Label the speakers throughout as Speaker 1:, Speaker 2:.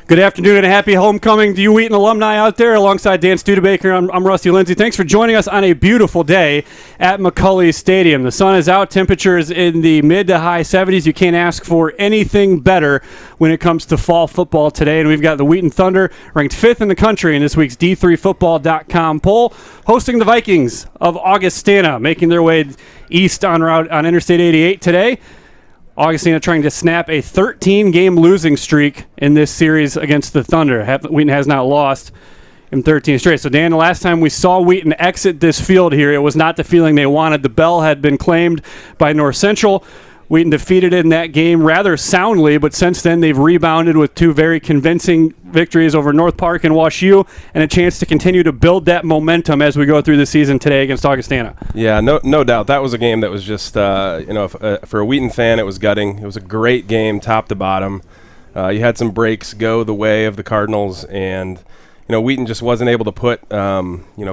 Speaker 1: Good afternoon and a happy homecoming to you Wheaton alumni out there. Alongside Dan Studebaker, I'm Rusty Lindsay. Thanks for joining us on a beautiful day at McCulley Stadium. The sun is out, temperatures in the mid to high 70s. You can't ask for anything better when it comes to fall football today. And we've got the Wheaton Thunder ranked 5th in the country in this week's D3Football.com poll, hosting the Vikings of Augustana, making their way east on Interstate 88 today. Augustana trying to snap a 13-game losing streak in this series against the Thunder. Wheaton has not lost in 13 straight. So, Dan, the last time we saw Wheaton exit this field here, it was not the feeling they wanted. The bell had been claimed by North Central. Wheaton defeated it in that game rather soundly, but since then they've rebounded with two very convincing victories over North Park and Wash U, and a chance to continue to build that momentum as we go through the season today against Augustana.
Speaker 2: Yeah, no doubt. That was a game that was just, for a Wheaton fan, it was gutting. It was a great game, top to bottom. You had some breaks go the way of the Cardinals, and Wheaton just wasn't able to put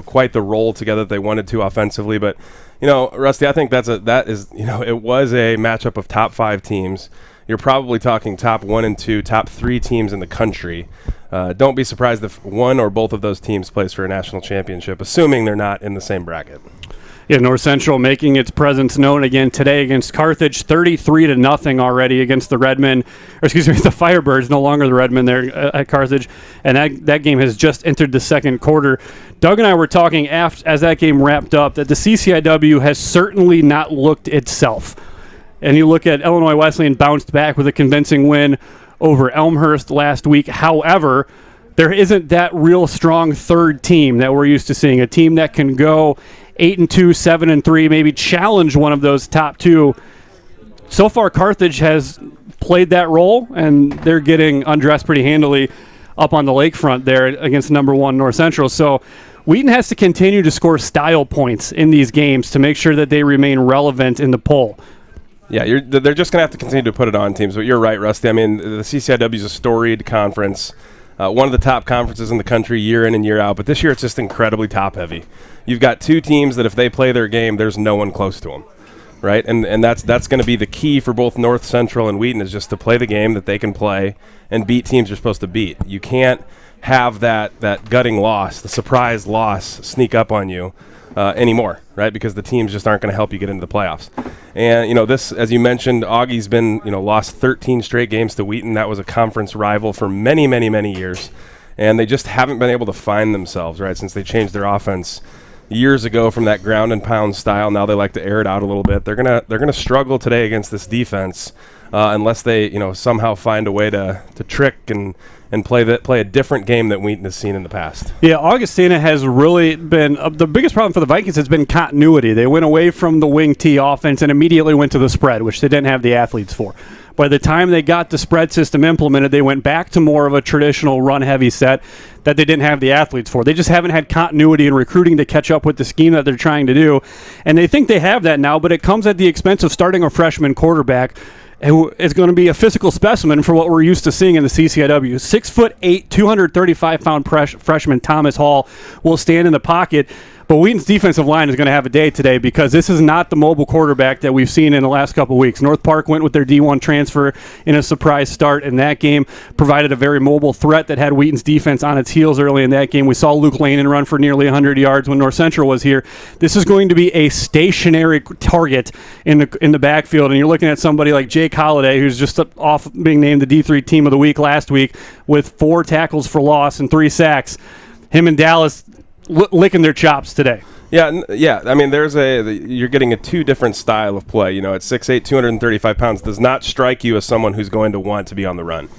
Speaker 2: quite the role together that they wanted to offensively. But Rusty, I think it was a matchup of top 5 teams. You're probably talking top 1 and 2, top 3 teams in the country. Don't be surprised if one or both of those teams plays for a national championship, assuming they're not in the same bracket.
Speaker 1: Yeah, North Central making its presence known again today against Carthage, 33-0 already against the Redmen, the Firebirds, no longer the Redmen there at Carthage, and that game has just entered the second quarter. Doug and I were talking as that game wrapped up that the CCIW has certainly not looked itself. And you look at Illinois Wesleyan bounced back with a convincing win over Elmhurst last week. However, there isn't that real strong third team that we're used to seeing, a team that can go 8-2, 7-3, maybe challenge one of those top two. So far, Carthage has played that role, and they're getting undressed pretty handily up on the lakefront there against number 1 North Central. So Wheaton has to continue to score style points in these games to make sure that they remain relevant in the poll.
Speaker 2: Yeah, they're just going to have to continue to put it on teams. But you're right, Rusty. I mean, the CCIW is a storied conference, one of the top conferences in the country year in and year out. But this year it's just incredibly top-heavy. You've got 2 teams that if they play their game, there's no one close to them, right? And that's going to be the key for both North Central and Wheaton, is just to play the game that they can play and beat teams you're supposed to beat. You can't have that gutting loss, the surprise loss, sneak up on you anymore, right? Because the teams just aren't going to help you get into the playoffs. And, this, as you mentioned, Augie's been, lost 13 straight games to Wheaton. That was a conference rival for many, many, many years. And they just haven't been able to find themselves, right, since they changed their offense years ago from that ground and pound style. Now they like to air it out a little bit. They're gonna struggle today against this defense unless they somehow find a way to trick and play a different game that Wheaton has seen in the past.
Speaker 1: Yeah, Augustana has really been the biggest problem for the Vikings has been continuity. They went away from the wing T offense and immediately went to the spread, which they didn't have the athletes for. By the time they got the spread system implemented, they went back to more of a traditional run-heavy set that they didn't have the athletes for. They just haven't had continuity in recruiting to catch up with the scheme that they're trying to do. And they think they have that now, but it comes at the expense of starting a freshman quarterback who is going to be a physical specimen for what we're used to seeing in the CCIW. 6'8", 235-pound freshman Thomas Hall will stand in the pocket. But Wheaton's defensive line is going to have a day today because this is not the mobile quarterback that we've seen in the last couple of weeks. North Park went with their D1 transfer in a surprise start in that game, provided a very mobile threat that had Wheaton's defense on its heels early in that game. We saw Luke Lanen run for nearly 100 yards when North Central was here. This is going to be a stationary target in the backfield, and you're looking at somebody like Jake Holliday, who's just off being named the D3 Team of the Week last week with 4 tackles for loss and 3 sacks. Him and Dallas licking their chops today.
Speaker 2: Yeah. I mean, you're getting a 2 different style of play. At 6'8", 235 pounds, does not strike you as someone who's going to want to be on the run,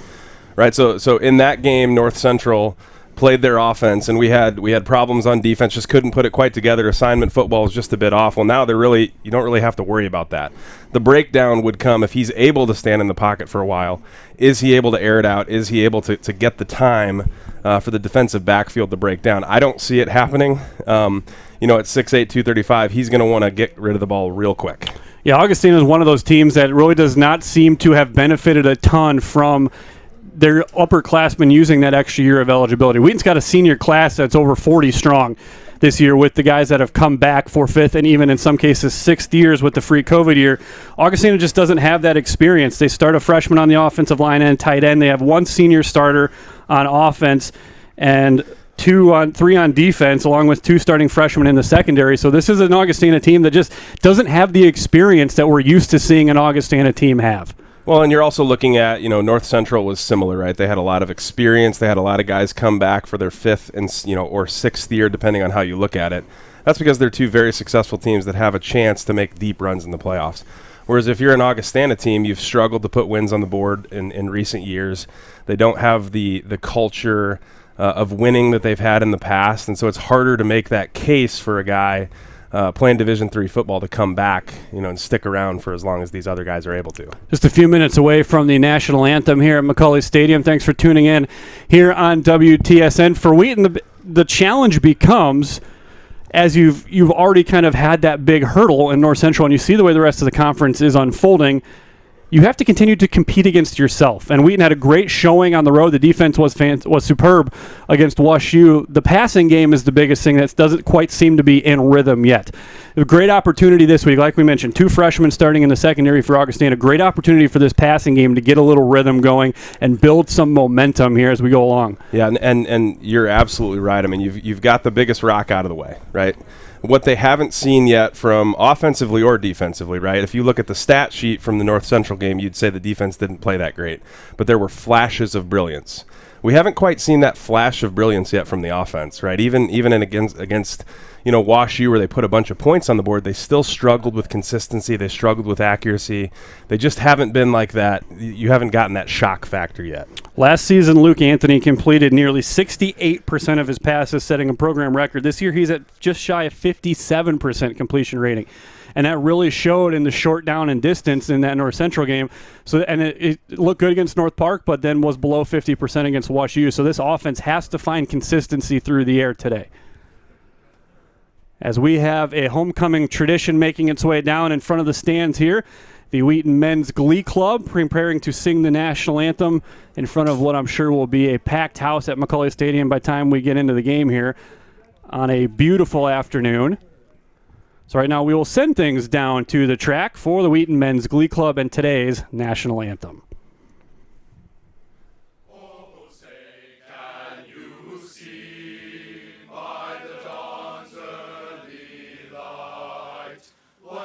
Speaker 2: right? So in that game, North Central played their offense, and we had problems on defense. Just couldn't put it quite together. Assignment football was just a bit off. Well, now you don't really have to worry about that. The breakdown would come if he's able to stand in the pocket for a while. Is he able to air it out? Is he able to get the time for the defensive backfield to break down? I don't see it happening. At 6'8", 235, he's going to want to get rid of the ball real quick.
Speaker 1: Yeah, Augustana is one of those teams that really does not seem to have benefited a ton from their upperclassmen using that extra year of eligibility. Wheaton's got a senior class that's over 40 strong. this year with the guys that have come back for fifth and even in some cases sixth years with the free COVID year. Augustana just doesn't have that experience. They start a freshman on the offensive line and tight end. They have one senior starter on offense and three on defense, along with two starting freshmen in the secondary. So this is an Augustana team that just doesn't have the experience that we're used to seeing an Augustana team have.
Speaker 2: Well, and you're also looking at, North Central was similar, right? They had a lot of experience. They had a lot of guys come back for their fifth and, or sixth year, depending on how you look at it. That's because they're two very successful teams that have a chance to make deep runs in the playoffs. Whereas if you're an Augustana team, you've struggled to put wins on the board in recent years. They don't have the culture of winning that they've had in the past, and so it's harder to make that case for a guy playing Division III football to come back, and stick around for as long as these other guys are able to.
Speaker 1: Just a few minutes away from the national anthem here at McCauley Stadium. Thanks for tuning in here on WTSN. For Wheaton, the challenge becomes, as you've already kind of had that big hurdle in North Central, and you see the way the rest of the conference is unfolding, you have to continue to compete against yourself. And Wheaton had a great showing on the road. The defense was superb against WashU. The passing game is the biggest thing that doesn't quite seem to be in rhythm yet. A great opportunity this week, like we mentioned, two freshmen starting in the secondary for Augustana. Great opportunity for this passing game to get a little rhythm going and build some momentum here as we go along.
Speaker 2: Yeah, and you're absolutely right. I mean, you've got the biggest rock out of the way, right? What they haven't seen yet from offensively or defensively, right? If you look at the stat sheet from the North Central game, you'd say the defense didn't play that great, but there were flashes of brilliance. We haven't quite seen that flash of brilliance yet from the offense, right? Even against WashU, where they put a bunch of points on the board, they still struggled with consistency. They struggled with accuracy. They just haven't been like that. You haven't gotten that shock factor yet.
Speaker 1: Last season, Luke Anthony completed nearly 68% of his passes, setting a program record. This year, he's at just shy of 57% completion rating. And that really showed in the short down and distance in that North Central game. So, and it looked good against North Park, but then was below 50% against WashU. So this offense has to find consistency through the air today. As we have a homecoming tradition making its way down in front of the stands here, the Wheaton Men's Glee Club preparing to sing the national anthem in front of what I'm sure will be a packed house at McCauley Stadium by the time we get into the game here on a beautiful afternoon. So right now we will send things down to the track for the Wheaton Men's Glee Club and today's national anthem.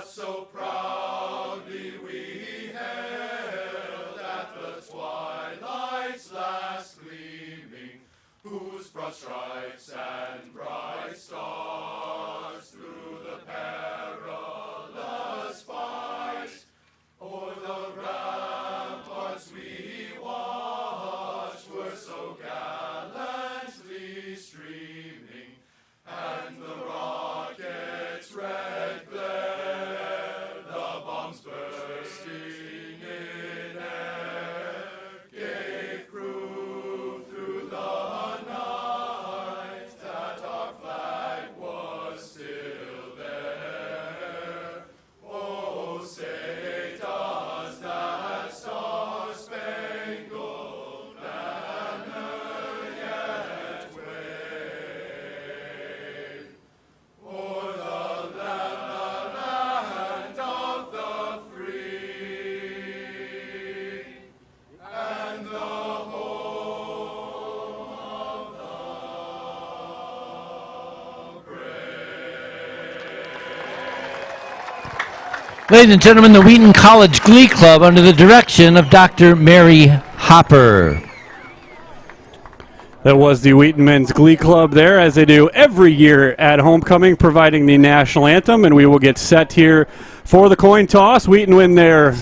Speaker 3: So proudly we hailed at the twilight's last gleaming, whose broad stripes and bright stars through the perilous fight o'er the ramparts we watched were so gallantly streaming, and the rocket's red glare, the bombs bursting in air, gave proof through the night that our flag was still there. Oh, say does that star-spangled banner yet wave o'er the land of the free and the home of the brave.
Speaker 4: Ladies and gentlemen, the Wheaton College Glee Club under the direction of Dr. Mary Hopper.
Speaker 1: That was the Wheaton Men's Glee Club there, as they do every year at homecoming, providing the national anthem, and we will get set here for the coin toss. Wheaton win their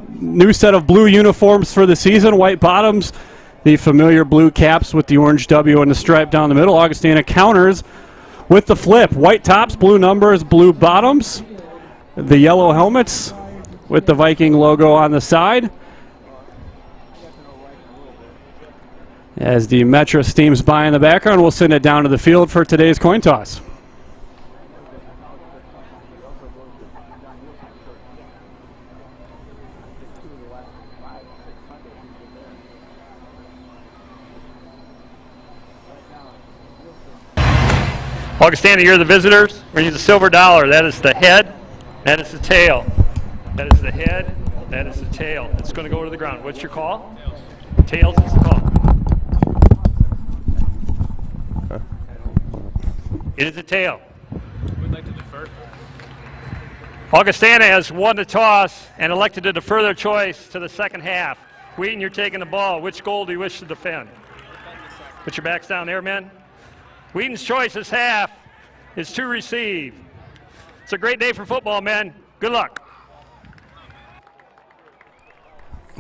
Speaker 1: new set of blue uniforms for the season, white bottoms, the familiar blue caps with the orange W and the stripe down the middle. Augustana counters with the flip, white tops, blue numbers, blue bottoms, the yellow helmets with the Viking logo on the side. As the Metro steams by in the background, we'll send it down to the field for today's coin toss.
Speaker 5: Augustana, you're the visitors. We're going to use a silver dollar. That is the head. That is the tail. That is the head. That is the tail. It's going to go to the ground. What's your call? Tails is the call. It is a tail.
Speaker 6: We'd like to defer.
Speaker 5: Augustana has won the toss and elected to defer their choice to the second half. Wheaton, you're taking the ball. Which goal do you wish to defend? Put your backs down there, men. Wheaton's choice this half is to receive. It's a great day for football, men. Good luck.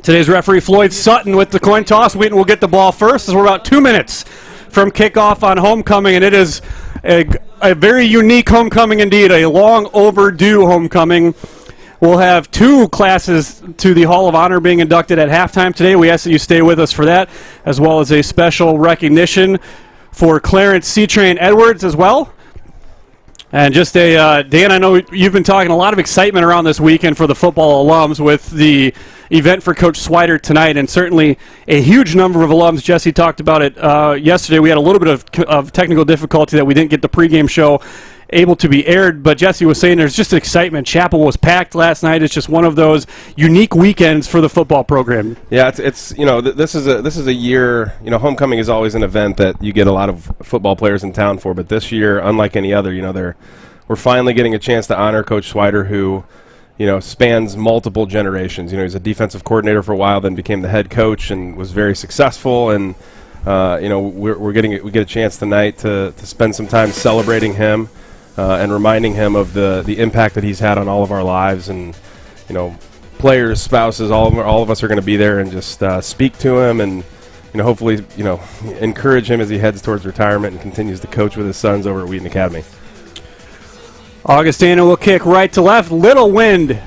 Speaker 1: Today's referee, Floyd Sutton, with the coin toss. Wheaton will get the ball first, as we're about 2 minutes from kickoff on homecoming, and it is a very unique homecoming indeed, a long overdue homecoming. We'll have 2 classes to the Hall of Honor being inducted at halftime today. We ask that you stay with us for that, as well as a special recognition for Clarence C-Train Edwards as well. And just Dan, I know you've been talking a lot of excitement around this weekend for the football alums with the event for Coach Swider tonight, and certainly a huge number of alums. Jesse talked about it yesterday. We had a little bit of technical difficulty that we didn't get the pregame show able to be aired, but Jesse was saying there's just excitement. Chapel was packed last night. It's just one of those unique weekends for the football program.
Speaker 2: Yeah, it's this is a year. Homecoming is always an event that you get a lot of football players in town for, but this year, unlike any other, we're finally getting a chance to honor Coach Swider, who spans multiple generations. He's a defensive coordinator for a while, then became the head coach and was very successful. And we get a chance tonight to spend some time celebrating him. And reminding him of the impact that he's had on all of our lives, and players, spouses, all of us are going to be there and just speak to him, and hopefully encourage him as he heads towards retirement and continues to coach with his sons over at Wheaton Academy.
Speaker 1: Augustana will kick right to left. Little wind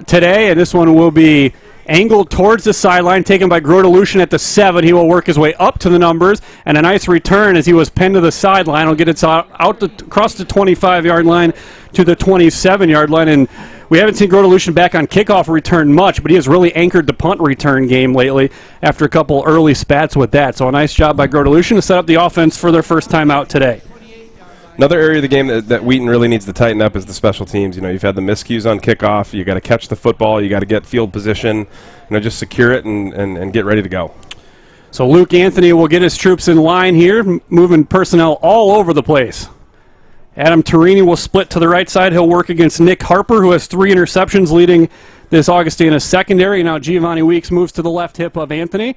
Speaker 1: today, and this one will be angled towards the sideline, taken by Grodelution at the 7. He will work his way up to the numbers, and a nice return as he was pinned to the sideline. He'll get it across the 25-yard line to the 27-yard line, and we haven't seen Grodelution back on kickoff return much, but he has really anchored the punt return game lately after a couple early spats with that. So a nice job by Grodelution to set up the offense for their first time out today.
Speaker 2: Another area of the game that Wheaton really needs to tighten up is the special teams. You've had the miscues on kickoff. You got to catch the football. You got to get field position. Just secure it and get ready to go.
Speaker 1: So Luke Anthony will get his troops in line here, moving personnel all over the place. Adam Torini will split to the right side. He'll work against Nick Harper, who has 3 interceptions leading this Augustana secondary. Now Giovanni Weeks moves to the left hip of Anthony.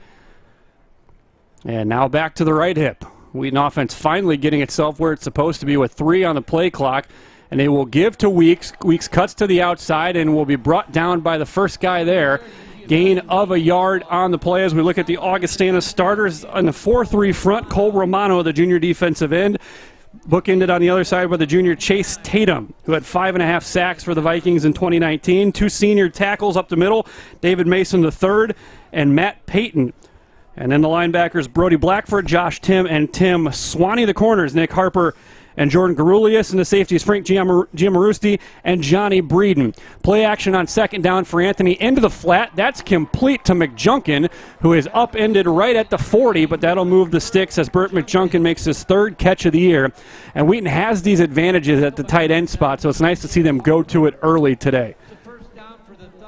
Speaker 1: And now back to the right hip. Wheaton offense finally getting itself where it's supposed to be with 3 on the play clock, and they will give to Weeks. Weeks cuts to the outside and will be brought down by the first guy there. Gain of a yard on the play as we look at the Augustana starters on the 4-3 front. Cole Romano, the junior defensive end, bookended on the other side by the junior Chase Tatum, who had 5.5 sacks for the Vikings in 2019. 2 senior tackles up the middle, David Mason III and Matt Payton. And then the linebackers, Brody Blackford, Josh Tim, and Tim Swanee. The corners, Nick Harper and Jordan Garulius. And the safeties, Frank Giamarusti and Johnny Breeden. Play action on second down for Anthony into the flat. That's complete to McJunkin, who is upended right at the 40, but that'll move the sticks as Burt McJunkin makes his 3rd catch of the year. And Wheaton has these advantages at the tight end spot, so it's nice to see them go to it early today.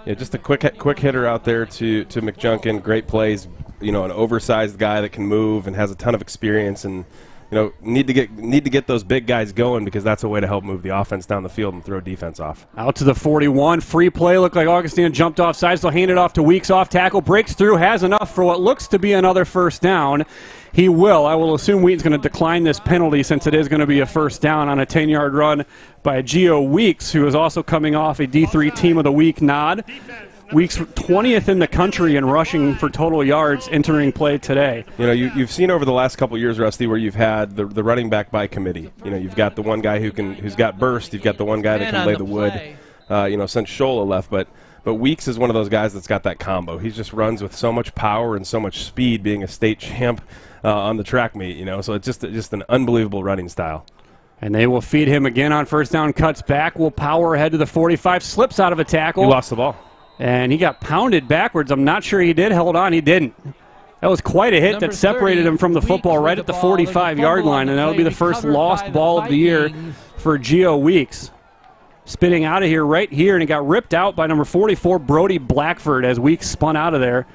Speaker 2: Yeah, just a quick hitter out there to McJunkin. Great plays. An oversized guy that can move and has a ton of experience, and need to get those big guys going, because that's a way to help move the offense down the field and throw defense off.
Speaker 1: Out to the 41, free play. Looked like Augustana jumped off sides. They'll hand it off to Weeks, off tackle, breaks through, has enough for what looks to be another first down. He will. I will assume Wheaton's going to decline this penalty, since it is going to be a first down on a 10-yard run by Gio Weeks, who is also coming off a D3 Team of the Week nod. Weeks 20th in the country in rushing for total yards entering play today.
Speaker 2: You've seen over the last couple of years, Rusty, where you've had the running back by committee. You've got the one guy who's got burst. You've got the one guy that can lay the wood. Since Shola left, but Weeks is one of those guys that's got that combo. He just runs with so much power and so much speed, being a state champ on the track meet. So it's just an unbelievable running style.
Speaker 1: And they will feed him again on first down. Cuts back, will power ahead to the 45, slips out of a tackle.
Speaker 2: He lost the ball.
Speaker 1: And he got pounded backwards. I'm not sure he did. Held on, he didn't. That was quite a hit
Speaker 4: Number
Speaker 1: that separated
Speaker 4: 30,
Speaker 1: him from the football
Speaker 4: Weeks
Speaker 1: right
Speaker 4: with
Speaker 1: at the
Speaker 4: the ball, and
Speaker 1: 45-yard
Speaker 4: fumble on
Speaker 1: line,
Speaker 4: the
Speaker 1: and that'll
Speaker 4: play,
Speaker 1: be the first
Speaker 4: recovered
Speaker 1: lost
Speaker 4: by the
Speaker 1: ball of the year
Speaker 4: Vikings.
Speaker 1: for Gio Weeks. Spitting out of here right here, and it got ripped out by number 44, Brody Blackford, as Weeks spun out of there.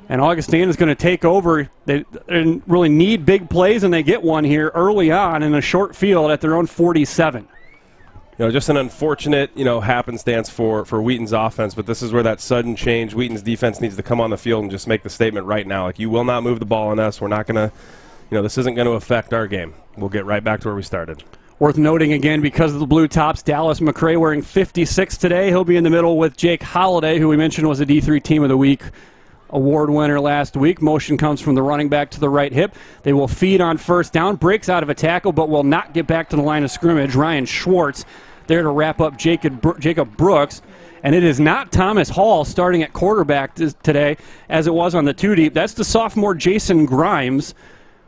Speaker 1: And Augustana is going to take over. They really need big plays, and they get one here early on in a short field at their own 47.
Speaker 2: Just an unfortunate, happenstance for Wheaton's offense, but this is where that sudden change, Wheaton's defense needs to come on the field and just make the statement right now. Like, you will not move the ball on us. We're not going to, this isn't going to affect our game. We'll get right back to where we started.
Speaker 1: Worth noting again, because of the blue tops, Dallas McCray wearing 56 today. He'll be in the middle with Jake Holliday, who we mentioned was a D3 Team of the Week award winner last week. Motion comes from the running back to the right hip. They will feed on first down, breaks out of a tackle, but will not get back to the line of scrimmage. Ryan Schwartz there to wrap up Jacob Brooks. And it is not Thomas Hall starting at quarterback today, as it was on the two deep. That's the sophomore Jason Grimes,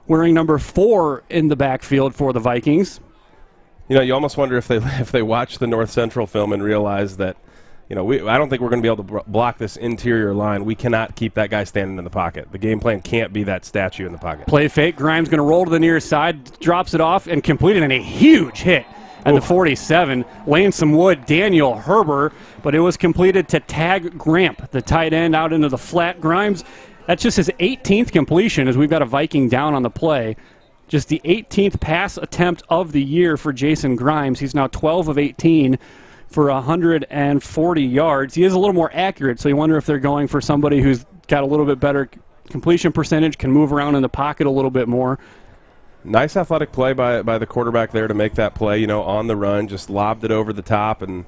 Speaker 1: wearing number 4 in the backfield for the Vikings.
Speaker 2: You almost wonder if they watch the North Central film and realize that, I don't think we're going to be able to block this interior line. We cannot keep that guy standing in the pocket. The game plan can't be that statue in the pocket.
Speaker 1: Play fake. Grimes going to roll to the near side, drops it off, and completed, and a huge hit at the 47, laying some wood, Daniel Herber, but it was completed to tag Gramp, the tight end, out into the flat. Grimes, that's just his 18th completion, as we've got a Viking down on the play. Just the 18th pass attempt of the year for Jason Grimes. He's now 12 of 18 for 140 yards. He is a little more accurate, so you wonder if they're going for somebody who's got a little bit better completion percentage, can move around in the pocket a little bit more.
Speaker 2: Nice athletic play by the quarterback there to make that play, on the run, just lobbed it over the top and,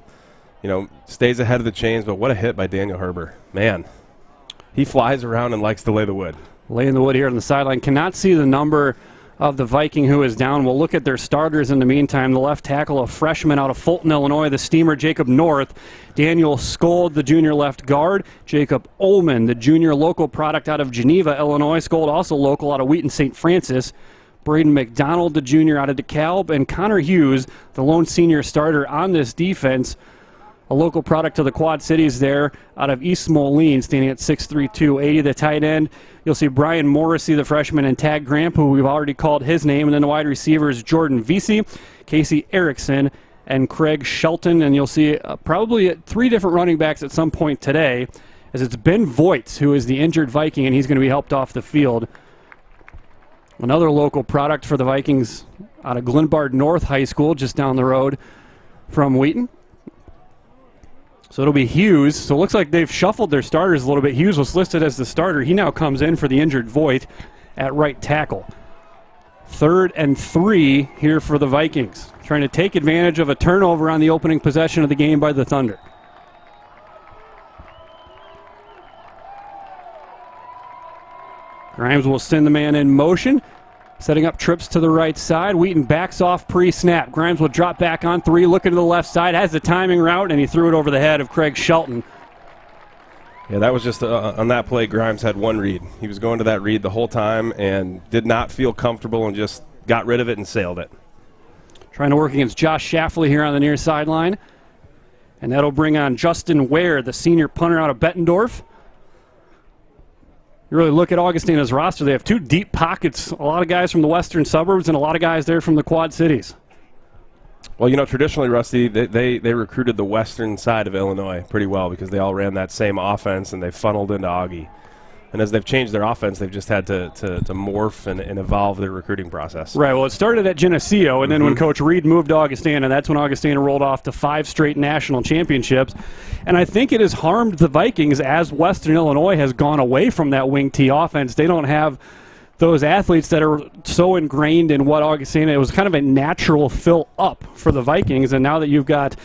Speaker 2: stays ahead of the chains. But what a hit by Daniel Herber. Man, he flies around and likes to lay the wood.
Speaker 1: Laying the wood here on the sideline. Cannot see the number of the Viking who is down. We'll look at their starters in the meantime. The left tackle, a freshman out of Fulton, Illinois, the steamer Jacob North. Daniel Skold, the junior left guard. Jacob Ullman, the junior local product out of Geneva, Illinois. Skold also local out of Wheaton St. Francis. Braden McDonald, the junior out of DeKalb, and Connor Hughes, the lone senior starter on this defense, a local product of the Quad Cities there out of East Moline, standing at 6'3", 280. The tight end, you'll see Brian Morrissey, the freshman, and Tag Gramp, who we've already called his name, and then the wide receivers, Jordan Vesey, Casey Erickson, and Craig Shelton, and you'll see probably 3 different running backs at some point today, as it's Ben Voits, who is the injured Viking, and he's going to be helped off the field. Another local product for the Vikings out of Glenbard North High School, just down the road from Wheaton. So it'll be Hughes. So it looks like they've shuffled their starters a little bit. Hughes was listed as the starter. He now comes in for the injured Voigt at right tackle. 3rd and 3 here for the Vikings, trying to take advantage of a turnover on the opening possession of the game by the Thunder. Grimes will send the man in motion, setting up trips to the right side. Wheaton backs off pre-snap. Grimes will drop back on 3, looking to the left side, has the timing route, and he threw it over the head of Craig Shelton.
Speaker 2: Yeah, that was just on that play, Grimes had one read. He was going to that read the whole time and did not feel comfortable and just got rid of it and sailed it.
Speaker 1: Trying to work against Josh Shafley here on the near sideline. And that'll bring on Justin Ware, the senior punter out of Bettendorf. You really look at Augustana's roster, they have 2 deep pockets, a lot of guys from the western suburbs and a lot of guys there from the Quad Cities.
Speaker 2: Well, traditionally, Rusty, they recruited the western side of Illinois pretty well because they all ran that same offense and they funneled into Augie. And as they've changed their offense, they've just had to morph and evolve their recruiting process.
Speaker 1: Right, well, it started at Geneseo, and then when Coach Reed moved to Augustana, that's when Augustana rolled off to 5 straight national championships. And I think it has harmed the Vikings as Western Illinois has gone away from that wing T offense. They don't have those athletes that are so ingrained in what Augustana, it was kind of a natural fill up for the Vikings, and now that you've got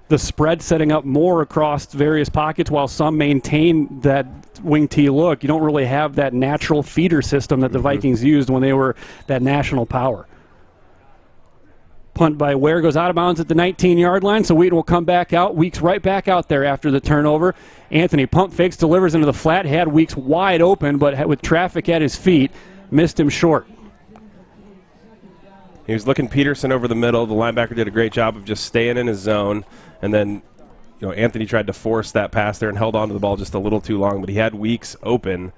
Speaker 1: the spread setting up more across various pockets while some maintain that wing T look, you don't really have that natural feeder system that the Vikings used when they were that national power. Punt by Ware goes out of bounds at the 19-yard line, so Wheaton will come back out. Weeks right back out there after the turnover. Anthony pump fakes, delivers into the flat. Had Weeks wide open, but with traffic at his feet, missed him short.
Speaker 2: He was looking Peterson over the middle. The linebacker did a great job of just staying in his zone. And then, Anthony tried to force that pass there and held on to the ball just a little too long. But he had Weeks open,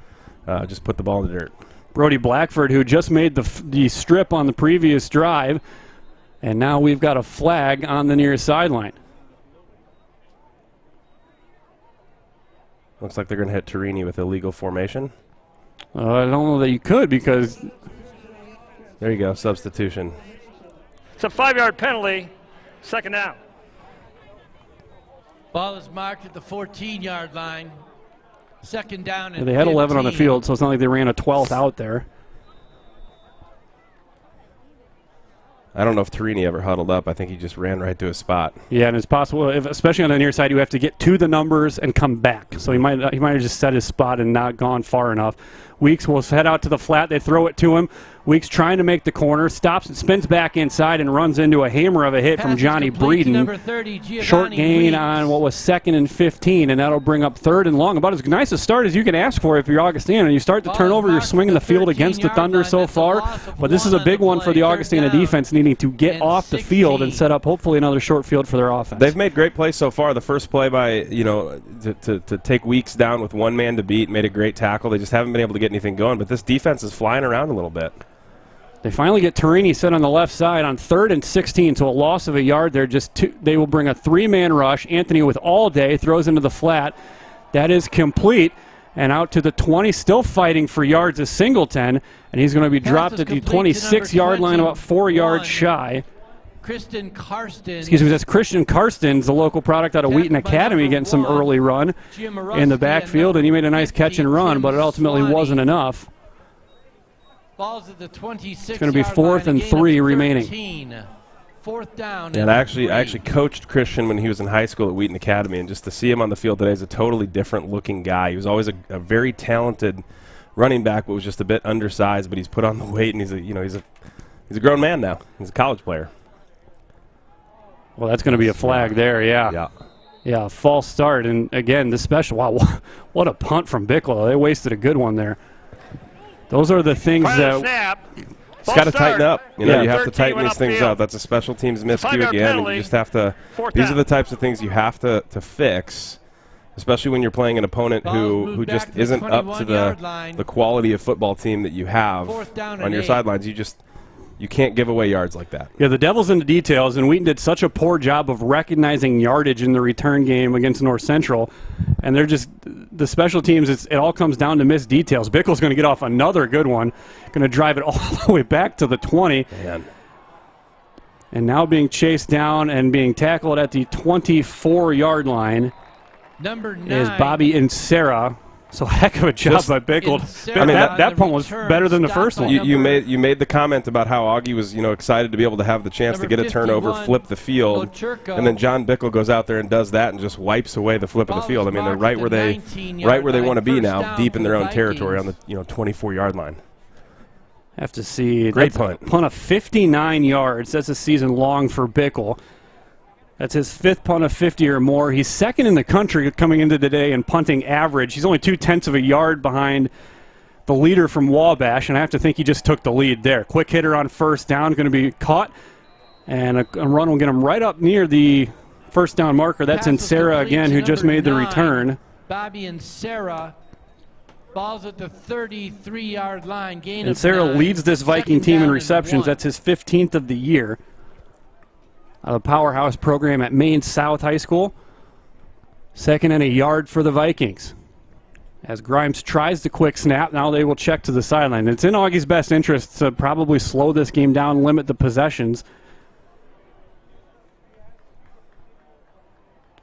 Speaker 2: just put the ball in the dirt.
Speaker 1: Brody Blackford, who just made the strip on the previous drive, and now we've got a flag on the near sideline.
Speaker 2: Looks like they're going to hit Torini with illegal formation.
Speaker 1: I don't know that you could, because
Speaker 2: there you go, substitution.
Speaker 5: It's a 5-yard penalty, second down.
Speaker 4: Ball is marked at the 14-yard line. Second down and
Speaker 1: they had 11 on the
Speaker 4: 15.
Speaker 1: field, so it's not like they ran a 12th out there.
Speaker 2: I don't know if Torini ever huddled up. I think he just ran right to his spot.
Speaker 1: Yeah, and it's possible, especially on the near side, you have to get to the numbers and come back. So he might have just set his spot and not gone far enough. Weeks will head out to the flat. They throw it to him. Weeks trying to make the corner, stops and spins back inside and runs into a hammer of a hit from Johnny Breeden.
Speaker 4: 30,
Speaker 1: Short gain on what was 2nd and 15, and that'll bring up 3rd and long. About as nice a start as you can ask for if you're Augustana. You start to turn over, you're swinging the field against the Thunder so far, but this is a big one for the Augustana defense, needing to get off the field and set up hopefully another short field for their offense.
Speaker 2: They've made great plays so far. The first play by, to take Weeks down with one man to beat, made a great tackle. They just haven't been able to get anything going, but this defense is flying around a little bit.
Speaker 1: They finally get Torini set on the left side on 3rd and 16, so a loss of a yard there. They will bring a 3-man rush. Anthony with all day throws into the flat. That is complete. And out to the 20, still fighting for yards is Singleton, and he's going to be dropped at the 26-yard line, about 4 yards shy.
Speaker 4: Kristen Karsten.
Speaker 1: Excuse me, that's Christian Karstens, the local product out of Wheaton Academy, getting some early run in the backfield, and he made a nice catch and run, but it ultimately wasn't enough.
Speaker 4: Balls at the 26.
Speaker 1: It's going to be 4th and 3 remaining.
Speaker 4: 4th down.
Speaker 2: And I actually coached Christian when he was in high school at Wheaton Academy, and just to see him on the field today is a totally different looking guy. He was always a very talented running back, but was just a bit undersized. But he's put on the weight, and he's a grown man now. He's a college player.
Speaker 1: Well, that's going to be a flag there, yeah. Yeah, false start, and again, the special. Wow, what a punt from Bicklow. They wasted a good one there. Those are the things that
Speaker 2: it's got to tighten up. You have to tighten these things
Speaker 5: field.
Speaker 2: up. That's a special teams miscue again. And you just have to. These are the types of things you have to fix, especially when you're playing an opponent who just isn't up to the quality of football team that you have on your sidelines. You can't give away yards like that.
Speaker 1: Yeah, the devil's in the details, and Wheaton did such a poor job of recognizing yardage in the return game against North Central, and they're just the special teams. It all comes down to missed details. Bickle's going to get off another good one, going to drive it all the way back to the 20, and now being chased down and being tackled at the 24-yard line.
Speaker 4: Number 9
Speaker 1: is Bobby Insera. So heck of a job by Bickle. I mean, that punt was better than the first one.
Speaker 2: You made the comment about how Augie was excited to be able to have the chance to get a turnover, flip the field, and then John Bickle goes out there and does that and just wipes away the flip of the field. I mean, they're right where they want to be now, deep in their own territory on the 24-yard line.
Speaker 1: Have to see.
Speaker 2: Great punt.
Speaker 1: Punt of 59 yards. That's a season long for Bickle. That's his 5th punt of 50 or more. He's 2nd in the country coming into today in punting average. He's only 0.2 of a yard behind the leader from Wabash, and I have to think he just took the lead there. Quick hitter on 1st down, going to be caught, and a run will get him right up near the 1st down marker. That's Insera again, who just made the return.
Speaker 4: Bobby Insera. Balls at the 33-yard line. Gain
Speaker 1: and
Speaker 4: of
Speaker 1: Sarah
Speaker 4: 9.
Speaker 1: leads this Viking team in receptions. That's his 15th of the year. A powerhouse program at Maine South High School. 2nd and a yard for the Vikings. As Grimes tries the quick snap, now they will check to the sideline. It's in Augie's best interest to probably slow this game down, limit the possessions.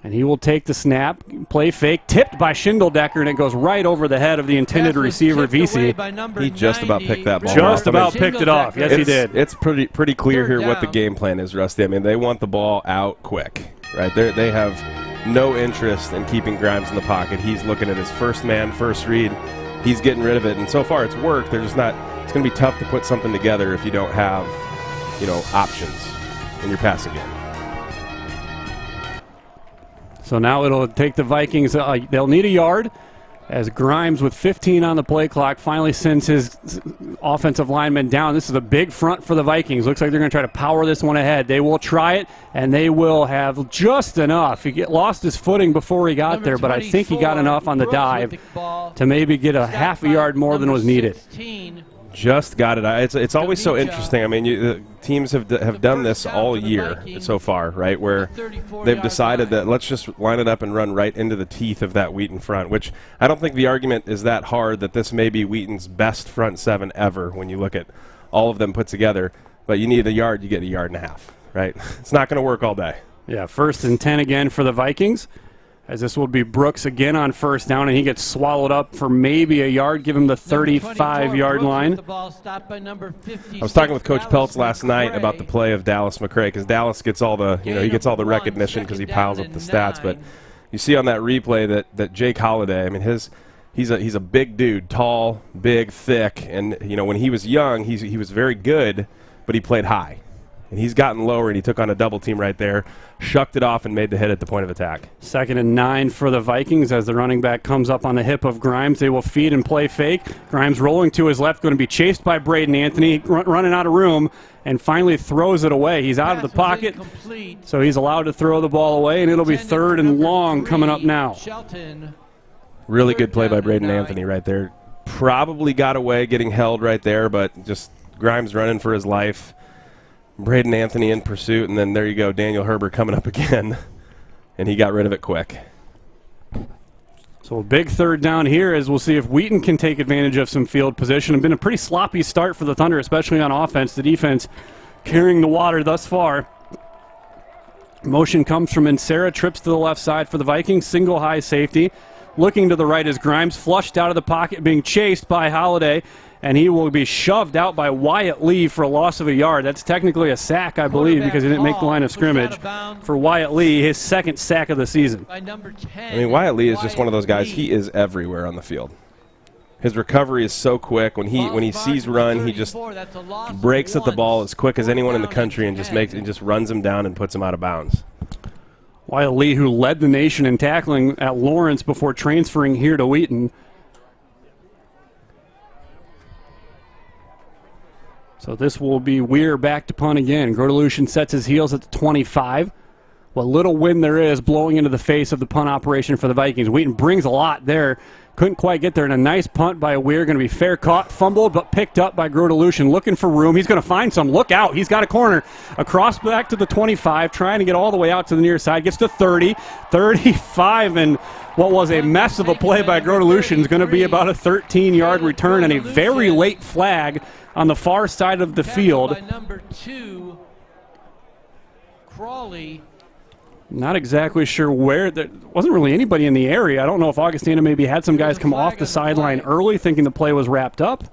Speaker 1: And he will take the snap, play fake, tipped by Schindeldecker, and it goes right over the head of the intended receiver, VC.
Speaker 2: He just about picked that ball.
Speaker 1: Just about picked it off. Yes, he did.
Speaker 2: It's pretty clear here what the game plan is, Rusty. I mean, they want the ball out quick, right? They have no interest in keeping Grimes in the pocket. He's looking at his first man, first read. He's getting rid of it, and so far it's worked. They're just not. It's going to be tough to put something together if you don't have, options in your passing game.
Speaker 1: So now it'll take the Vikings. They'll need a yard. As Grimes with 15 on the play clock finally sends his offensive lineman down. This is a big front for the Vikings. Looks like they're going to try to power this one ahead. They will try it, and they will have just enough. He lost his footing before he got there, but I think he got enough on the dive to maybe get a half a yard more than was needed.
Speaker 2: Just got it. It's always so interesting. I mean, teams have done this all year so far, right, where they've decided that let's just line it up and run right into the teeth of that Wheaton front, which I don't think the argument is that hard that this may be Wheaton's best front seven ever when you look at all of them put together. But you need a yard, you get a yard and a half, right? It's not going to work all day.
Speaker 1: Yeah, 1st and 10 again for the Vikings, as this will be Brooks again on 1st down, and he gets swallowed up for maybe a yard, give him the 35-yard line.
Speaker 2: I was talking with Coach Peltz last night about the play of Dallas McCray, because Dallas gets all the, he gets all the recognition because he piles up the stats. But you see on that replay that Jake Holiday, I mean, he's a big dude, tall, big, thick, and when he was young, he was very good, but he played high. And he's gotten lower, and he took on a double team right there, shucked it off, and made the hit at the point of attack.
Speaker 1: 2nd and 9 for the Vikings as the running back comes up on the hip of Grimes. They will feed and play fake. Grimes rolling to his left, going to be chased by Braden Anthony, running out of room, and finally throws it away. He's out of the pocket, so he's allowed to throw the ball away, and it'll be 3rd and long coming up now.
Speaker 2: Really good play by Braden Anthony right there. Probably got away getting held right there, but just Grimes running for his life. Braden Anthony in pursuit, and then there you go, Daniel Herbert coming up again, and he got rid of it quick.
Speaker 1: So a big 3rd down here as we'll see if Wheaton can take advantage of some field position. It's been a pretty sloppy start for the Thunder, especially on offense. The defense carrying the water thus far. Motion comes from Insera, trips to the left side for the Vikings, single high safety. Looking to the right as Grimes flushed out of the pocket, being chased by Holiday, and he will be shoved out by Wyatt Lee for a loss of a yard. That's technically a sack, I believe, because he didn't make the line of scrimmage. For Wyatt Lee, his 2nd sack of the season.
Speaker 2: I mean, Wyatt Lee is just one of those guys. He is everywhere on the field. His recovery is so quick. When he sees run, he just breaks at the ball as quick as anyone in the country and just runs him down and puts him out of bounds.
Speaker 1: Wyatt Lee, who led the nation in tackling at Lawrence before transferring here to Wheaton. So this will be Weir back to punt again. Grodelution sets his heels at the 25. What little wind there is blowing into the face of the punt operation for the Vikings. Wheaton brings a lot there. Couldn't quite get there, and a nice punt by Weir. Going to be fair caught, fumbled, but picked up by Grodelution. Looking for room. He's going to find some. Look out. He's got a corner. Across back to the 25, trying to get all the way out to the near side. Gets to 30, 35, and what was a mess of a play by Grodelution is going to be about a 13-yard return and a very late flag on the far side of the field.
Speaker 4: By number 2, Crawley.
Speaker 1: Not exactly sure where. There wasn't really anybody in the area. I don't know if Augustana maybe had some guys come off the sideline early thinking the play was wrapped up.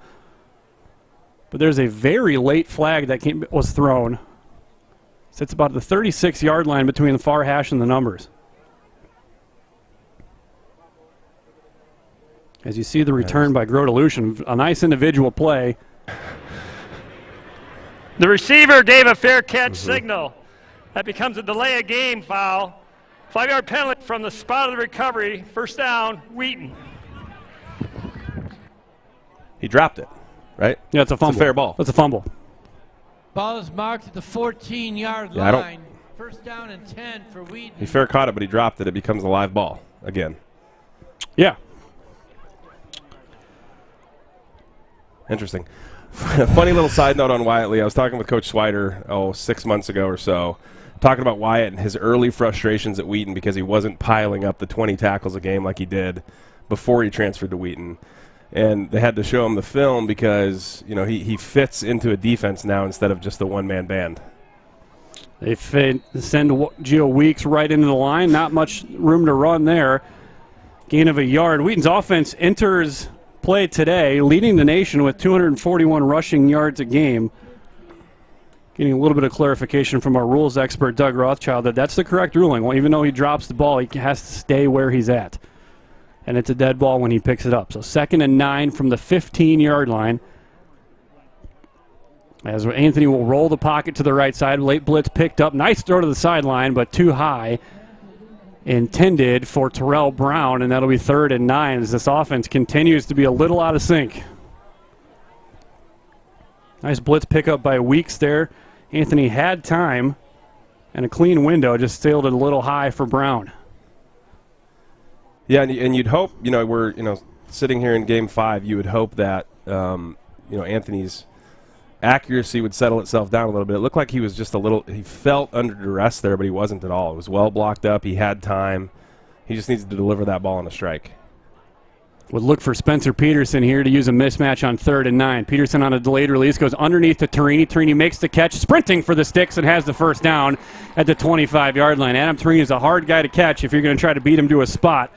Speaker 1: But there's a very late flag that was thrown. Sits about the 36-yard line between the far hash and the numbers. As you see the return by Grodelution, a nice individual play.
Speaker 5: The receiver gave a fair catch signal. That becomes a delay of game foul. 5-yard penalty from the spot of the recovery. 1st down, Wheaton.
Speaker 2: He dropped it, right?
Speaker 1: Yeah, it's a fumble.
Speaker 2: It's a fair ball.
Speaker 1: That's a fumble.
Speaker 4: Ball is marked at the 14-yard
Speaker 2: Yeah,
Speaker 4: line. 1st down and 10 for Wheaton.
Speaker 2: He fair caught it, but he dropped it. It becomes a live ball again.
Speaker 1: Yeah.
Speaker 2: Interesting. Funny little side note on Wyatt Lee. I was talking with Coach Swider, 6 months ago or so, talking about Wyatt and his early frustrations at Wheaton because he wasn't piling up the 20 tackles a game like he did before he transferred to Wheaton. And they had to show him the film because, he fits into a defense now instead of just the one-man band.
Speaker 1: They send Gio Weeks right into the line. Not much room to run there. Gain of a yard. Wheaton's offense enters play today, leading the nation with 241 rushing yards a game. Getting a little bit of clarification from our rules expert, Doug Rothschild, that that's the correct ruling. Well, even though he drops the ball, he has to stay where he's at. And it's a dead ball when he picks it up. So 2nd and 9 from the 15-yard line. As Anthony will roll the pocket to the right side. Late blitz picked up. Nice throw to the sideline, but too high. intended for Terrell Brown, and that'll be 3rd and 9 as this offense continues to be a little out of sync. Nice blitz pickup by Weeks there. Anthony had time and a clean window, just sailed it a little high for Brown.
Speaker 2: Yeah, and you'd hope, we're, sitting here in Game 5, you would hope that, Anthony's accuracy would settle itself down a little bit. It looked like he was just he felt under duress there, but he wasn't at all. It was well blocked up. He had time. He just needs to deliver that ball on a strike.
Speaker 1: Would look for Spencer Peterson here to use a mismatch on 3rd and 9. Peterson on a delayed release goes underneath to Torini. Torini makes the catch, sprinting for the sticks, and has the first down at the 25-yard line. Adam Torini is a hard guy to catch if you're going to try to beat him to a spot.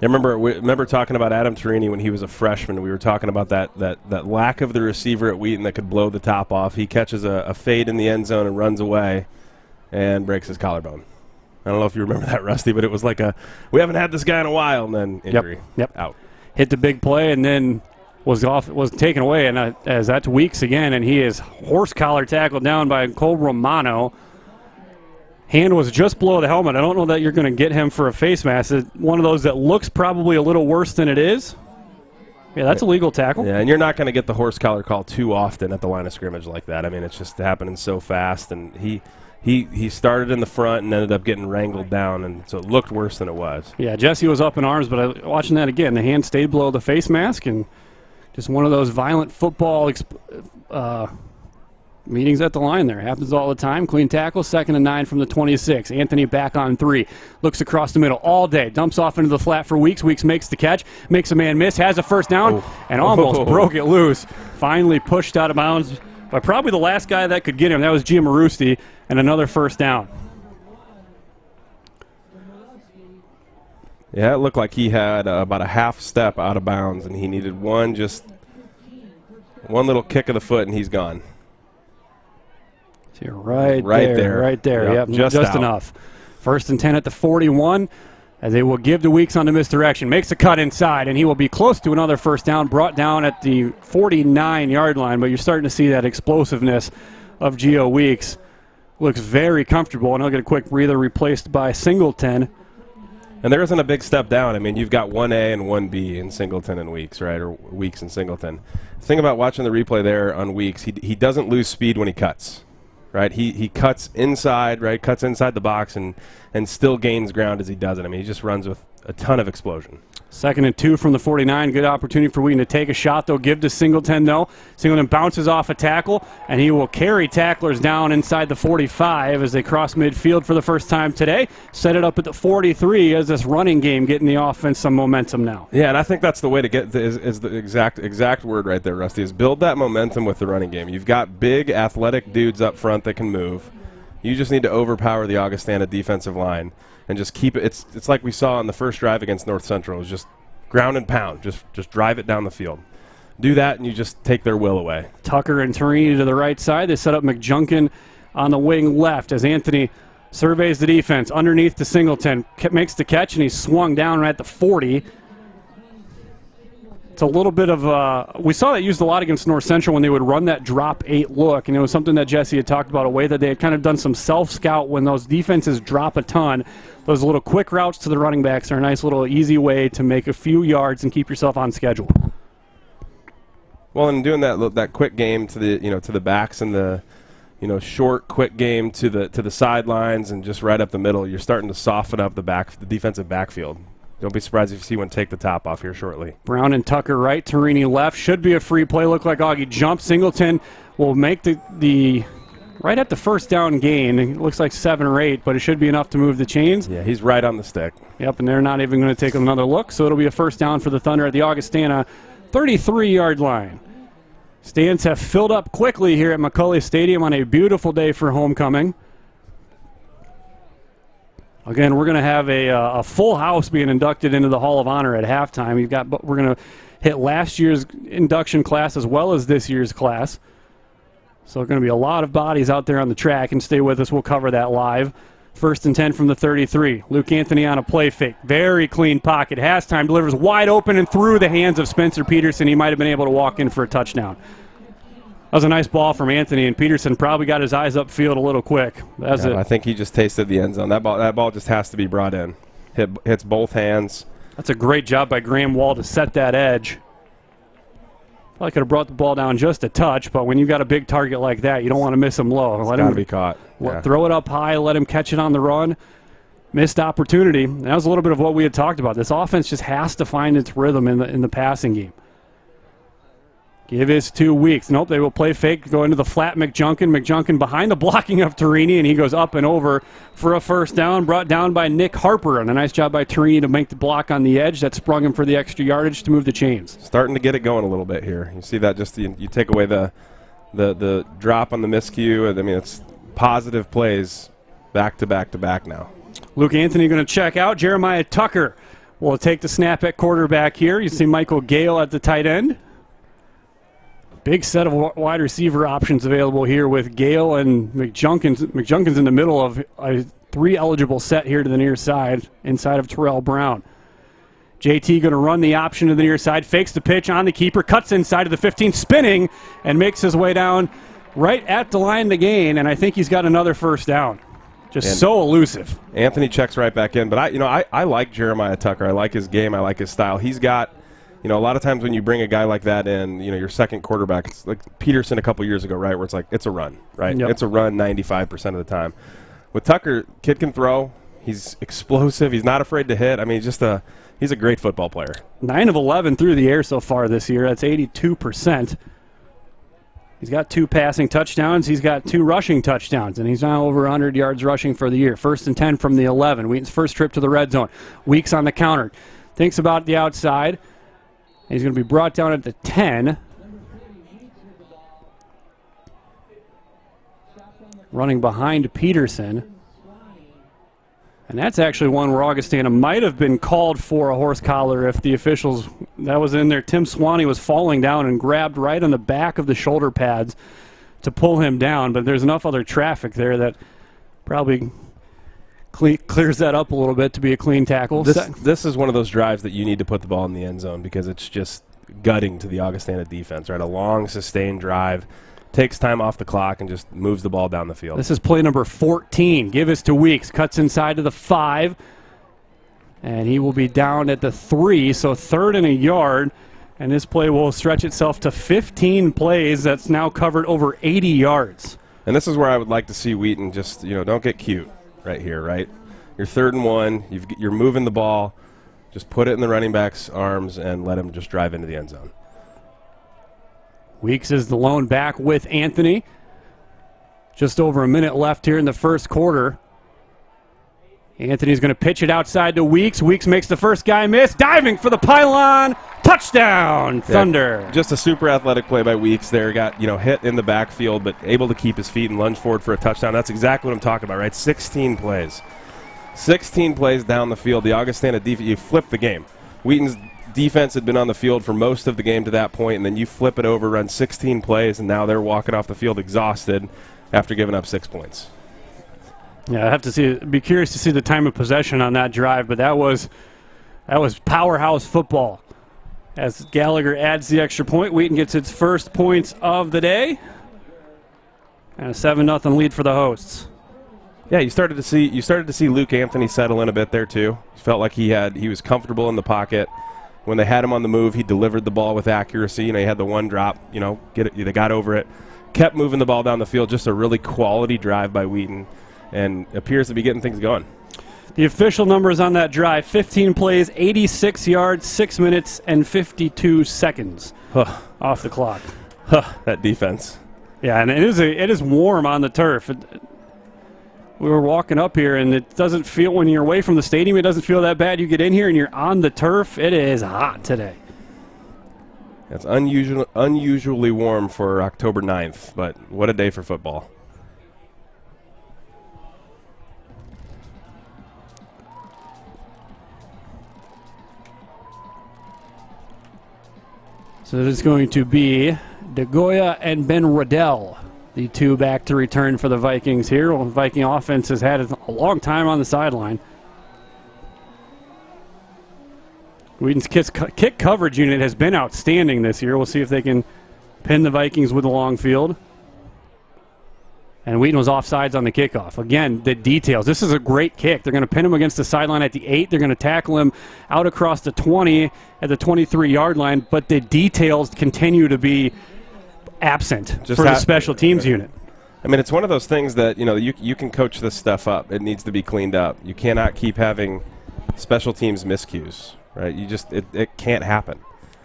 Speaker 2: I remember talking about Adam Torini when he was a freshman. We were talking about that lack of the receiver at Wheaton that could blow the top off. He catches a fade in the end zone and runs away and breaks his collarbone. I don't know if you remember that, Rusty, but it was like we haven't had this guy in a while, and then injury.
Speaker 1: Yep.
Speaker 2: Out.
Speaker 1: Hit the big play and then was taken away, and as that's Weeks again, and he is horse collar tackled down by Cole Romano. Hand was just below the helmet. I don't know that you're going to get him for a face mask. It's one of those that looks probably a little worse than it is. Yeah, that's a legal tackle.
Speaker 2: Yeah, and you're not going to get the horse collar call too often at the line of scrimmage like that. I mean, it's just happening so fast, and he started in the front and ended up getting wrangled down, and so it looked worse than it was.
Speaker 1: Yeah, Jesse was up in arms, but watching that again, the hand stayed below the face mask, and just one of those violent football meetings at the line there. Happens all the time. Clean tackle, 2nd and 9 from the 26. Anthony back on 3. Looks across the middle all day. Dumps off into the flat for Weeks. Weeks makes the catch. Makes a man miss. Has a first down. And almost broke it loose. Finally pushed out of bounds by probably the last guy that could get him. That was Giamarusti. And another first down.
Speaker 2: Yeah, it looked like he had about a half step out of bounds, and he needed one little kick of the foot, and he's gone.
Speaker 1: So you're right there. Yep, just enough. 1st and 10 at the 41, as they will give to Weeks on the misdirection. Makes a cut inside, and he will be close to another first down, brought down at the 49-yard line. But you're starting to see that explosiveness of Geo Weeks. Looks very comfortable, and he'll get a quick breather, replaced by Singleton.
Speaker 2: And there isn't a big step down. I mean, you've got 1A and 1B in Singleton and Weeks, right, or Weeks and Singleton. The thing about watching the replay there on Weeks, he doesn't lose speed when he cuts. Right, he cuts inside, right, cuts inside the box and still gains ground as he does it. I mean, he just runs with a ton of explosion.
Speaker 1: 2nd and 2 from the 49. Good opportunity for Wheaton to take a shot, though. Give to Singleton, though. Singleton bounces off a tackle, and he will carry tacklers down inside the 45 as they cross midfield for the first time today. Set it up at the 43 as this running game getting the offense some momentum now.
Speaker 2: Yeah, and I think that's the way to get is the exact word right there, Rusty, is build that momentum with the running game. You've got big athletic dudes up front that can move. You just need to overpower the Augustana defensive line and just keep it. It's like we saw on the first drive against North Central. It was just ground and pound. Just drive it down the field. Do that, and you just take their will away.
Speaker 1: Tucker and Torini to the right side. They set up McJunkin on the wing left as Anthony surveys the defense. Underneath to Singleton. Makes the catch, and he's swung down right at the 40. It's a little bit of we saw that used a lot against North Central when they would run that drop 8 look, and it was something that Jesse had talked about, a way that they had kind of done some self-scout when those defenses drop a ton. Those little quick routes to the running backs are a nice little easy way to make a few yards and keep yourself on schedule.
Speaker 2: Well, and doing that quick game to the backs and the short quick game to the sidelines and just right up the middle, you're starting to soften up the defensive backfield. Don't be surprised if you see one take the top off here shortly.
Speaker 1: Brown and Tucker right, Torini left. Should be a free play. Look like Augie jumps. Singleton will make the right at the first down gain. It looks like 7 or 8, but it should be enough to move the chains.
Speaker 2: Yeah, he's right on the stick.
Speaker 1: Yep, and they're not even going to take another look, so it'll be a first down for the Thunder at the Augustana 33-yard line. Stands have filled up quickly here at McCulley Stadium on a beautiful day for homecoming. Again, we're going to have a full house being inducted into the Hall of Honor at halftime. We're going to hit last year's induction class as well as this year's class. So there's going to be a lot of bodies out there on the track, and stay with us. We'll cover that live. 1st and 10 from the 33. Luke Anthony on a play fake. Very clean pocket. Has time. Delivers wide open and through the hands of Spencer Peterson. He might have been able to walk in for a touchdown. That was a nice ball from Anthony, and Peterson probably got his eyes upfield a little quick. That's it.
Speaker 2: I think he just tasted the end zone. That ball just has to be brought in. Hits both hands.
Speaker 1: That's a great job by Graham Wall to set that edge. Probably could have brought the ball down just a touch, but when you got a big target like that, you don't want to miss him low.
Speaker 2: Let him be caught.
Speaker 1: Yeah. Throw it up high, let him catch it on the run. Missed opportunity. That was a little bit of what we had talked about. This offense just has to find its rhythm in the passing game. Give this 2 weeks. Nope, they will play fake, go into the flat McJunkin. McJunkin behind the blocking of Torini, and he goes up and over for a first down, brought down by Nick Harper. And a nice job by Torini to make the block on the edge. That sprung him for the extra yardage to move the chains.
Speaker 2: Starting to get it going a little bit here. You see that just you take away the drop on the miscue. I mean, it's positive plays back to back to back now.
Speaker 1: Luke Anthony going to check out. Jeremiah Tucker will take the snap at quarterback here. You see Michael Gale at the tight end. Big set of wide receiver options available here with Gale and McJunkins. McJunkins in the middle of a 3 eligible set here to the near side, inside of Terrell Brown. JT going to run the option to the near side, fakes the pitch on the keeper, cuts inside of the 15, spinning, and makes his way down right at the line to gain, and I think he's got another first down. Just so elusive.
Speaker 2: Anthony checks right back in, but I like Jeremiah Tucker. I like his game. I like his style. He's got, a lot of times when you bring a guy like that in, your second quarterback, it's like Peterson a couple years ago, right, where it's like it's a run, right?
Speaker 1: Yep.
Speaker 2: It's a run 95% of the time. With Tucker, kid can throw. He's explosive. He's not afraid to hit. I mean, he's a great football player.
Speaker 1: 9 of 11 through the air so far this year. That's 82%. He's got 2 passing touchdowns. He's got 2 rushing touchdowns, and he's now over 100 yards rushing for the year. 1st and 10 from the 11. Wheaton's first trip to the red zone. Weeks on the counter. Thinks about the outside. He's going to be brought down at the 10. Running behind Peterson. And that's actually one where Augustana might have been called for a horse collar if the officials, that was in there. Tim Swanee was falling down and grabbed right on the back of the shoulder pads to pull him down. But there's enough other traffic there that probably clears that up a little bit to be a clean tackle.
Speaker 2: This is one of those drives that you need to put the ball in the end zone because it's just gutting to the Augustana defense, right? A long, sustained drive. Takes time off the clock and just moves the ball down the field.
Speaker 1: This is play number 14. Give us to Weeks. Cuts inside to the 5. And he will be down at the 3, so 3rd and a yard. And this play will stretch itself to 15 plays. That's now covered over 80 yards.
Speaker 2: And this is where I would like to see Wheaton just, don't get cute right here, right? You're 3rd and 1. You're moving the ball. Just put it in the running back's arms and let him just drive into the end zone.
Speaker 1: Weeks is the lone back with Anthony. Just over a minute left here in the first quarter. Anthony's going to pitch it outside to Weeks. Weeks makes the first guy miss. Diving for the pylon. Touchdown, Thunder.
Speaker 2: Yeah, just a super athletic play by Weeks there. Got, hit in the backfield, but able to keep his feet and lunge forward for a touchdown. That's exactly what I'm talking about, right? 16 plays. 16 plays down the field. The Augustana defense, you flip the game. Wheaton's defense had been on the field for most of the game to that point, and then you flip it over, run 16 plays, and now they're walking off the field exhausted after giving up 6 points.
Speaker 1: Yeah, I have to be curious to see the time of possession on that drive, but that was powerhouse football. As Gallagher adds the extra point, Wheaton gets its first points of the day, and a 7-0 lead for the hosts.
Speaker 2: Yeah, you started to see Luke Anthony settle in a bit there too. Felt like he was comfortable in the pocket. When they had him on the move, he delivered the ball with accuracy. He had the one drop. They got over it, kept moving the ball down the field. Just a really quality drive by Wheaton, and appears to be getting things going.
Speaker 1: The official numbers on that drive: 15 plays, 86 yards, 6 minutes and 52 seconds off the clock.
Speaker 2: That defense.
Speaker 1: Yeah, and it is warm on the turf. We were walking up here, and it doesn't feel, when you're away from the stadium, it doesn't feel that bad. You get in here, and you're on the turf. It is hot today.
Speaker 2: It's unusually warm for October 9th, but what a day for football.
Speaker 1: So it is going to be DeGoya and Ben Riddell, the 2 back to return for the Vikings here. Well, the Viking offense has had a long time on the sideline. Wheaton's kick coverage unit has been outstanding this year. We'll see if they can pin the Vikings with the long field. And Wheaton was offsides on the kickoff. Again, the details. This is a great kick. They're going to pin him against the sideline at the 8. They're going to tackle him out across the 20 at the 23-yard line, but the details continue to be absent for the special teams unit.
Speaker 2: I mean, it's one of those things that, you can coach this stuff up. It needs to be cleaned up. You cannot keep having special teams miscues, right? It can't happen.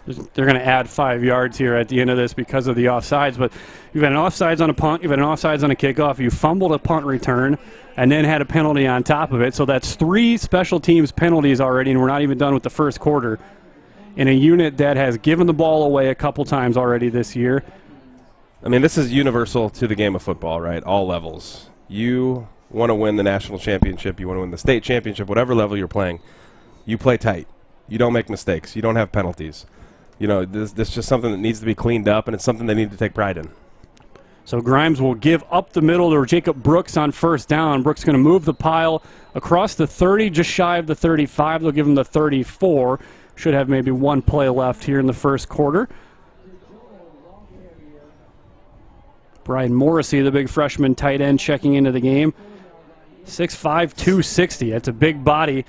Speaker 1: They're going to add 5 yards here at the end of this because of the offsides. But you've had an offsides on a punt, you've had an offsides on a kickoff, you fumbled a punt return, and then had a penalty on top of it. So that's 3 special teams penalties already, and we're not even done with the first quarter in a unit that has given the ball away a couple times already this year.
Speaker 2: I mean, this is universal to the game of football, right? All levels. You want to win the national championship, you want to win the state championship, whatever level you're playing, you play tight. You don't make mistakes. You don't have penalties. This is just something that needs to be cleaned up, and it's something they need to take pride in.
Speaker 1: So Grimes will give up the middle to Jacob Brooks on first down. Brooks going to move the pile across the 30, just shy of the 35. They'll give him the 34. Should have maybe 1 play left here in the first quarter. Brian Morrissey, the big freshman tight end, checking into the game. 6'5", 260. That's a big body.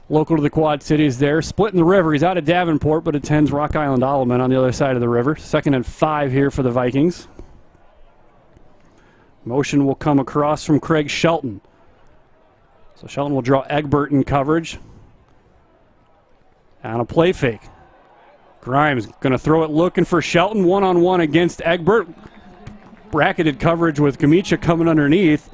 Speaker 1: Local to the Quad Cities there. Splitting the river. He's out of Davenport, but attends Rock Island Alleman on the other side of the river. 2nd and 5 here for the Vikings. Motion will come across from Craig Shelton. So Shelton will draw Egbert in coverage. On a play fake. Grimes going to throw it looking for Shelton. One-on-one against Egbert. Bracketed coverage with Kamicha coming underneath.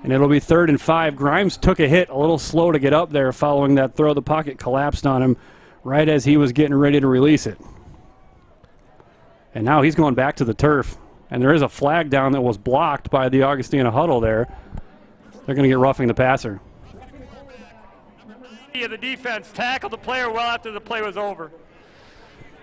Speaker 1: And it'll be 3rd and 5. Grimes took a hit, a little slow to get up there following that throw. The pocket collapsed on him right as he was getting ready to release it. And now he's going back to the turf. And there is a flag down that was blocked by the Augustana huddle there. They're going to get roughing the passer.
Speaker 5: The defense tackled the player well after the play was over.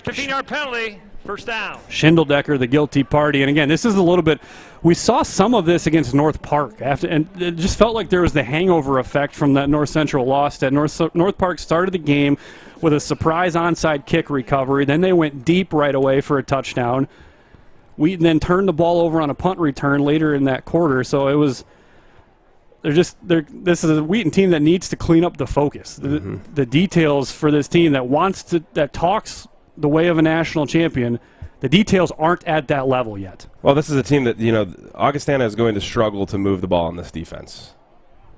Speaker 5: 15-yard penalty. First down.
Speaker 1: Schindeldecker, the guilty party. And again, this is a little bit, we saw some of this against North Park. And it just felt like there was the hangover effect from that North Central loss. That North Park started the game with a surprise onside kick recovery. Then they went deep right away for a touchdown. Wheaton then turned the ball over on a punt return later in that quarter. So it was, this is a Wheaton team that needs to clean up the focus. The details for this team that talks the way of a national champion, the details aren't at that level yet.
Speaker 2: Well, this is a team that, Augustana is going to struggle to move the ball in this defense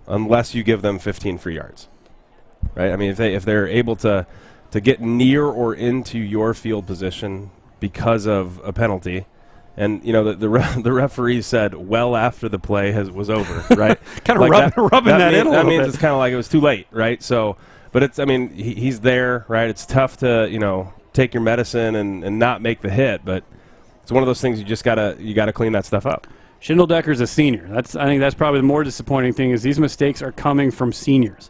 Speaker 2: unless you give them 15 free yards, right? I mean, if they're able to get near or into your field position because of a penalty, and, the referee said well after the play was over, right?
Speaker 1: Kind of rubbing that in a little bit.
Speaker 2: That means it's kind of like it was too late, right? So, but it's, I mean, he's there, right? It's tough to, take your medicine and not make the hit, but it's one of those things you gotta clean that stuff up.
Speaker 1: Schindeldecker's a senior. I think that's probably the more disappointing thing is these mistakes are coming from seniors.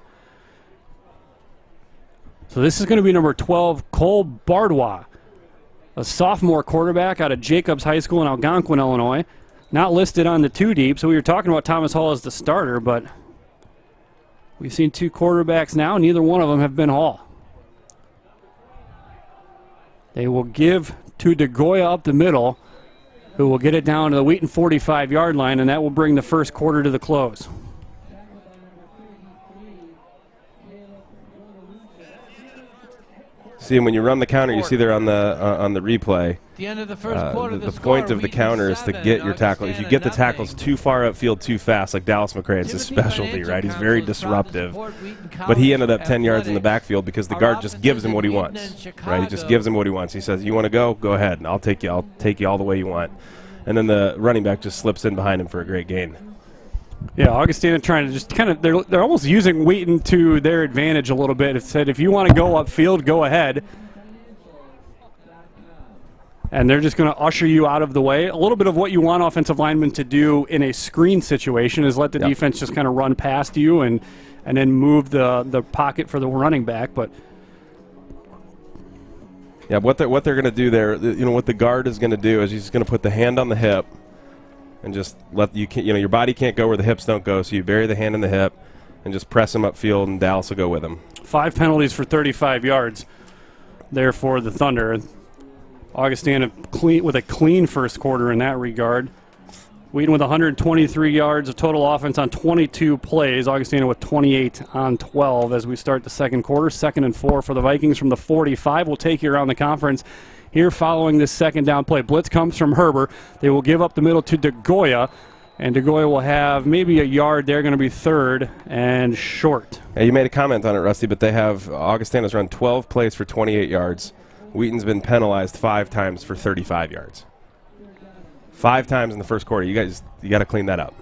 Speaker 1: So this is going to be number 12, Cole Bardois, a sophomore quarterback out of Jacobs High School in Algonquin, Illinois. Not listed on the 2 deep, so we were talking about Thomas Hall as the starter, but we've seen 2 quarterbacks now. Neither one of them have been Hall. They will give to DeGoya up the middle, who will get it down to the Wheaton 45-yard line, and that will bring the first quarter to the close.
Speaker 2: See, and when you run the counter, you see there on the replay,
Speaker 4: The end of the first quarter,
Speaker 2: the point of the counter is to get your tackle. If you get the tackles too far upfield too fast, like Dallas McRae, it's his specialty, right? He's very disruptive. But he ended up 10 yards in the backfield because the guard just gives him what he wants, right? He just gives him what he wants. He says, "You want to go? Go ahead, and I'll take you all the way you want." And then the running back just slips in behind him for a great gain.
Speaker 1: Yeah, Augustana trying to just kind of, they're almost using Wheaton to their advantage a little bit. It said, if you want to go upfield, go ahead. And they're just going to usher you out of the way. A little bit of what you want offensive linemen to do in a screen situation is let the defense just kind of run past you and then move the pocket for the running back. But
Speaker 2: yeah, what they're going to do there, what the guard is going to do is he's going to put the hand on the hip and just let your body can't go where the hips don't go, so you bury the hand in the hip and just press him upfield, and Dallas will go with him.
Speaker 1: 5 penalties for 35 yards there for the Thunder. Augustana with a clean first quarter in that regard. Wheaton with 123 yards of total offense on 22 plays. Augustana with 28 on 12 as we start the second quarter. 2nd and 4 for the Vikings from the 45. We'll take you around the conference here following this second down play. Blitz comes from Herber. They will give up the middle to DeGoya, and DeGoya will have maybe a yard. They're going to be 3rd and short.
Speaker 2: Yeah, you made a comment on it, Rusty, but they have Augustana's run 12 plays for 28 yards. Wheaton's been penalized 5 times for 35 yards. 5 times in the first quarter. You got to clean that up.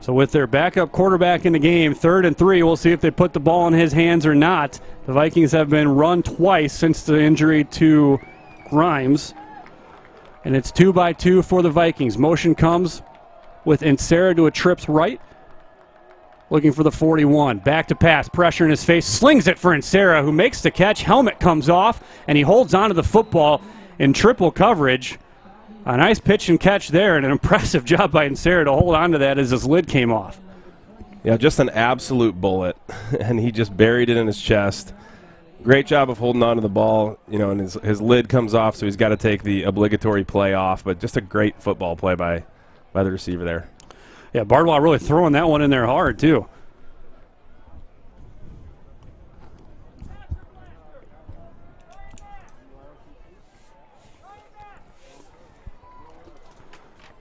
Speaker 1: So with their backup quarterback in the game, 3rd and 3, we'll see if they put the ball in his hands or not. The Vikings have been run twice since the injury to Grimes. And it's 2-by-2 for the Vikings. Motion comes with Insera to a trips right. Looking for the 41. Back to pass. Pressure in his face. Slings it for Insera, who makes the catch. Helmet comes off, and he holds onto the football in triple coverage. A nice pitch and catch there, and an impressive job by Insera to hold on to that as his lid came off.
Speaker 2: Yeah, just an absolute bullet, and he just buried it in his chest. Great job of holding on to the ball, and his lid comes off, so he's got to take the obligatory play off, but just a great football play by the receiver there.
Speaker 1: Yeah, Bardwell really throwing that one in there hard, too.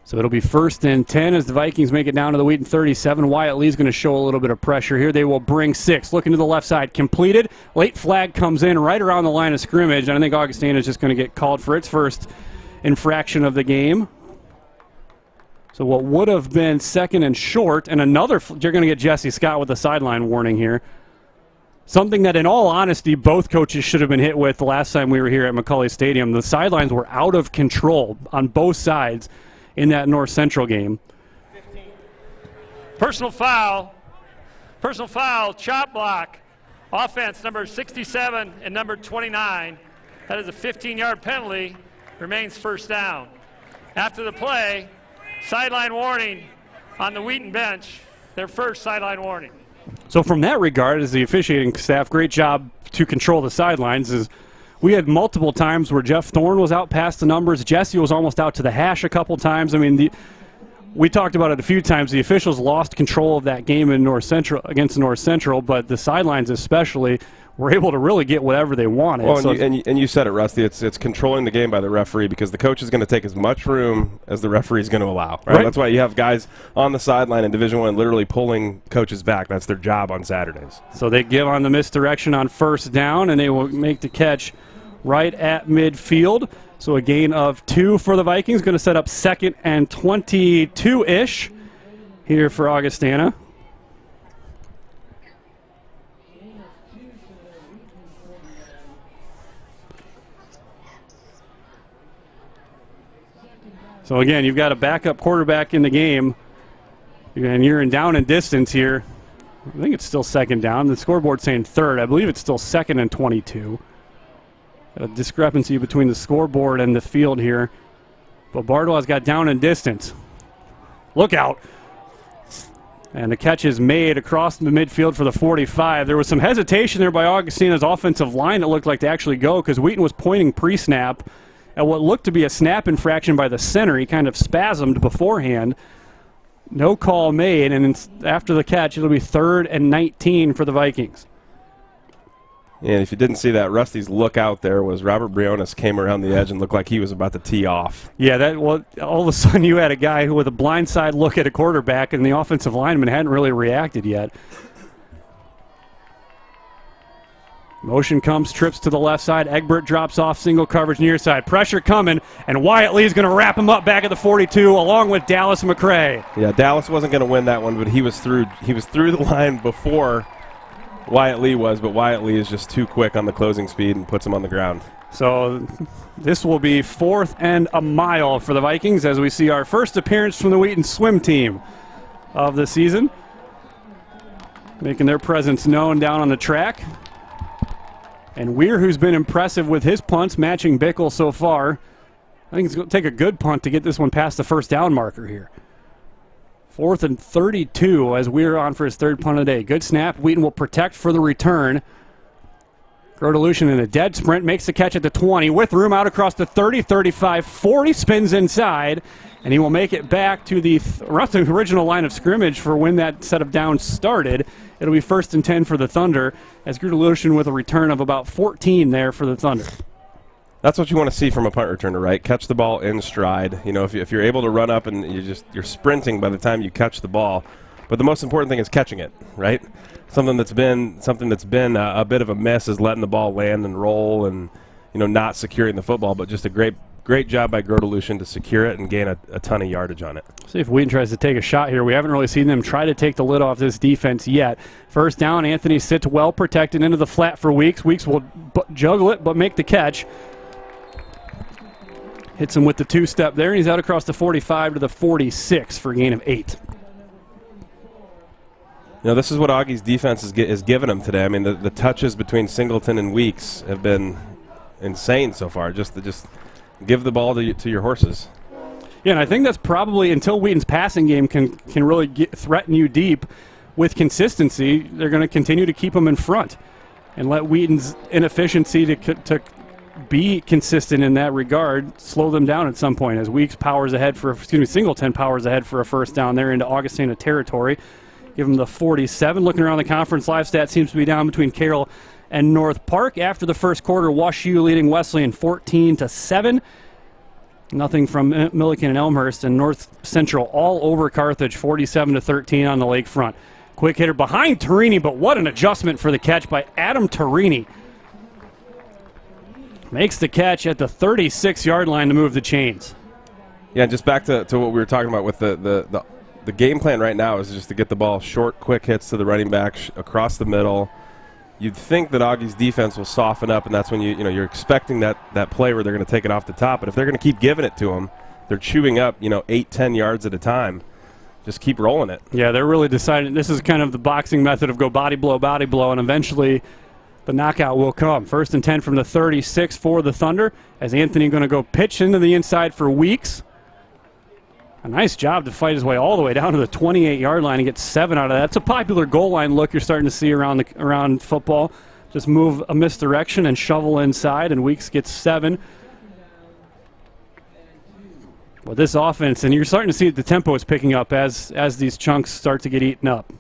Speaker 1: So it'll be 1st and 10 as the Vikings make it down to the Wheaton 37. Wyatt Lee's going to show a little bit of pressure here. They will bring 6. Looking to the left side. Completed. Late flag comes in right around the line of scrimmage, and I think Augustana is just going to get called for its first infraction of the game. So what would have been 2nd and short, and you're going to get Jesse Scott with a sideline warning here. Something that, in all honesty, both coaches should have been hit with the last time we were here at McCauley Stadium. The sidelines were out of control on both sides in that North Central game.
Speaker 5: 15. Personal foul, chop block, offense number 67 and number 29. That is a 15-yard penalty, remains 1st down. After the play, sideline warning on the Wheaton bench, their first sideline warning.
Speaker 1: So from that regard, as the officiating staff, great job to control the sidelines. We had multiple times where Jeff Thorne was out past the numbers. Jesse was almost out to the hash a couple times. I mean, we talked about it a few times. The officials lost control of that game in against North Central, but the sidelines especially were able to really get whatever they wanted.
Speaker 2: Well, and you said it, Rusty. It's controlling the game by the referee because the coach is going to take as much room as the referee is going to allow. Right? That's why you have guys on the sideline in Division I literally pulling coaches back. That's their job on Saturdays.
Speaker 1: So they give on the misdirection on 1st down, and they will make the catch right at midfield. So a gain of 2 for the Vikings. Going to set up 2nd and 22-ish here for Augustana. So again, you've got a backup quarterback in the game, and you're in down and distance here. I think it's still 2nd down. The scoreboard's saying 3rd. I believe it's still 2nd and 22. A discrepancy between the scoreboard and the field here. But Bardwell's got down and distance. Look out. And the catch is made across the midfield for the 45. There was some hesitation there by Augustana's offensive line that looked like to actually go because Wheaton was pointing pre-snap at what looked to be a snap infraction by the center. He kind of spasmed beforehand. No call made, and after the catch, it'll be 3rd and 19 for the Vikings.
Speaker 2: And if you didn't see that, Rusty's look out there was Robert Briones came around the edge and looked like he was about to tee off.
Speaker 1: Yeah, all of a sudden you had a guy who with a blindside look at a quarterback, and the offensive lineman hadn't really reacted yet. Motion comes, trips to the left side. Egbert drops off, single coverage near side. Pressure coming, and Wyatt Lee's going to wrap him up back at the 42 along with Dallas McCray.
Speaker 2: Yeah, Dallas wasn't going to win that one, but he was through the line before Wyatt Lee was, but Wyatt Lee is just too quick on the closing speed and puts him on the ground.
Speaker 1: So this will be 4th and a mile for the Vikings as we see our first appearance from the Wheaton swim team of the season, making their presence known down on the track. And Weir, who's been impressive with his punts, matching Bickle so far. I think it's going to take a good punt to get this one past the 1st down marker here. 4th and 32 as Weir on for his 3rd punt of the day. Good snap. Wheaton will protect for the return. Grodelution in a dead sprint makes the catch at the 20 with room out across the 30, 35, 40, spins inside, and he will make it back to the original line of scrimmage for when that set of downs started. It'll be 1st and 10 for the Thunder, as Grodelution with a return of about 14 there for the Thunder.
Speaker 2: That's what you want to see from a punt returner, right? Catch the ball in stride. You know, if you're able to run up and you're sprinting by the time you catch the ball. But the most important thing is catching it, right? Something that's been a bit of a miss is letting the ball land and roll and, you know, not securing the football. But just a great job by Grodelution to secure it and gain a ton of yardage on it.
Speaker 1: See if Wheaton tries to take a shot here. We haven't really seen them try to take the lid off this defense yet. First down, Anthony sits well protected into the flat for Weeks. Weeks will juggle it but make the catch. Hits him with the two-step there, and he's out across the 45 to the 46 for a gain of 8.
Speaker 2: You know, this is what Augie's defense is giving him today. I mean, the touches between Singleton and Weeks have been insane so far. Just give the ball to your horses.
Speaker 1: Yeah, and I think that's probably until Wheaton's passing game can really threaten you deep with consistency. They're going to continue to keep him in front and let Wheaton's inefficiency to be consistent in that regard slow them down at some point as Weeks Singleton powers ahead for a first down there into Augustana territory. Give him the 47. Looking around the conference, live stat seems to be down between Carroll and North Park. After the first quarter, WashU leading Wesleyan 14-7. Nothing from Milliken and Elmhurst, and North Central all over Carthage 47-13 on the lakefront. Quick hitter behind Tarini, but what an adjustment for the catch by Adam Tarini. Makes the catch at the 36-yard line to move the chains.
Speaker 2: Yeah, just back to what we were talking about with the game plan right now is just to get the ball short, quick hits to the running back across the middle. You'd think that Augie's defense will soften up, and that's when you're expecting that play where they're going to take it off the top. But if they're going to keep giving it to them, they're chewing up 8-10 yards at a time. Just keep rolling it.
Speaker 1: Yeah, they're really deciding. This is kind of the boxing method of go body blow, and eventually the knockout will come. 1st and 10 from the 36 for the Thunder, as Anthony going to go pitch into the inside for Weeks. A nice job to fight his way all the way down to the 28-yard line and get 7 out of that. It's a popular goal line look you're starting to see around football. Just move a misdirection and shovel inside, and Weeks gets 7. Well, this offense, and you're starting to see the tempo is picking up as these chunks start to get eaten up.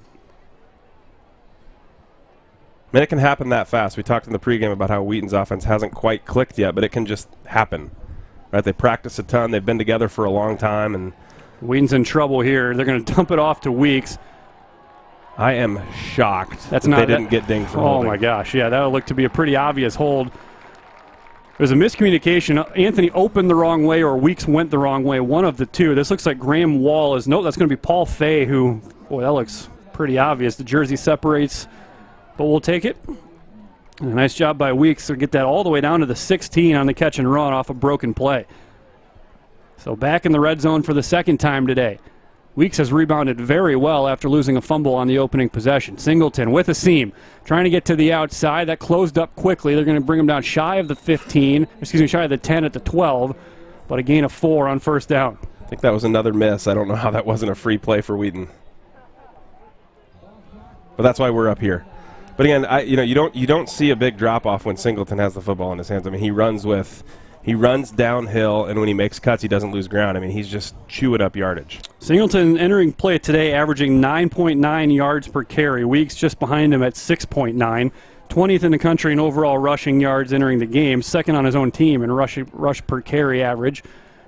Speaker 2: I mean, it can happen that fast. We talked in the pregame about how Wheaton's offense hasn't quite clicked yet, but it can just happen. Right? They practice a ton. They've been together for a long time, and
Speaker 1: Wheaton's in trouble here. They're going to dump it off to Weeks.
Speaker 2: I am shocked that they didn't get dinged for holding.
Speaker 1: Oh, my gosh. Yeah, that would look to be a pretty obvious hold. There's a miscommunication. Anthony opened the wrong way or Weeks went the wrong way, one of the two. This looks like Graham Wall is. Nope, that's going to be Paul Fay, who, boy, that looks pretty obvious. The jersey separates, but we'll take it. And a nice job by Weeks to get that all the way down to the 16 on the catch and run off a broken play. So back in the red zone for the second time today. Weeks has rebounded very well after losing a fumble on the opening possession. Singleton with a seam, trying to get to the outside. That closed up quickly. They're going to bring him down shy of the 10 at the 12, but a gain of 4 on first down.
Speaker 2: I think that was another miss. I don't know how that wasn't a free play for Wheaton. But that's why we're up here. But again, you don't see a big drop off when Singleton has the football in his hands. I mean, he runs downhill, and when he makes cuts, he doesn't lose ground. I mean, he's just chewing up yardage.
Speaker 1: Singleton entering play today, averaging 9.9 yards per carry. Weeks just behind him at 6.9. 20th in the country in overall rushing yards entering the game. Second on his own team in rush per carry average.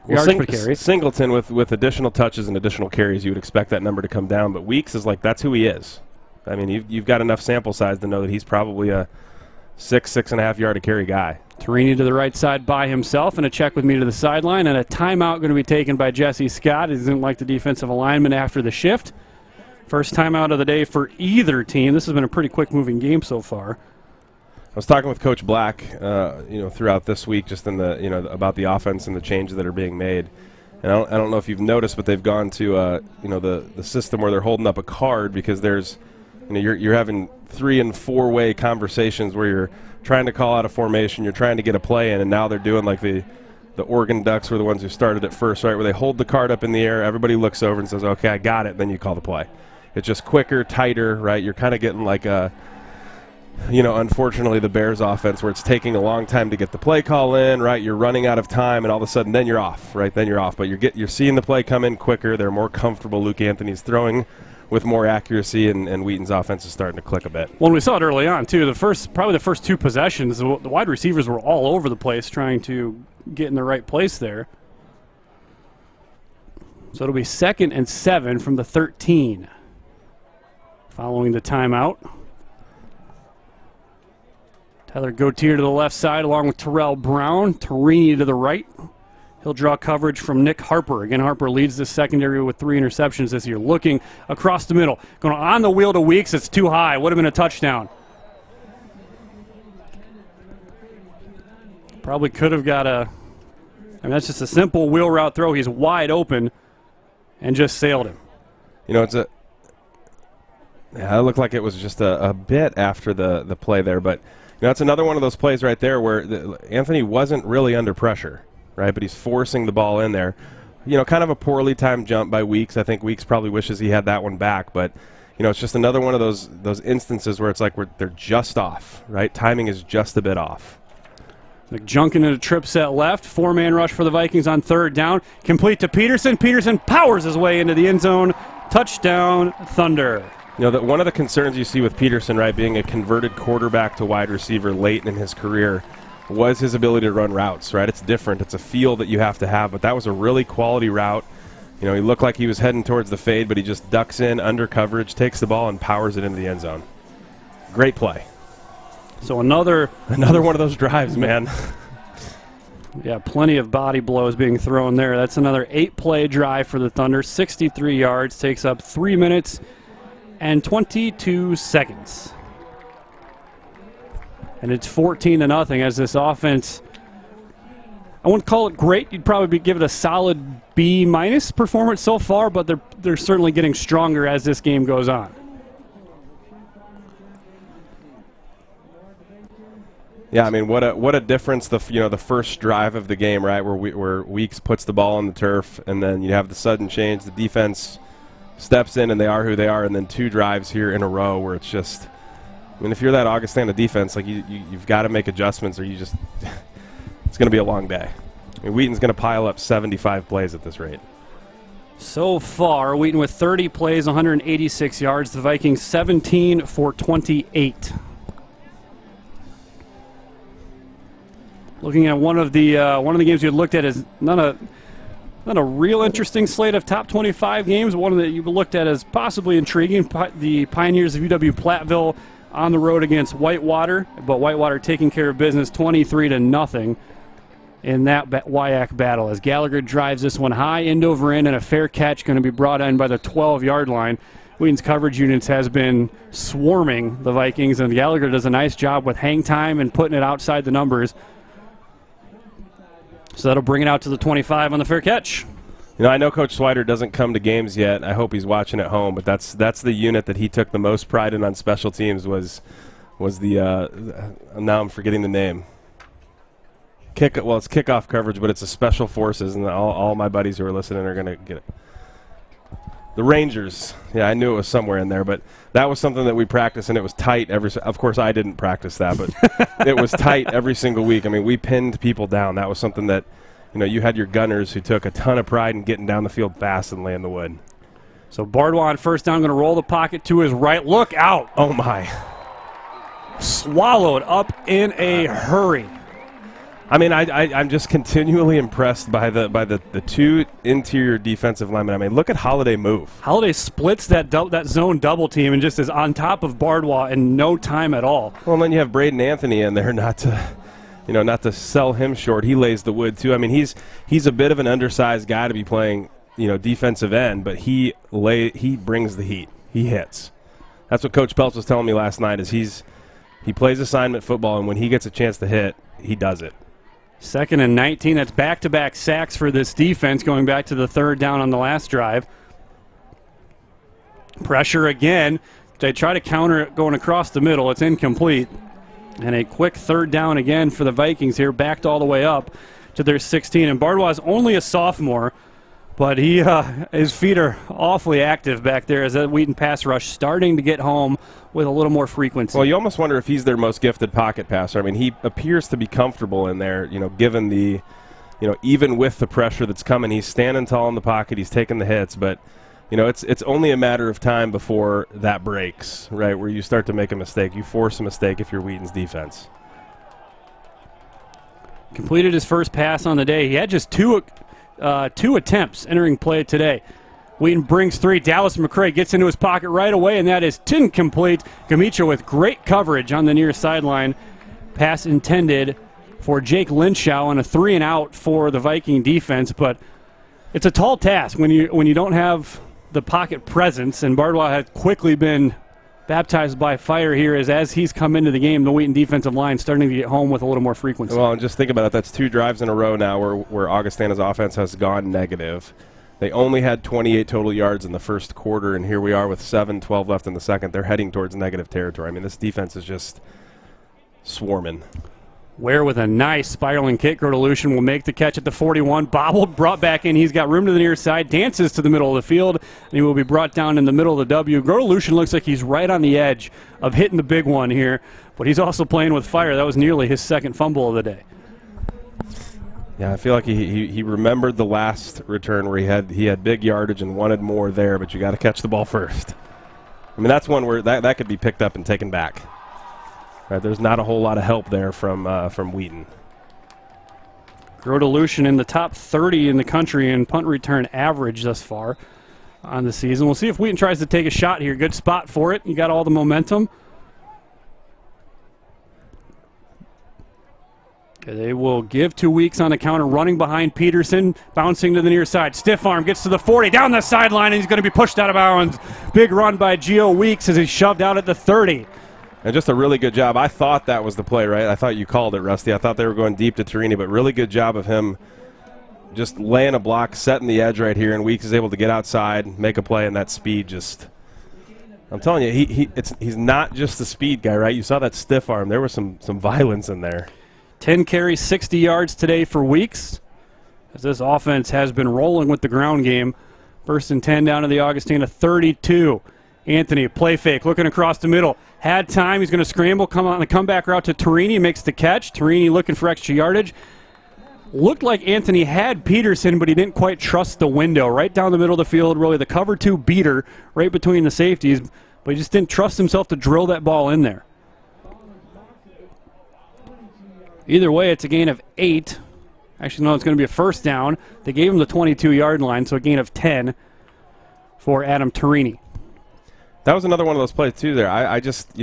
Speaker 1: Yards per carry.
Speaker 2: Singleton with additional touches and additional carries, you would expect that number to come down. But Weeks is like, that's who he is. I mean, you've got enough sample size to know that he's probably a 6.5 yard a carry guy.
Speaker 1: Tarini to the right side by himself, and a check with me to the sideline, and a timeout going to be taken by Jesse Scott. He doesn't like the defensive alignment after the shift. First timeout of the day for either team. This has been a pretty quick-moving game so far.
Speaker 2: I was talking with Coach Black, throughout this week, just in the about the offense and the changes that are being made. And I don't know if you've noticed, but they've gone to the system where they're holding up a card because there's you're having 3- and 4-way conversations where you're trying to call out a formation, you're trying to get a play in, and now they're doing like the Oregon Ducks were the ones who started it first, right? Where they hold the card up in the air, everybody looks over and says, "Okay, I got it." Then you call the play. It's just quicker, tighter, right? You're kind of getting like a unfortunately the Bears offense where it's taking a long time to get the play call in, right? You're running out of time, and all of a sudden then you're off, right? Then you're off. But you're seeing the play come in quicker. They're more comfortable. Luke Anthony's throwing with more accuracy, and Wheaton's offense is starting to click a bit.
Speaker 1: Well, we saw it early on, too. Probably the first two possessions, the wide receivers were all over the place trying to get in the right place there. So it'll be 2nd and 7 from the 13 following the timeout. Tyler Gautier to the left side along with Terrell Brown. Torini to the right. He'll draw coverage from Nick Harper. Again, Harper leads the secondary with 3 interceptions this year. Looking across the middle. Going on the wheel to Weeks. It's too high. Would have been a touchdown. Probably could have got that's just a simple wheel route throw. He's wide open and just sailed him.
Speaker 2: It looked like it was just a bit after the play there, but it's another one of those plays right there where Anthony wasn't really under pressure, right? But he's forcing the ball in there. Kind of a poorly timed jump by Weeks. I think Weeks probably wishes he had that one back, but it's just another one of those instances where it's like they're just off, right? Timing is just a bit off.
Speaker 1: McJunkin in a trip set left. 4-man rush for the Vikings on 3rd down. Complete to Peterson. Peterson powers his way into the end zone. Touchdown, Thunder.
Speaker 2: That one of the concerns you see with Peterson, right, being a converted quarterback to wide receiver late in his career, was his ability to run routes, right? It's different. It's a feel that you have to have, but that was a really quality route. He looked like he was heading towards the fade, but he just ducks in under coverage, takes the ball, and powers it into the end zone. Great play.
Speaker 1: So another
Speaker 2: one of those drives, man.
Speaker 1: Yeah, plenty of body blows being thrown there. That's another 8-play drive for the Thunder. 63 yards, takes up 3 minutes and 22 seconds. And it's 14-0 as this offense, I wouldn't call it great. You'd probably give it a solid B- performance so far, but they're certainly getting stronger as this game goes on.
Speaker 2: Yeah, I mean, what a difference the first drive of the game, right, where Weeks puts the ball on the turf, and then you have the sudden change. The defense steps in, and they are who they are, and then 2 drives here in a row where it's just, if you're that Augustana defense, like you've got to make adjustments, or it's going to be a long day. Wheaton's going to pile up 75 plays at this rate.
Speaker 1: So far, Wheaton with 30 plays, 186 yards. The Vikings 17 for 28. Looking at one of the games you had looked at is not a real interesting slate of top 25 games. One that you looked at as possibly intriguing. The Pioneers of UW-Platteville on the road against Whitewater, but Whitewater taking care of business 23-0 in that WIAC battle. As Gallagher drives this one high, end over end, and a fair catch going to be brought in by the 12-yard line. Wheaton's coverage units has been swarming the Vikings, and Gallagher does a nice job with hang time and putting it outside the numbers. So that'll bring it out to the 25 on the fair catch.
Speaker 2: I know Coach Swider doesn't come to games yet. I hope he's watching at home, but that's the unit that he took the most pride in on special teams was the now I'm forgetting the name. It's kickoff coverage, but it's a special forces, and all my buddies who are listening are going to get it. The Rangers. Yeah, I knew it was somewhere in there, but that was something that we practiced, and it was tight of course, I didn't practice that, but it was tight every single week. I mean, we pinned people down. That was something that, you had your gunners who took a ton of pride in getting down the field fast and laying the wood.
Speaker 1: So Bardwa on first down, going to roll the pocket to his right. Look out.
Speaker 2: Oh, my.
Speaker 1: Swallowed up in a hurry.
Speaker 2: I mean, I'm just continually impressed by the 2 interior defensive linemen. I mean, look at Holiday move.
Speaker 1: Holiday splits that zone double team and just is on top of Bardwa in no time at all.
Speaker 2: Well, and then you have Braden Anthony in there, not to sell him short. He lays the wood too. I mean, he's a bit of an undersized guy to be playing, defensive end, but he brings the heat. He hits. That's what Coach Peltz was telling me last night. Is he plays assignment football, and when he gets a chance to hit, he does it.
Speaker 1: 2nd and 19. That's back-to-back sacks for this defense going back to the 3rd down on the last drive. Pressure again. They try to counter it going across the middle. It's incomplete. And a quick 3rd down again for the Vikings here, backed all the way up to their 16. And Bardwa's only a sophomore, But his feet are awfully active back there as that Wheaton pass rush starting to get home with a little more frequency.
Speaker 2: Well, you almost wonder if he's their most gifted pocket passer. I mean, he appears to be comfortable in there, given the, even with the pressure that's coming, he's standing tall in the pocket, he's taking the hits, but, it's only a matter of time before that breaks, right, where you start to make a mistake. You force a mistake if you're Wheaton's defense.
Speaker 1: Completed his first pass on the day. He had just two attempts entering play today. Wheaton brings 3. Dallas McCray gets into his pocket right away, and that is incomplete. Gamicha with great coverage on the near sideline. Pass intended for Jake Linshaw and a 3-and-out for the Viking defense, but it's a tall task when you don't have the pocket presence, and Bardwell has quickly been baptized by fire here as he's come into the game. The Wheaton defensive line starting to get home with a little more frequency.
Speaker 2: Well, and just think about it. That's 2 drives in a row now where Augustana's offense has gone negative. They only had 28 total yards in the first quarter, and here we are with 7:12 left in the second. They're heading towards negative territory. I mean, this defense is just swarming.
Speaker 1: Ware with a nice spiraling kick. Grodelution will make the catch at the 41. Bobbled, brought back in. He's got room to the near side. Dances to the middle of the field, and he will be brought down in the middle of the W. Grodelution looks like he's right on the edge of hitting the big one here, but he's also playing with fire. That was nearly his second fumble of the day.
Speaker 2: Yeah, I feel like he remembered the last return where he had big yardage and wanted more there, but you got to catch the ball first. I mean, that's one where that could be picked up and taken back. Right, there's not a whole lot of help there from Wheaton.
Speaker 1: Grodelution in the top 30 in the country in punt return average thus far on the season. We'll see if Wheaton tries to take a shot here. Good spot for it. You got all the momentum. Okay, they will give 2 weeks on the counter, running behind Peterson, bouncing to the near side. Stiff arm gets to the 40, down the sideline, and he's going to be pushed out of bounds. Big run by Gio Weeks as he's shoved out at the 30.
Speaker 2: And just a really good job. I thought that was the play, right? I thought you called it, Rusty. I thought they were going deep to Torini, but really good job of him just laying a block, setting the edge right here, and Weeks is able to get outside, make a play, and that speed just – I'm telling you, he's not just a speed guy, right? You saw that stiff arm. There was some violence in there.
Speaker 1: 10 carries, 60 yards today for Weeks, as this offense has been rolling with the ground game. First and 10 down to the Augustana 32. Anthony, play fake, looking across the middle. Had time, he's going to scramble, come on the comeback route to Torini, makes the catch. Torini looking for extra yardage. Looked like Anthony had Peterson, but he didn't quite trust the window. Right down the middle of the field, really the cover 2 beater right between the safeties, but he just didn't trust himself to drill that ball in there. Either way, it's a gain of 8. Actually, no, it's going to be a first down. They gave him the 22-yard line, so a gain of 10 for Adam Torini.
Speaker 2: That was another one of those plays, too, there. I just,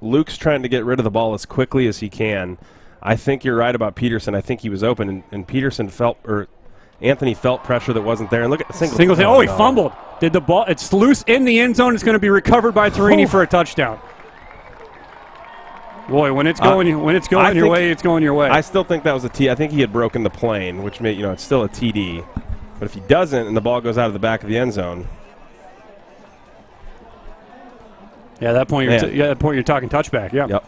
Speaker 2: Luke's trying to get rid of the ball as quickly as he can. I think you're right about Peterson. I think he was open, and Peterson Anthony felt pressure that wasn't there. And look at
Speaker 1: Singleton. Oh, he fumbled. Did the ball? It's loose in the end zone. It's going to be recovered by Torini for a touchdown. Boy, when it's going your way, it's going your way.
Speaker 2: I still think that was a T. I think he had broken the plane, which made it's still a TD. But if he doesn't, and the ball goes out of the back of the end zone.
Speaker 1: Yeah, at that point you're talking touchback. Yeah.
Speaker 2: Yep.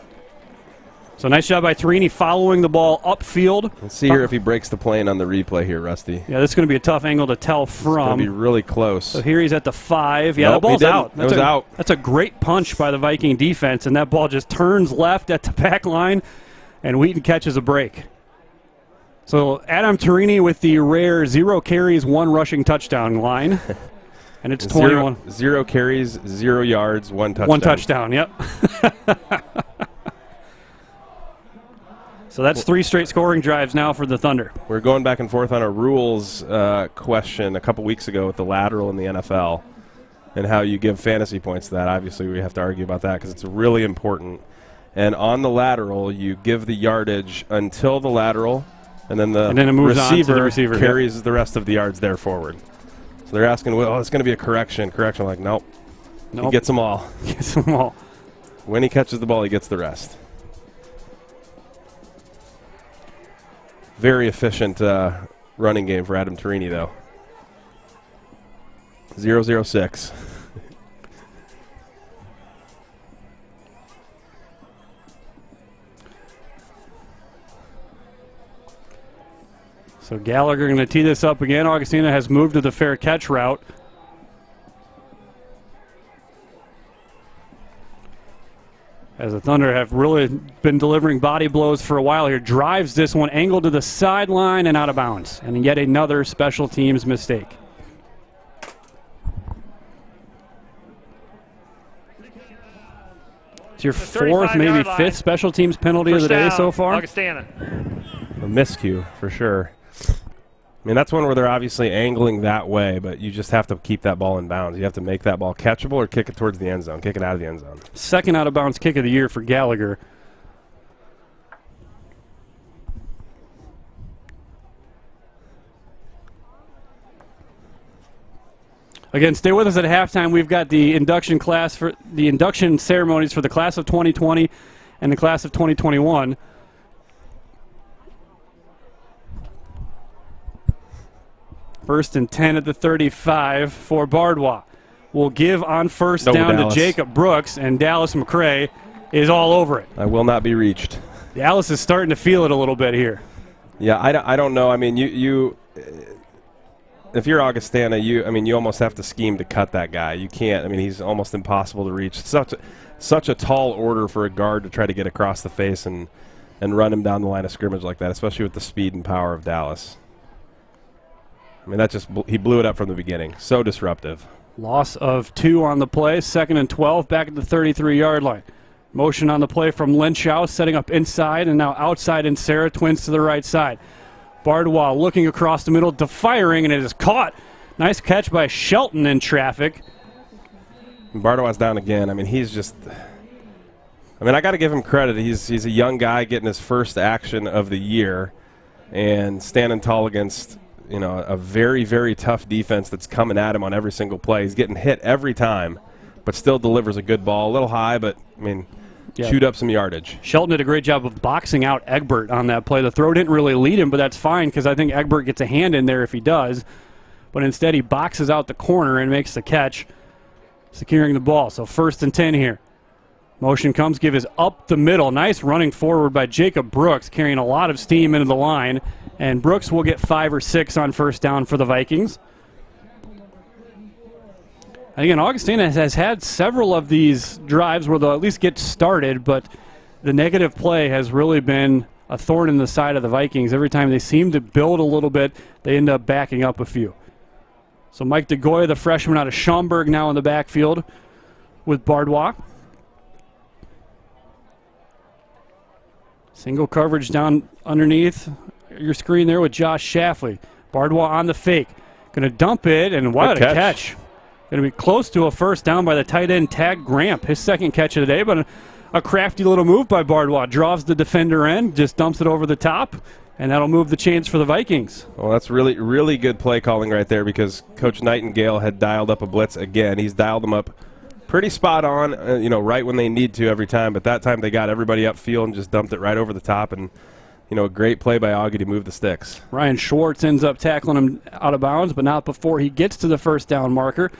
Speaker 1: So nice job by Torini following the ball upfield.
Speaker 2: Let's see here if he breaks the plane on the replay here, Rusty.
Speaker 1: Yeah, this is going to be a tough angle to tell from.
Speaker 2: It's going to be really close.
Speaker 1: So here he's at the 5. Yeah,
Speaker 2: nope,
Speaker 1: the ball's out.
Speaker 2: It was out.
Speaker 1: That's a great punch by the Viking defense, and that ball just turns left at the back line, and Wheaton catches a break. So Adam Torini with the rare 0 carries, 1 rushing touchdown line. And it's 21.
Speaker 2: 0 carries, 0 yards, 1 touchdown.
Speaker 1: 1 touchdown, yep. So that's 3 straight scoring drives now for the Thunder.
Speaker 2: We're going back and forth on a rules question a couple weeks ago with the lateral in the NFL and how you give fantasy points to that. Obviously, we have to argue about that because it's really important. And on the lateral, you give the yardage until the lateral, and then
Speaker 1: it moves on to the receiver
Speaker 2: carries the rest of the yards there forward. So they're asking, well, it's going to be a correction. Correction, like, nope. He gets them all.
Speaker 1: Gets them all.
Speaker 2: When he catches the ball, he gets the rest. Very efficient running game for Adam Torini, though. 0-0-6.
Speaker 1: So Gallagher going to tee this up again. Augustana has moved to the fair catch route. As the Thunder have really been delivering body blows for a while here. Drives this one angled to the sideline and out of bounds. And yet another special teams mistake. It's your fourth, maybe fifth special teams penalty of the day so far.
Speaker 5: Augustana.
Speaker 2: A miscue for sure. I mean, that's one where they're obviously angling that way, but you just have to keep that ball in bounds. You have to make that ball catchable or kick it towards the end zone, kick it out of the end zone.
Speaker 1: Second out of bounds kick of the year for Gallagher. Again, stay with us at halftime. We've got the induction ceremonies for the class of 2020 and the class of 2021. First and 10 at the 35 for Bardwa. Will give on first down to Jacob Brooks, and Dallas McCray is all over it.
Speaker 2: I will not be reached.
Speaker 1: Dallas is starting to feel it a little bit here.
Speaker 2: Yeah, I don't know. I mean, you if you're Augustana, you almost have to scheme to cut that guy. You can't. I mean, he's almost impossible to reach. Such a tall order for a guard to try to get across the face and run him down the line of scrimmage like that, especially with the speed and power of Dallas. I mean, he blew it up from the beginning. So disruptive.
Speaker 1: Loss of 2 on the play. 2nd and 12 back at the 33-yard line. Motion on the play from Lenschow, setting up inside and now outside, and Sarah twins to the right side. Bardwa looking across the middle to firing, and it is caught. Nice catch by Shelton in traffic.
Speaker 2: Bardwa's down again. I mean, I got to give him credit. He's a young guy getting his first action of the year and standing tall against a very, very tough defense that's coming at him on every single play. He's getting hit every time, but still delivers a good ball. A little high, but, chewed up some yardage.
Speaker 1: Shelton did a great job of boxing out Egbert on that play. The throw didn't really lead him, but that's fine because I think Egbert gets a hand in there if he does. But instead he boxes out the corner and makes the catch, securing the ball. So 1st and 10 here. Motion comes, give is up the middle. Nice running forward by Jacob Brooks, carrying a lot of steam into the line. And Brooks will get 5 or 6 on first down for the Vikings. Again, Augustana has had several of these drives where they'll at least get started, but the negative play has really been a thorn in the side of the Vikings. Every time they seem to build a little bit, they end up backing up a few. So Mike DeGoya, the freshman out of Schaumburg, now in the backfield with Bardwa. Single coverage down underneath your screen there with Josh Shafley. Bardwa on the fake. Going to dump it, and what a catch. Going to be close to a first down by the tight end, Tag Gramp. His second catch of the day, but a crafty little move by Bardwa. Draws the defender in, just dumps it over the top, and that'll move the chains for the Vikings.
Speaker 2: Well, that's really, really good play calling right there because Coach Nightingale had dialed up a blitz again. He's dialed them up pretty spot on, right when they need to every time, but that time they got everybody upfield and just dumped it right over the top, and a great play by Augie to move the sticks.
Speaker 1: Ryan Schwartz ends up tackling him out of bounds, but not before he gets to the first down marker.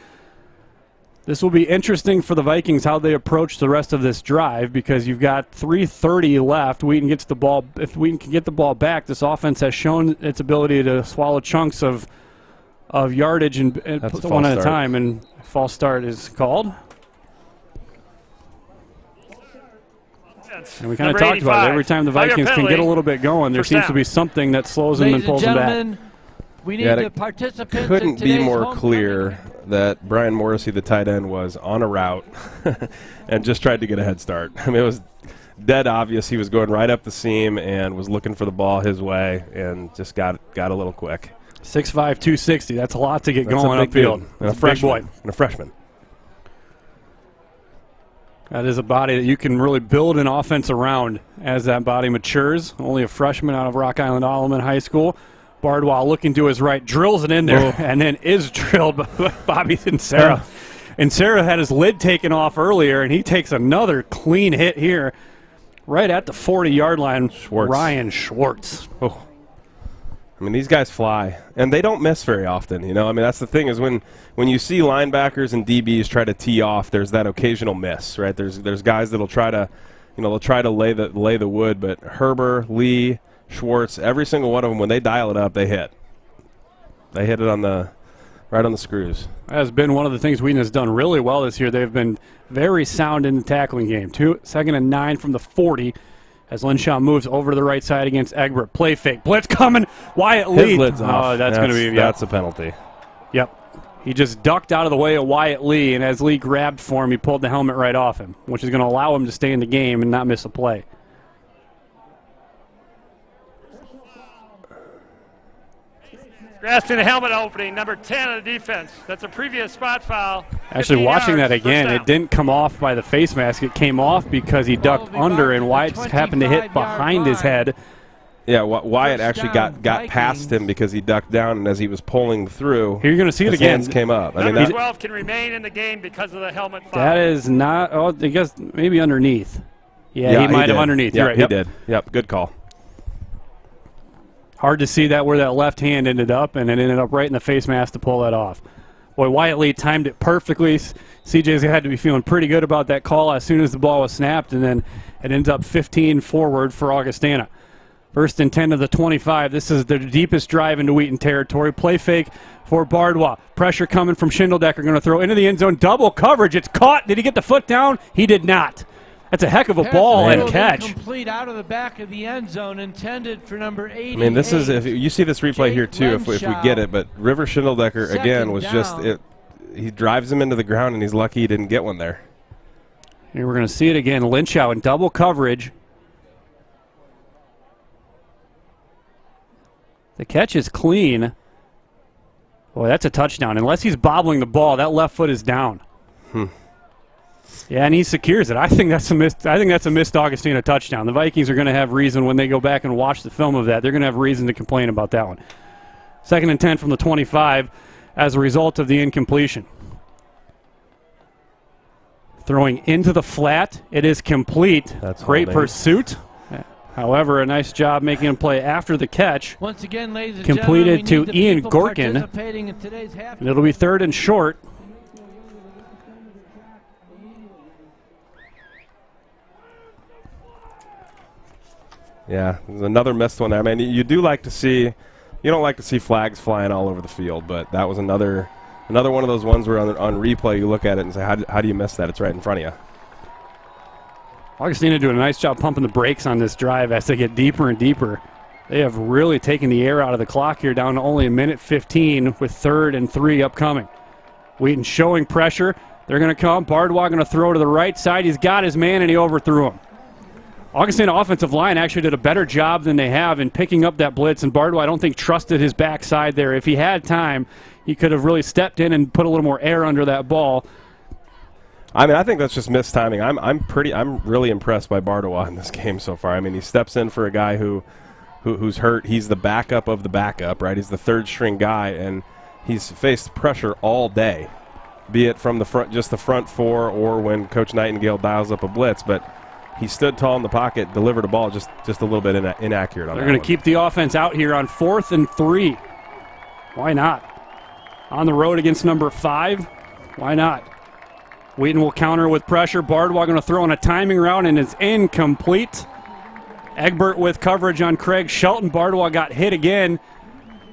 Speaker 1: This will be interesting for the Vikings how they approach the rest of this drive because you've got 3:30 left. Wheaton gets the ball. If Wheaton can get the ball back, this offense has shown its ability to swallow chunks of yardage and put one at a time, and false start is called. And we kind of talked about it. Every time the Vikings can get a little bit going, there seems to be something that slows them and pulls them back.
Speaker 4: We need the participants.
Speaker 2: Couldn't be more clear that Brian Morrissey, the tight end, was on a route and just tried to get a head start. I mean, it was dead obvious he was going right up the seam and was looking for the ball his way and just got a little quick.
Speaker 1: 6'5", 260. That's a lot to get going upfield.
Speaker 2: And a freshman.
Speaker 1: That is a body that you can really build an offense around as that body matures. Only a freshman out of Rock Island Alleman High School. Bardwa looking to his right, drills it in there, and then is drilled by Bobby Sarah. And Sarah had his lid taken off earlier, and he takes another clean hit here right at the 40-yard line. Ryan Schwartz.
Speaker 2: Oh. I mean, these guys fly, and they don't miss very often. I mean, that's the thing is when you see linebackers and DBs try to tee off, there's that occasional miss, right? There's guys that'll try to, they'll try to lay the wood, but Herber, Lee, Schwartz, every single one of them, when they dial it up, they hit. They hit it right on the screws.
Speaker 1: That has been one of the things Wheaton has done really well this year. They've been very sound in the tackling game. 2nd and 9 from the 40 as Linshaw moves over to the right side against Egbert. Play fake. Blitz coming. Wyatt Lee.
Speaker 2: His lid's off.
Speaker 1: Oh, that's going to be.
Speaker 2: That's a penalty.
Speaker 1: Yep. He just ducked out of the way of Wyatt Lee, and as Lee grabbed for him, he pulled the helmet right off him, which is going to allow him to stay in the game and not miss a play.
Speaker 5: Grasping the helmet opening, number 10 of the defense. That's a previous spot foul.
Speaker 1: Actually,
Speaker 5: 15
Speaker 1: watching
Speaker 5: yards,
Speaker 1: that again,
Speaker 5: first
Speaker 1: it
Speaker 5: down.
Speaker 1: didn't come off by the face mask. It came off because he ducked under, and Wyatt happened to hit behind his head.
Speaker 2: Yeah, Wyatt actually got past him because he ducked down, and as he was pulling through,
Speaker 1: here you're going to see it
Speaker 2: his
Speaker 1: again.
Speaker 2: hands came up. I mean,
Speaker 5: Number 12 can remain in the game because of the helmet foul.
Speaker 1: That is not. Oh, I guess maybe underneath. Yeah, he might have underneath.
Speaker 2: Yeah,
Speaker 1: You're right.
Speaker 2: he
Speaker 1: Yep.
Speaker 2: did. Yep, good call.
Speaker 1: Hard to see that where that left hand ended up, and it ended up right in the face mask to pull that off. Boy, Wyatt Lee timed it perfectly. CJ's had to be feeling pretty good about that call as soon as the ball was snapped, and then it ends up 15 forward for Augustana. 1st and 10 of the 25. This is the deepest drive into Wheaton territory. Play fake for Bardwa. Pressure coming from Schindeldecker. Going to throw into the end zone. Double coverage. It's caught. Did he get the foot down? He did not. That's a heck of a ball and catch.
Speaker 4: Complete out of the back of the end zone, intended for number 80.
Speaker 2: I mean, this is, if you see this replay here too, if we get it, but River Schindeldecker again was just he drives him into the ground, and he's lucky he didn't get one there.
Speaker 1: Here we're going to see it again. Linshaw in double coverage. The catch is clean. Boy, that's a touchdown. Unless he's bobbling the ball, that left foot is down. Yeah, and he secures it. I think that's a missed Augustana touchdown. The Vikings are going to have reason when they go back and watch the film of that. They're going to have reason to complain about that one. 2nd and 10 from the 25 as a result of the incompletion. Throwing into the flat. It is complete.
Speaker 2: That's
Speaker 1: great
Speaker 2: holding.
Speaker 1: Pursuit. However, a nice job making a play after the catch.
Speaker 4: Once again, ladies and
Speaker 1: completed
Speaker 4: gentlemen,
Speaker 1: to Ian Gorkin. And it'll be 3rd and short.
Speaker 2: Yeah, there's another missed one there. I mean, you don't like to see flags flying all over the field, but that was another one of those ones where on replay you look at it and say, how do you miss that? It's right in front of you.
Speaker 1: Augustana doing a nice job pumping the brakes on this drive as they get deeper and deeper. They have really taken the air out of the clock here, down to only 1:15 with 3rd and 3 upcoming. Wheaton showing pressure. They're going to come. Bardwa going to throw to the right side. He's got his man, and he overthrew him. Augustana offensive line actually did a better job than they have in picking up that blitz, and Bardwa, I don't think, trusted his backside there. If he had time, he could have really stepped in and put a little more air under that ball.
Speaker 2: I mean, I think that's just missed timing. I'm really impressed by Bardwa in this game so far. I mean, he steps in for a guy who's hurt. He's the backup of the backup, right? He's the 3rd string guy, and he's faced pressure all day, be it from the front, just the front 4, or when Coach Nightingale dials up a blitz. But he stood tall in the pocket, delivered a ball just a little bit inaccurate on that.
Speaker 1: They're going to keep the offense out here on 4th and 3. Why not? On the road against number 5. Why not? Wheaton will counter with pressure. Bardwa going to throw on a timing route, and it's incomplete. Egbert with coverage on Craig Shelton. Bardwa got hit again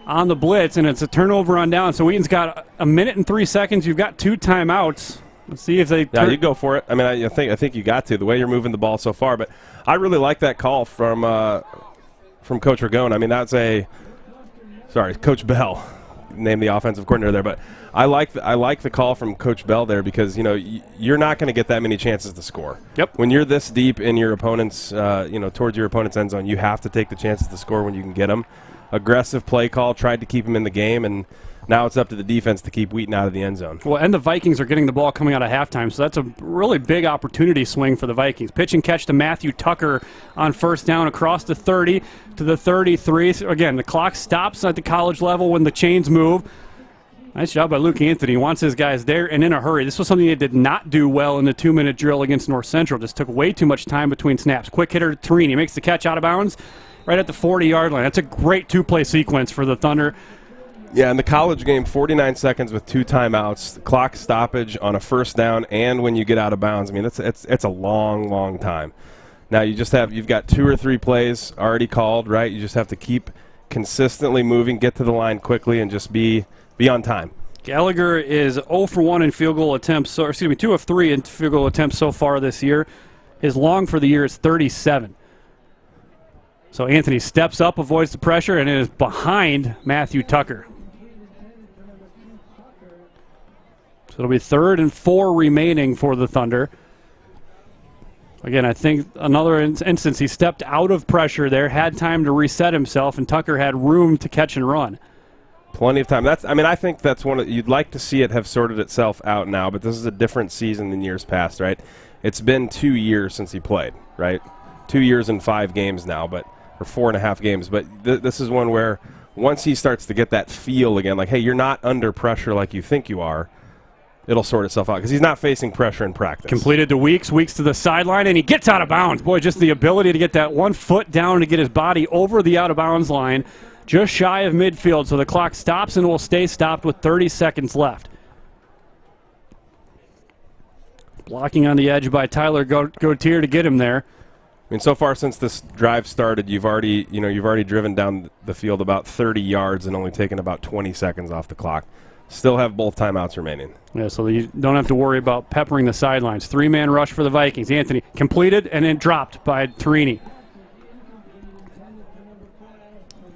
Speaker 1: on the blitz, and it's a turnover on down. So Wheaton's got 1 minute and 3 seconds. You've got 2 timeouts. Let's see if they.
Speaker 2: Yeah, you go for it. I mean, I think you got to, the way you're moving the ball so far. But I really like that call from Coach Ragone. I mean, Coach Bell, named the offensive coordinator there. But I like the call from Coach Bell there, because you're not going to get that many chances to score.
Speaker 1: Yep.
Speaker 2: When you're this deep in your opponent's towards your opponent's end zone, you have to take the chances to score when you can get them. Aggressive play call, tried to keep him in the game, and now it's up to the defense to keep Wheaton out of the end zone.
Speaker 1: Well, and the Vikings are getting the ball coming out of halftime, so that's a really big opportunity swing for the Vikings. Pitch and catch to Matthew Tucker on 1st down across the 30 to the 33. So again, the clock stops at the college level when the chains move. Nice job by Luke Anthony. He wants his guys there and in a hurry. This was something they did not do well in the 2-minute drill against North Central. Just took way too much time between snaps. Quick hitter to Torini. He makes the catch out of bounds right at the 40-yard line. That's a great 2-play sequence for the Thunder.
Speaker 2: Yeah, in the college game, 49 seconds with 2 timeouts, clock stoppage on a 1st down, and when you get out of bounds. I mean, it's a long, long time. Now you've got 2 or 3 plays already called, right? You just have to keep consistently moving, get to the line quickly, and just be on time.
Speaker 1: Gallagher is 0 for 1 in field goal attempts, 2 of 3 in field goal attempts so far this year. His long for the year is 37. So Anthony steps up, avoids the pressure, and is behind Matthew Tucker. So it'll be 3rd and 4 remaining for the Thunder. Again, I think another instance, he stepped out of pressure there, had time to reset himself, and Tucker had room to catch and run.
Speaker 2: Plenty of time. I think that's you'd like to see it have sorted itself out now, but this is a different season than years past, right? It's been 2 years since he played, right? 2 years and 5 games now, or 4.5 games. But this is one where once he starts to get that feel again, like, hey, you're not under pressure like you think you are, it'll sort itself out because he's not facing pressure in practice.
Speaker 1: Completed to Weeks to the sideline, and he gets out of bounds. Boy, just the ability to get that 1 foot down to get his body over the out-of-bounds line, just shy of midfield. So the clock stops and will stay stopped with 30 seconds left. Blocking on the edge by Tyler Gautier to get him there.
Speaker 2: I mean, so far since this drive started, you've already driven down the field about 30 yards and only taken about 20 seconds off the clock. Still have both timeouts remaining.
Speaker 1: Yeah, so you don't have to worry about peppering the sidelines. 3-man rush for the Vikings. Anthony completed and then dropped by Tarini.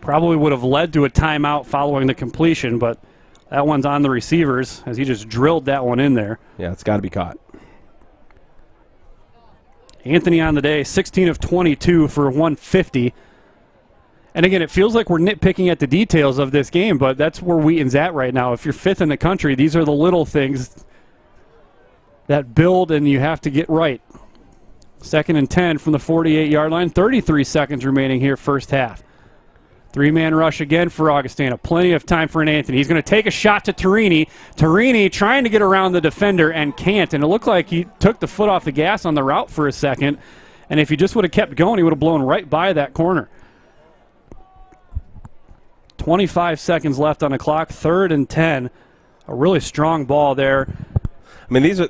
Speaker 1: Probably would have led to a timeout following the completion, but that one's on the receivers as he just drilled that one in there.
Speaker 2: Yeah, it's got to be caught.
Speaker 1: Anthony on the day, 16 of 22 for 150. And again, it feels like we're nitpicking at the details of this game, but that's where Wheaton's at right now. If you're 5th in the country, these are the little things that build and you have to get right. 2nd and 10 from the 48-yard line. 33 seconds remaining here, first half. 3-man rush again for Augustana. Plenty of time for an Anthony. He's going to take a shot to Tarini. Tarini trying to get around the defender and can't. And it looked like he took the foot off the gas on the route for a second. And if he just would have kept going, he would have blown right by that corner. 25 seconds left on the clock. 3rd and 10. A really strong ball there.
Speaker 2: I mean, these are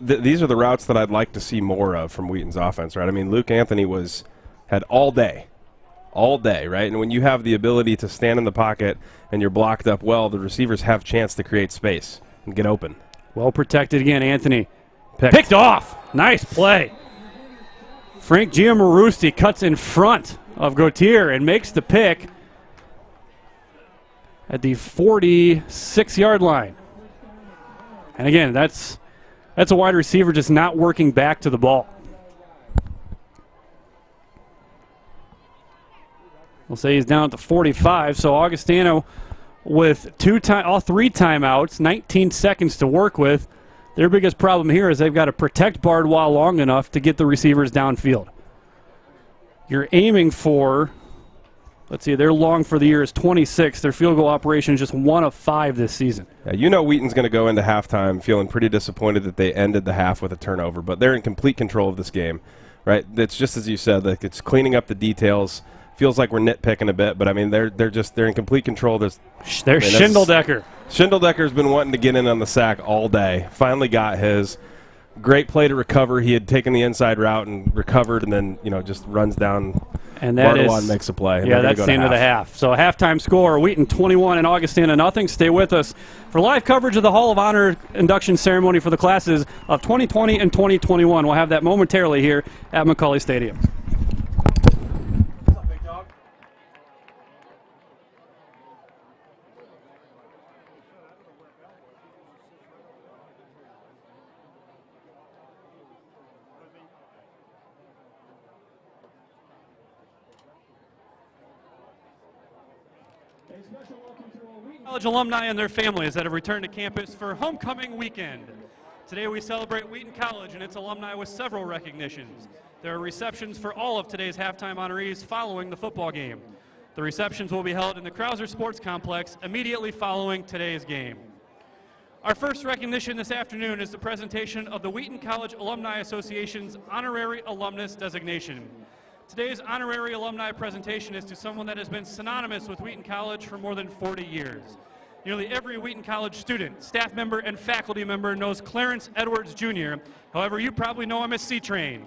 Speaker 2: the routes that I'd like to see more of from Wheaton's offense, right? I mean, Luke Anthony had all day, right? And when you have the ability to stand in the pocket and you're blocked up well, the receivers have chance to create space and get open.
Speaker 1: Well protected again, Anthony. Picked off. Nice play. Frank Giammarusti cuts in front of Gautier and makes the pick at the 46-yard line. And again, that's a wide receiver just not working back to the ball. We'll say he's down at the 45, so Augustana with all 3 timeouts, 19 seconds to work with. Their biggest problem here is they've got to protect Bardwell long enough to get the receivers downfield. You're aiming for, let's see, their long for the year is 26. Their field goal operation is just 1 of 5 this season.
Speaker 2: Yeah, Wheaton's going to go into halftime feeling pretty disappointed that they ended the half with a turnover, but they're in complete control of this game, right? It's just as you said, like it's cleaning up the details. Feels like we're nitpicking a bit, but I mean they're in complete control. There's
Speaker 1: Schindeldecker.
Speaker 2: Schindeldecker's been wanting to get in on the sack all day. Finally got his. Great play to recover. He had taken the inside route and recovered, and then just runs down.
Speaker 1: And that
Speaker 2: Bardwell makes a play.
Speaker 1: Yeah, that's the end of the half. So a halftime score: Wheaton 21 and Augustana nothing. Stay with us for live coverage of the Hall of Honor induction ceremony for the classes of 2020 and 2021. We'll have that momentarily here at McCauley Stadium. College alumni and their families that have returned to campus for homecoming weekend. Today we celebrate Wheaton College and its alumni with several recognitions. There are receptions for all of today's halftime honorees following the football game. The receptions will be held in the Krauser Sports Complex immediately following today's game. Our first recognition this afternoon is the presentation of the Wheaton College Alumni Association's Honorary Alumnus Designation. Today's honorary alumni presentation is to someone that has been synonymous with Wheaton College for more than 40 years. Nearly every Wheaton College student, staff member, and faculty member knows Clarence Edwards Jr. However, you probably know him as C-Train.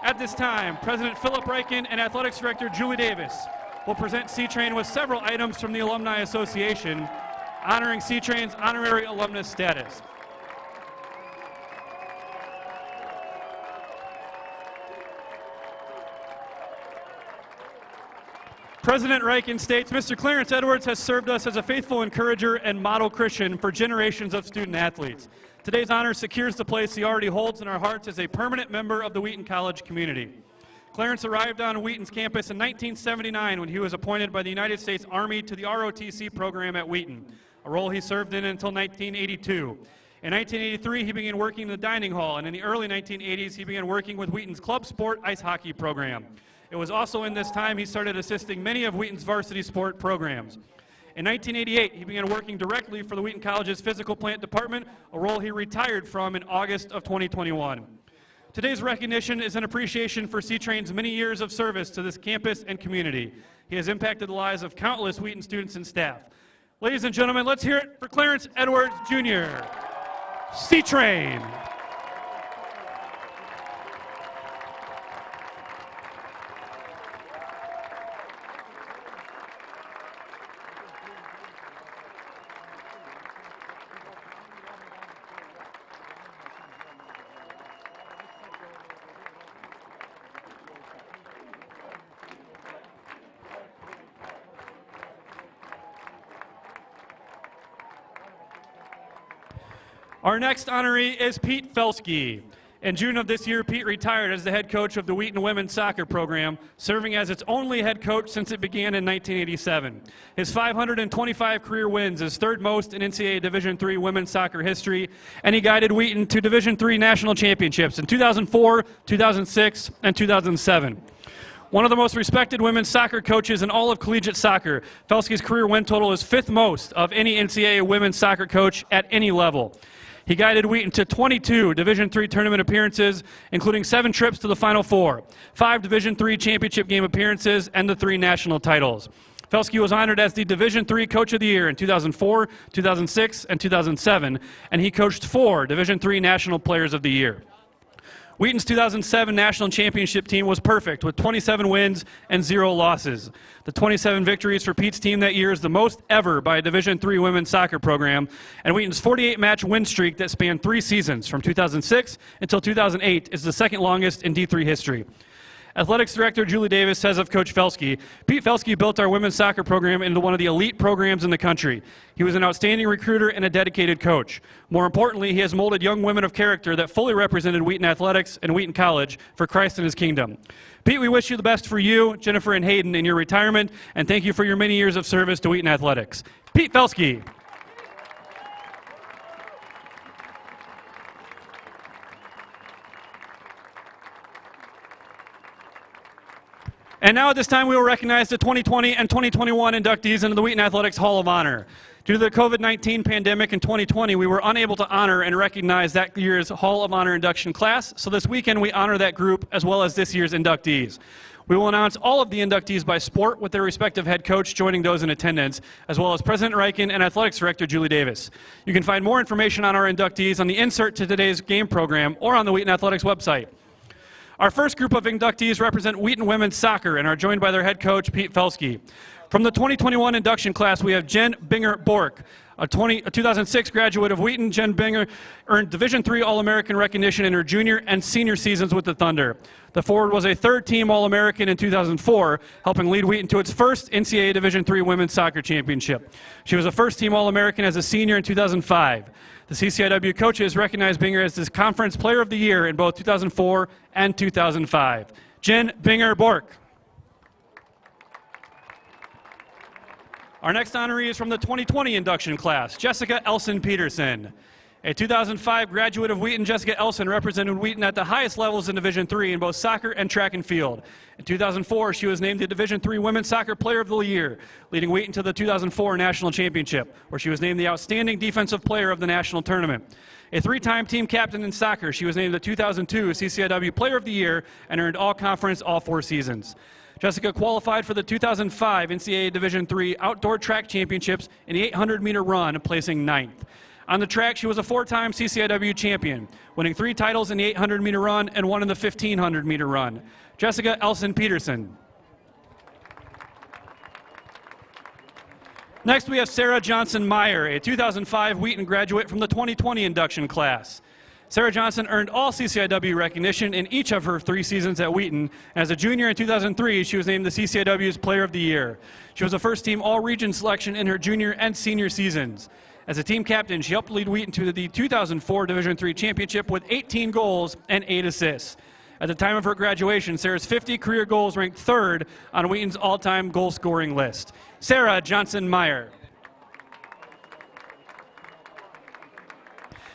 Speaker 7: At this time, President Philip Reichen and Athletics Director Julie Davis will present C-Train with several items from the Alumni Association, honoring C-Train's honorary alumnus status. President Reichen states, Mr. Clarence Edwards has served us as a faithful encourager and model Christian for generations of student athletes. Today's honor secures the place he already holds in our hearts as a permanent member of the Wheaton College community. Clarence arrived on Wheaton's campus in 1979 when he was appointed by the United States Army to the ROTC program at Wheaton, a role he served in until 1982. In 1983, he began working in the dining hall, and in the early 1980s, he began working with Wheaton's club sport ice hockey program. It was also in this time he started assisting many of Wheaton's varsity sport programs. In 1988, he began working directly for the Wheaton College's physical plant department, a role he retired from in August of 2021. Today's recognition is an appreciation for C-Train's many years of service to this campus and community. He has impacted the lives of countless Wheaton students and staff. Ladies and gentlemen, let's hear it for Clarence Edwards, Jr., C-Train. Our next honoree is Pete Felsky. In June of this year, Pete retired as the head coach of the Wheaton women's soccer program, serving as its only head coach since it began in 1987. His 525 career wins is third most in NCAA Division III women's soccer history, and he guided Wheaton to Division III national championships in 2004, 2006, and 2007. One of the most respected women's soccer coaches in all of collegiate soccer, Felsky's career win total is fifth most of any NCAA women's soccer coach at any level. He guided Wheaton to 22 Division III tournament appearances, including 7 trips to the Final Four, 5 Division III championship game appearances, and the 3 national titles. Felsky was honored as the Division III Coach of the Year in 2004, 2006, and 2007, and he coached 4 Division III National Players of the Year. Wheaton's 2007 national championship team was perfect, with 27 wins and 0 losses. The 27 victories for Pete's team that year is the most ever by a Division III women's soccer program, and Wheaton's 48-match win streak that spanned 3 seasons, from 2006 until 2008, is the second longest in D3 history. Athletics Director Julie Davis says of Coach Felsky, Pete Felsky built our women's soccer program into one of the elite programs in the country. He was an outstanding recruiter and a dedicated coach. More importantly, he has molded young women of character that fully represented Wheaton Athletics and Wheaton College for Christ and His kingdom. Pete, we wish you the best for you, Jennifer, and Hayden in your retirement, and thank you for your many years of service to Wheaton Athletics. Pete Felsky. And now at this time, we will recognize the 2020 and 2021 inductees into the Wheaton Athletics Hall of Honor. Due to the COVID-19 pandemic in 2020, we were unable to honor and recognize that year's Hall of Honor induction class, so this weekend we honor that group as well as this year's inductees. We will announce all of the inductees by sport with their respective head coach joining those in attendance, as well as President Reichen and Athletics Director Julie Davis. You can find more information on our inductees on the insert to today's game program or on the Wheaton Athletics website. Our first group of inductees represent Wheaton women's soccer and are joined by their head coach, Pete Felsky. From the 2021 induction class, we have Jen Binger-Bork, a 2006 graduate of Wheaton. Jen Binger earned Division III All-American recognition in her junior and senior seasons with the Thunder. The forward was a third-team All-American in 2004, helping lead Wheaton to its first NCAA Division III women's soccer championship. She was a first-team All-American as a senior in 2005. The CCIW coaches recognized Binger as the Conference Player of the Year in both 2004 and 2005. Jen Binger-Bork. Our next honoree is from the 2020 induction class, Jessica Elson Peterson. A 2005 graduate of Wheaton, Jessica Elson represented Wheaton at the highest levels in Division III in both soccer and track and field. In 2004, she was named the Division III Women's Soccer Player of the Year, leading Wheaton to the 2004 National Championship, where she was named the Outstanding Defensive Player of the National Tournament. A 3-time team captain in soccer, she was named the 2002 CCIW Player of the Year and earned all-conference all 4 seasons. Jessica qualified for the 2005 NCAA Division III Outdoor Track Championships in the 800-meter run, placing 9th. On the track, she was a 4-time CCIW champion, winning 3 titles in the 800-meter run and 1 in the 1,500-meter run. Jessica Elson Peterson. Next, we have Sarah Johnson Meyer, a 2005 Wheaton graduate from the 2020 induction class. Sarah Johnson earned all CCIW recognition in each of her 3 seasons at Wheaton. As a junior in 2003, she was named the CCIW's Player of the Year. She was a first-team all-region selection in her junior and senior seasons. As a team captain, she helped lead Wheaton to the 2004 Division III championship with 18 goals and 8 assists. At the time of her graduation, Sarah's 50 career goals ranked 3rd on Wheaton's all-time goal-scoring list. Sarah Johnson Meyer.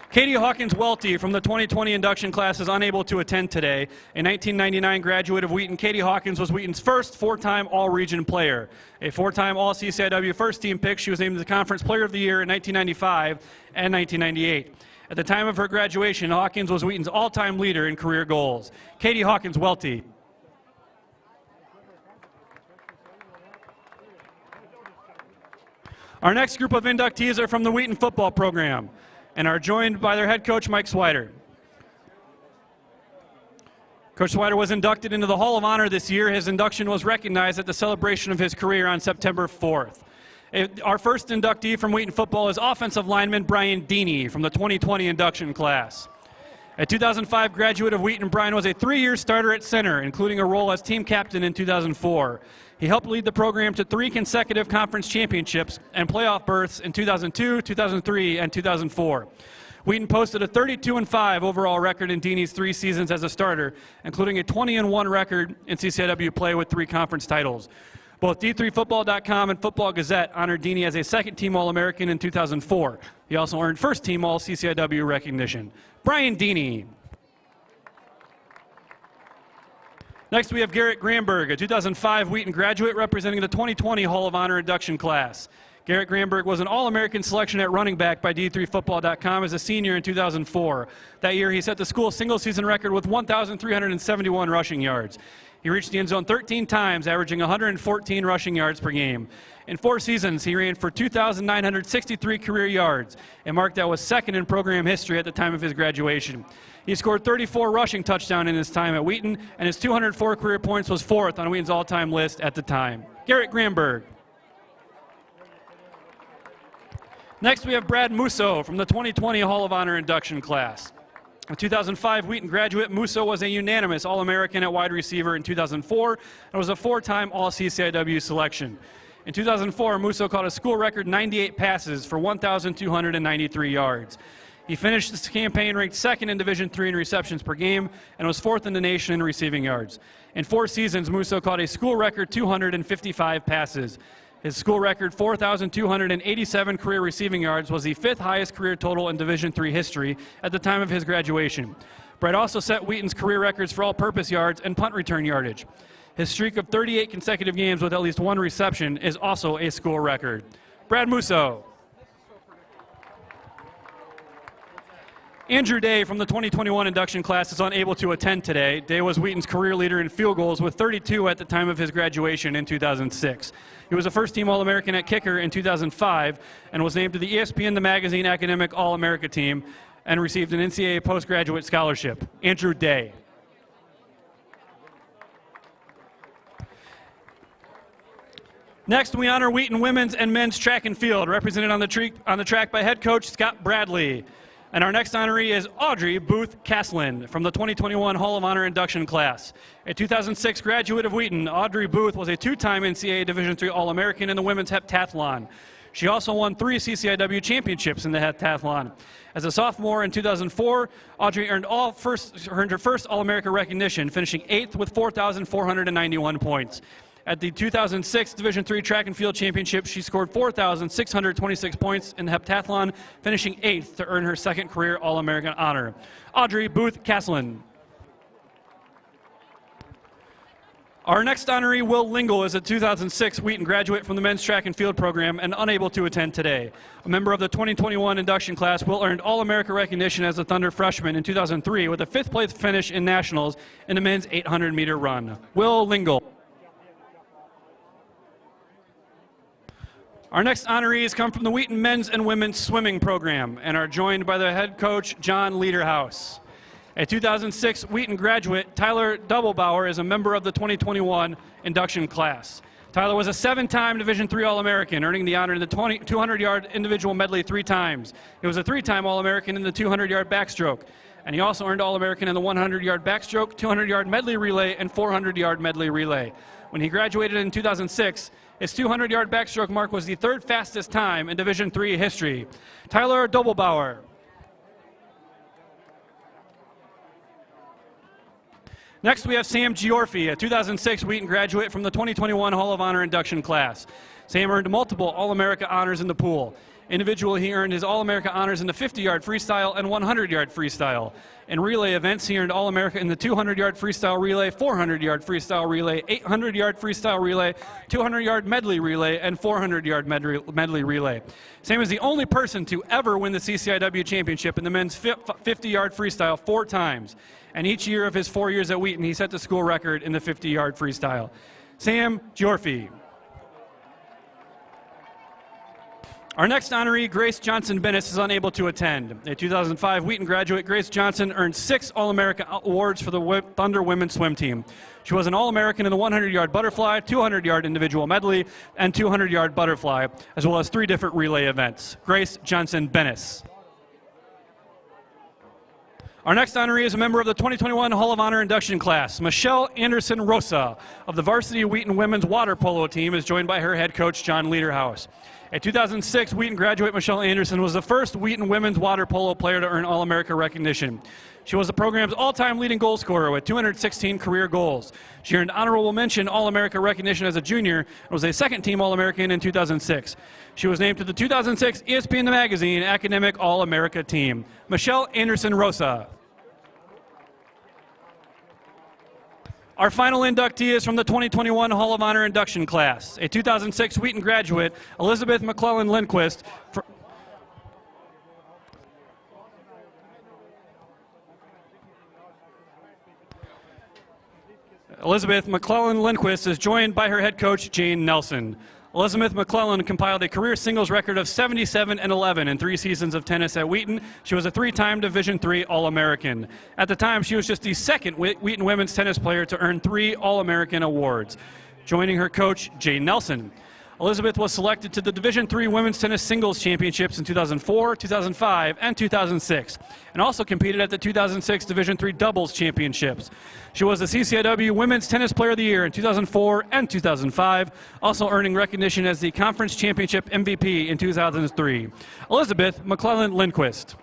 Speaker 7: Katie Hawkins-Welty from the 2020 induction class is unable to attend today. A 1999 graduate of Wheaton, Katie Hawkins was Wheaton's first 4-time all-region player. A 4-time all-CCIW first-team pick, she was named the Conference Player of the Year in 1995 and 1998. At the time of her graduation, Hawkins was Wheaton's all-time leader in career goals. Katie Hawkins-Welty. Our next group of inductees are from the Wheaton football program and are joined by their head coach, Mike Swider. Coach Swider was inducted into the Hall of Honor this year. His induction was recognized at the celebration of his career on September 4th. Our first inductee from Wheaton football is offensive lineman Brian Deeney from the 2020 induction class. A 2005 graduate of Wheaton, Brian was a 3-year starter at center, including a role as team captain in 2004. He helped lead the program to 3 consecutive conference championships and playoff berths in 2002, 2003, and 2004. Wheaton posted a 32-5 overall record in Deeney's 3 seasons as a starter, including a 20-1 record in CCIW play with 3 conference titles. Both D3Football.com and Football Gazette honored Deeney as a second-team All-American in 2004. He also earned first-team All-CCIW recognition. Brian Deeney. Next, we have Garrett Gramberg, a 2005 Wheaton graduate representing the 2020 Hall of Honor induction class. Garrett Gramberg was an All-American selection at running back by D3Football.com as a senior in 2004. That year, he set the school single-season record with 1,371 rushing yards. He reached the end zone 13 times, averaging 114 rushing yards per game. In 4 seasons, he ran for 2,963 career yards, a mark that was second in program history at the time of his graduation. He scored 34 rushing touchdowns in his time at Wheaton, and his 204 career points was 4th on Wheaton's all-time list at the time. Garrett Gramberg. Next, we have Brad Musso from the 2020 Hall of Honor induction class. A 2005 Wheaton graduate, Musso was a unanimous All-American at wide receiver in 2004 and was a 4-time All-CCIW selection. In 2004, Musso caught a school record 98 passes for 1,293 yards. He finished this campaign ranked 2nd in Division III in receptions per game and was 4th in the nation in receiving yards. In 4 seasons, Musso caught a school record 255 passes. His school record 4,287 career receiving yards was the 5th highest career total in Division III history at the time of his graduation. Brett also set Wheaton's career records for all-purpose yards and punt return yardage. His streak of 38 consecutive games with at least 1 reception is also a school record. Brad Musso. Andrew Day from the 2021 induction class is unable to attend today. Day was Wheaton's career leader in field goals with 32 at the time of his graduation in 2006. He was a first-team All-American at kicker in 2005 and was named to the ESPN The Magazine Academic All-America team and received an NCAA postgraduate scholarship. Andrew Day. Next, we honor Wheaton women's and men's track and field, represented on the track by head coach Scott Bradley. And our next honoree is Audrey Booth Caslin from the 2021 Hall of Honor induction class. A 2006 graduate of Wheaton, Audrey Booth was a 2-time NCAA Division III All-American in the women's heptathlon. She also won 3 CCIW championships in the heptathlon. As a sophomore in 2004, Audrey earned her first All-America recognition, finishing 8th with 4,491 points. At the 2006 Division III Track and Field Championship, she scored 4,626 points in the heptathlon, finishing 8th to earn her 2nd career All-American honor. Audrey Booth Caslin. Our next honoree, Will Lingle, is a 2006 Wheaton graduate from the men's track and field program and unable to attend today. A member of the 2021 induction class, Will earned All-America recognition as a Thunder freshman in 2003 with a 5th place finish in nationals in the men's 800-meter run. Will Lingle. Our next honorees come from the Wheaton men's and women's swimming program and are joined by their head coach, John Lederhaus. A 2006 Wheaton graduate, Tyler Doubelbauer, is a member of the 2021 induction class. Tyler was a 7-time Division III All-American, earning the honor in the 200-yard individual medley 3 times. He was a 3-time All-American in the 200-yard backstroke, and he also earned All-American in the 100-yard backstroke, 200-yard medley relay, and 400-yard medley relay. When he graduated in 2006, his 200-yard backstroke mark was the 3rd fastest time in Division III history. Tyler Doubelbauer. Next, we have Sam Giorfi, a 2006 Wheaton graduate from the 2021 Hall of Honor induction class. Sam earned multiple All-America honors in the pool. Individually, he earned his All-America honors in the 50-yard freestyle and 100-yard freestyle. In relay events, he earned All-America in the 200-yard freestyle relay, 400-yard freestyle relay, 800-yard freestyle relay, 200-yard medley relay, and 400-yard medley relay. Sam is the only person to ever win the CCIW championship in the men's 50-yard freestyle 4 times. And each year of his 4 years at Wheaton, he set the school record in the 50-yard freestyle. Sam Giorfi. Our next honoree, Grace Johnson-Bennis, is unable to attend. A 2005 Wheaton graduate, Grace Johnson earned 6 All-America awards for the Thunder women's swim team. She was an All-American in the 100-yard butterfly, 200-yard individual medley, and 200-yard butterfly, as well as 3 different relay events. Grace Johnson-Bennis. Our next honoree is a member of the 2021 Hall of Honor induction class. Michelle Anderson Rosa of the varsity Wheaton women's water polo team is joined by her head coach, John Lederhaus. A 2006 Wheaton graduate, Michelle Anderson was the first Wheaton women's water polo player to earn All-America recognition. She was the program's all-time leading goal scorer with 216 career goals. She earned honorable mention All-America recognition as a junior and was a second-team All-American in 2006. She was named to the 2006 ESPN Magazine Academic All-America team. Michelle Anderson Rosa. Our final inductee is from the 2021 Hall of Honor induction class. A 2006 Wheaton graduate, Elizabeth McClellan Lindquist. Elizabeth McClellan Lindquist is joined by her head coach, Jane Nelson. Elizabeth McClellan compiled a career singles record of 77-11 in 3 seasons of tennis at Wheaton. She was a 3-time Division III All-American. At the time, she was just the second Wheaton women's tennis player to earn 3 All-American awards. Joining her coach, Jane Nelson. Elizabeth was selected to the Division III Women's Tennis Singles Championships in 2004, 2005, and 2006, and also competed at the 2006 Division III Doubles Championships. She was the CCIW Women's Tennis Player of the Year in 2004 and 2005, also earning recognition as the Conference Championship MVP in 2003. Elizabeth McClellan Lindquist.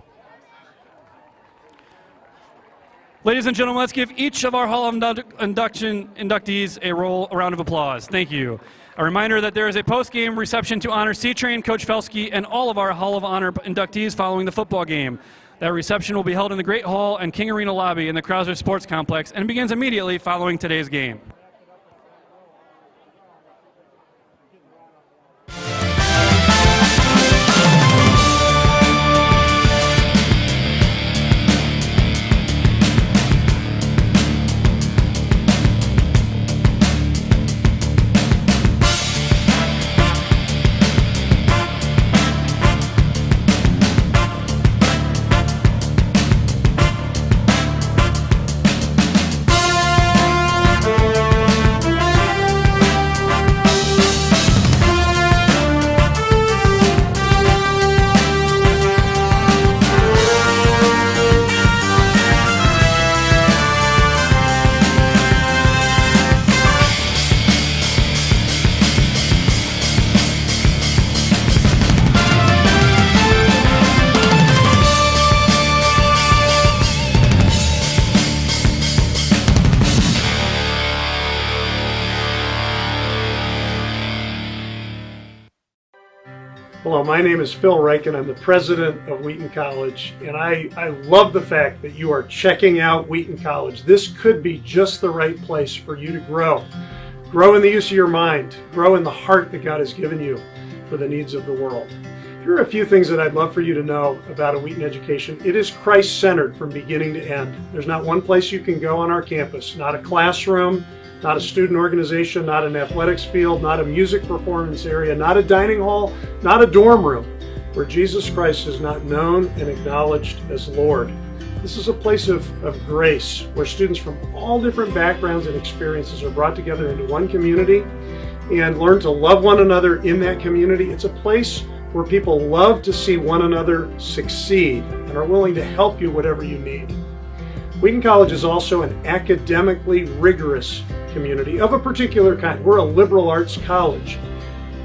Speaker 7: Ladies and gentlemen, let's give each of our Hall of inductees a round of applause. Thank you. A reminder that there is a post-game reception to honor C-Train, Coach Felski, and all of our Hall of Honor inductees following the football game. That reception will be held in the Great Hall and King Arena lobby in the Krauser Sports Complex and begins immediately following today's game.
Speaker 8: Hello, my name is Phil Reich, and I'm the president of Wheaton College, and I love the fact that you are checking out Wheaton College. This could be just the right place for you to grow. Grow in the use of your mind. Grow in the heart that God has given you for the needs of the world. Here are a few things that I'd love for you to know about a Wheaton education. It is Christ-centered from beginning to end. There's not one place you can go on our campus, not a classroom, not a student organization, not an athletics field, not a music performance area, not a dining hall, not a dorm room, where Jesus Christ is not known and acknowledged as Lord. This is a place of grace where students from all different backgrounds and experiences are brought together into one community and learn to love one another in that community. It's a place where people love to see one another succeed and are willing to help you whatever you need. Wheaton College is also an academically rigorous community of a particular kind. We're a liberal arts college,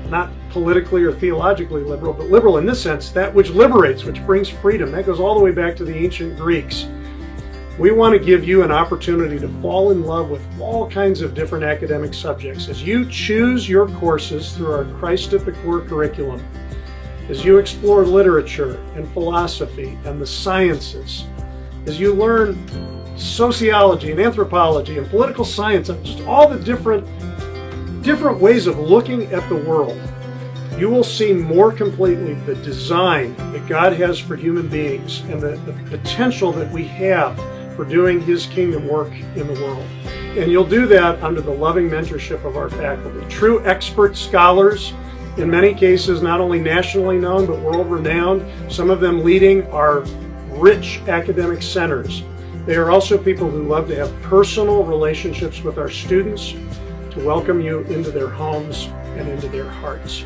Speaker 8: not politically or theologically liberal, but liberal in this sense, that which liberates, which brings freedom. That goes all the way back to the ancient Greeks. We want to give you an opportunity to fall in love with all kinds of different academic subjects as you choose your courses through our Christ at the Core curriculum, as you explore literature and philosophy and the sciences, as you learn sociology and anthropology and political science and just all the different ways of looking at the world. You will see more completely the design that God has for human beings and the potential that we have for doing His kingdom work in the world. And you'll do that under the loving mentorship of our faculty. True expert scholars, in many cases not only nationally known but world-renowned, some of them leading our rich academic centers. They are also people who love to have personal relationships with our students, to welcome you into their homes and into their hearts.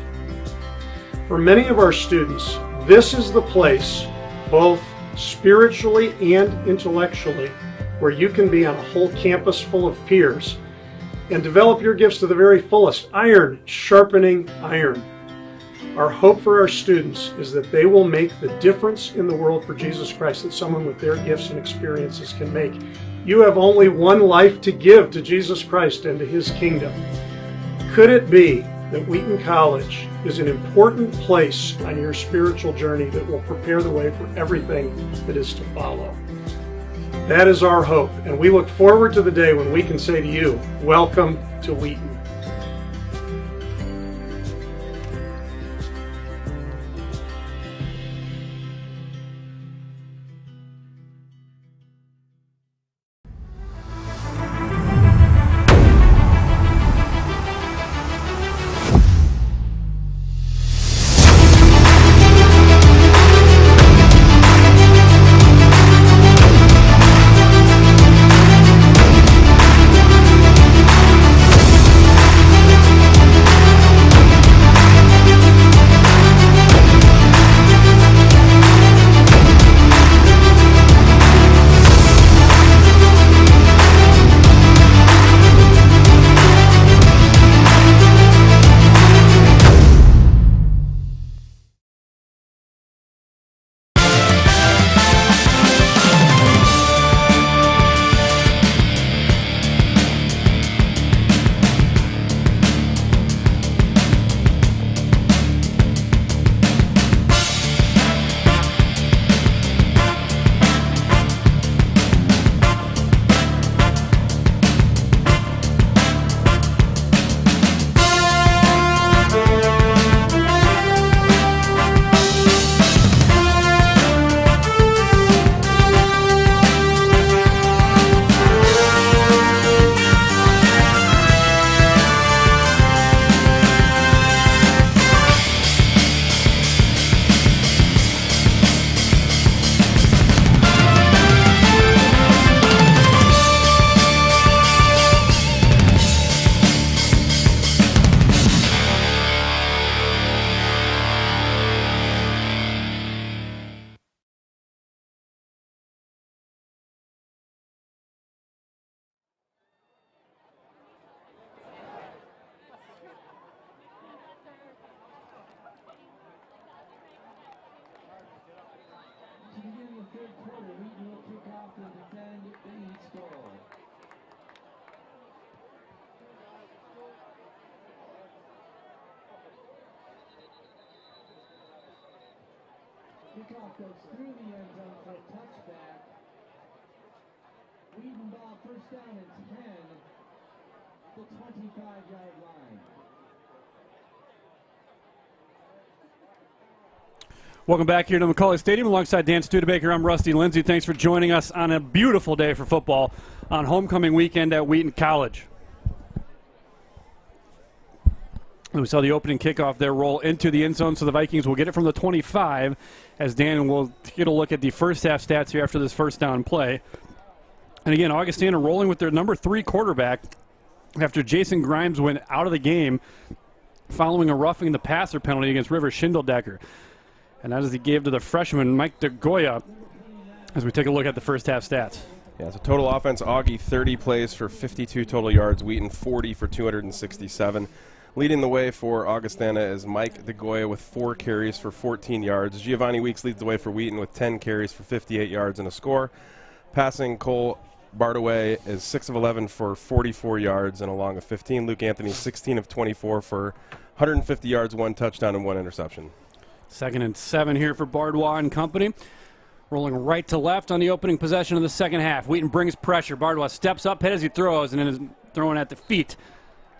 Speaker 8: For many of our students, this is the place, both spiritually and intellectually, where you can be on a whole campus full of peers and develop your gifts to the very fullest. Iron sharpening iron. Our hope for our students is that they will make the difference in the world for Jesus Christ that someone with their gifts and experiences can make. You have only one life to give to Jesus Christ and to His kingdom. Could it be that Wheaton College is an important place on your spiritual journey that will prepare the way for everything that is to follow? That is our hope, and we look forward to the day when we can say to you, welcome to Wheaton.
Speaker 9: Kickoff goes through the end zone for a touchback. Wheaton ball first down and 10, the 25-yard line.
Speaker 1: Welcome back here to McCauley Stadium alongside Dan Studebaker. I'm Rusty Lindsay. Thanks for joining us on a beautiful day for football on homecoming weekend at Wheaton College. We saw the opening kickoff there roll into the end zone, so the Vikings will get it from the 25 as Dan will get a look at the first half stats here after this first down play. And again, Augustana rolling with their number 3 quarterback after Jason Grimes went out of the game following a roughing the passer penalty against River Schindeldecker. And that is he gave to the freshman Mike DeGoya as we take a look at the first half stats.
Speaker 2: Yeah, so total offense, Augie 30 plays for 52 total yards, Wheaton 40 for 267. Leading the way for Augustana is Mike DeGoya with 4 carries for 14 yards. Giovanni Weeks leads the way for Wheaton with 10 carries for 58 yards and a score. Passing, Cole Bardaway is 6 of 11 for 44 yards and a long of 15. Luke Anthony 16 of 24 for 150 yards, 1 touchdown and 1 interception.
Speaker 1: 2nd and 7 here for Bardwa and company. Rolling right to left on the opening possession of the second half. Wheaton brings pressure. Bardwa steps up, hit as he throws, and then is throwing at the feet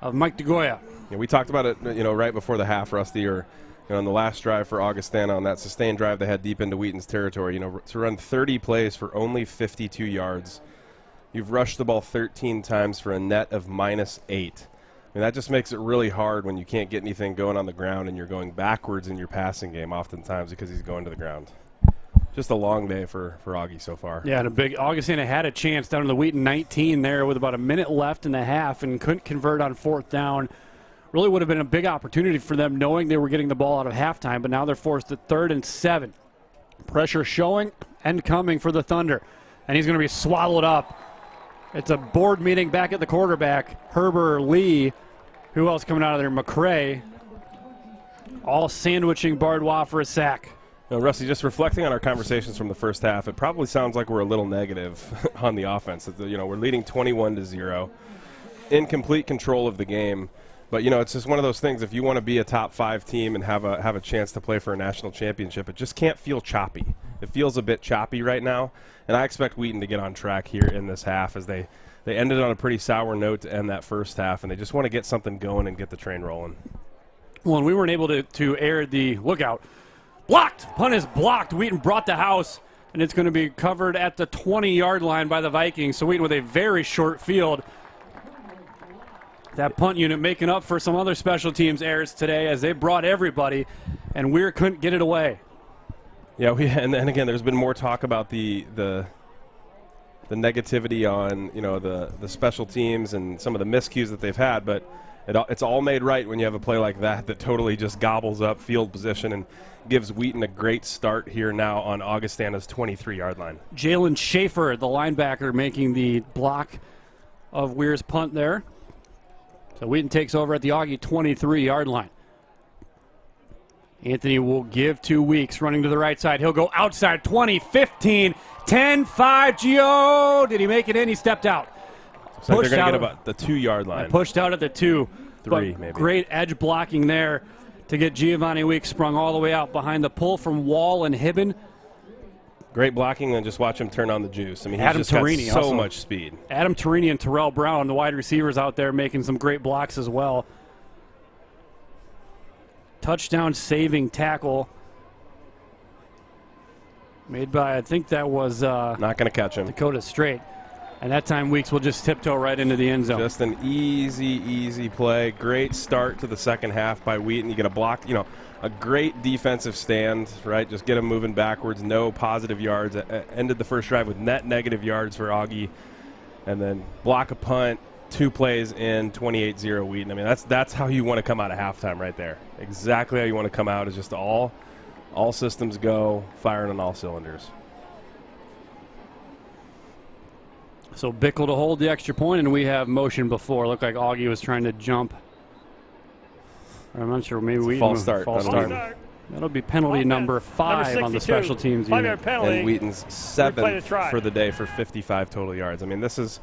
Speaker 1: of Mike DeGoya.
Speaker 2: Yeah, we talked about it, right before the half, Rusty, or on the last drive for Augustana on that sustained drive they had deep into Wheaton's territory. To run 30 plays for only 52 yards. You've rushed the ball 13 times for a net of -8. That just makes it really hard when you can't get anything going on the ground and you're going backwards in your passing game oftentimes because he's going to the ground. Just a long day for Augie so far.
Speaker 1: Yeah, and a big Augustana had a chance down in the Wheaton 19 there with about a minute left in the half and couldn't convert on 4th down. Really would have been a big opportunity for them knowing they were getting the ball out of halftime, but now they're forced to 3rd and 7. Pressure showing and coming for the Thunder, and he's going to be swallowed up. It's a board meeting back at the quarterback. Herber, Lee, who else coming out of there? McCray, all sandwiching Bardwa for a sack.
Speaker 2: Rusty, just reflecting on our conversations from the first half, it probably sounds like we're a little negative on the offense. We're leading 21-0, in complete control of the game. But it's just one of those things. If you want to be a top 5 team and have a chance to play for a national championship, it just can't feel choppy. It feels a bit choppy right now, and I expect Wheaton to get on track here in this half as they ended on a pretty sour note to end that first half, and they just want to get something going and get the train rolling.
Speaker 1: Well, and we weren't able to air the lookout. Blocked! Punt is blocked. Wheaton brought the house, and it's going to be covered at the 20-yard line by the Vikings. So Wheaton with a very short field. That punt unit making up for some other special teams errors today as they brought everybody, and Weir couldn't get it away.
Speaker 2: Yeah, and again, there's been more talk about the negativity on the special teams and some of the miscues that they've had, but it's all made right when you have a play like that totally just gobbles up field position and gives Wheaton a great start here now on Augustana's 23-yard line.
Speaker 1: Jalen Schaefer, the linebacker, making the block of Weir's punt there. So Wheaton takes over at the Augie 23-yard line. Anthony will give 2 Weeks running to the right side. He'll go outside 20, 15, 10, 5. Gio, did he make it in? He stepped out.
Speaker 2: So they're going to get about the 2-yard line.
Speaker 1: Pushed out at the 2.
Speaker 2: 3 maybe.
Speaker 1: Great edge blocking there to get Giovanni Weeks sprung all the way out behind the pull from Wall and Hibben.
Speaker 2: Great blocking, and just watch him turn on the juice. I mean,
Speaker 1: Adam
Speaker 2: he's just
Speaker 1: Tarini
Speaker 2: got so
Speaker 1: also.
Speaker 2: much speed.
Speaker 1: Adam Tarini and Terrell Brown, the wide receivers out there, making some great blocks as well. Touchdown saving tackle made by, I think that was
Speaker 2: not going to catch him.
Speaker 1: Dakota Straight. And that time Weeks will just tiptoe right into the end zone.
Speaker 2: Just an easy play. Great start to the second half by Wheaton. You get a block, a great defensive stand, right? Just get him moving backwards. No positive yards. Ended the first drive with net negative yards for Augie. And then block a punt, 2 plays in, 28-0 Wheaton. I mean, that's how you want to come out of halftime right there. Exactly how you want to come out is just all systems go, firing on all cylinders.
Speaker 1: So Bickle to hold the extra point, and we have motion before. Looked like Augie was trying to jump. I'm not sure. Maybe we
Speaker 2: false start.
Speaker 1: False start. That'll be penalty number 5 on the special teams unit.
Speaker 5: 5-yard penalty.
Speaker 2: And Wheaton's 7th for the day for 55 total yards. I mean, this is,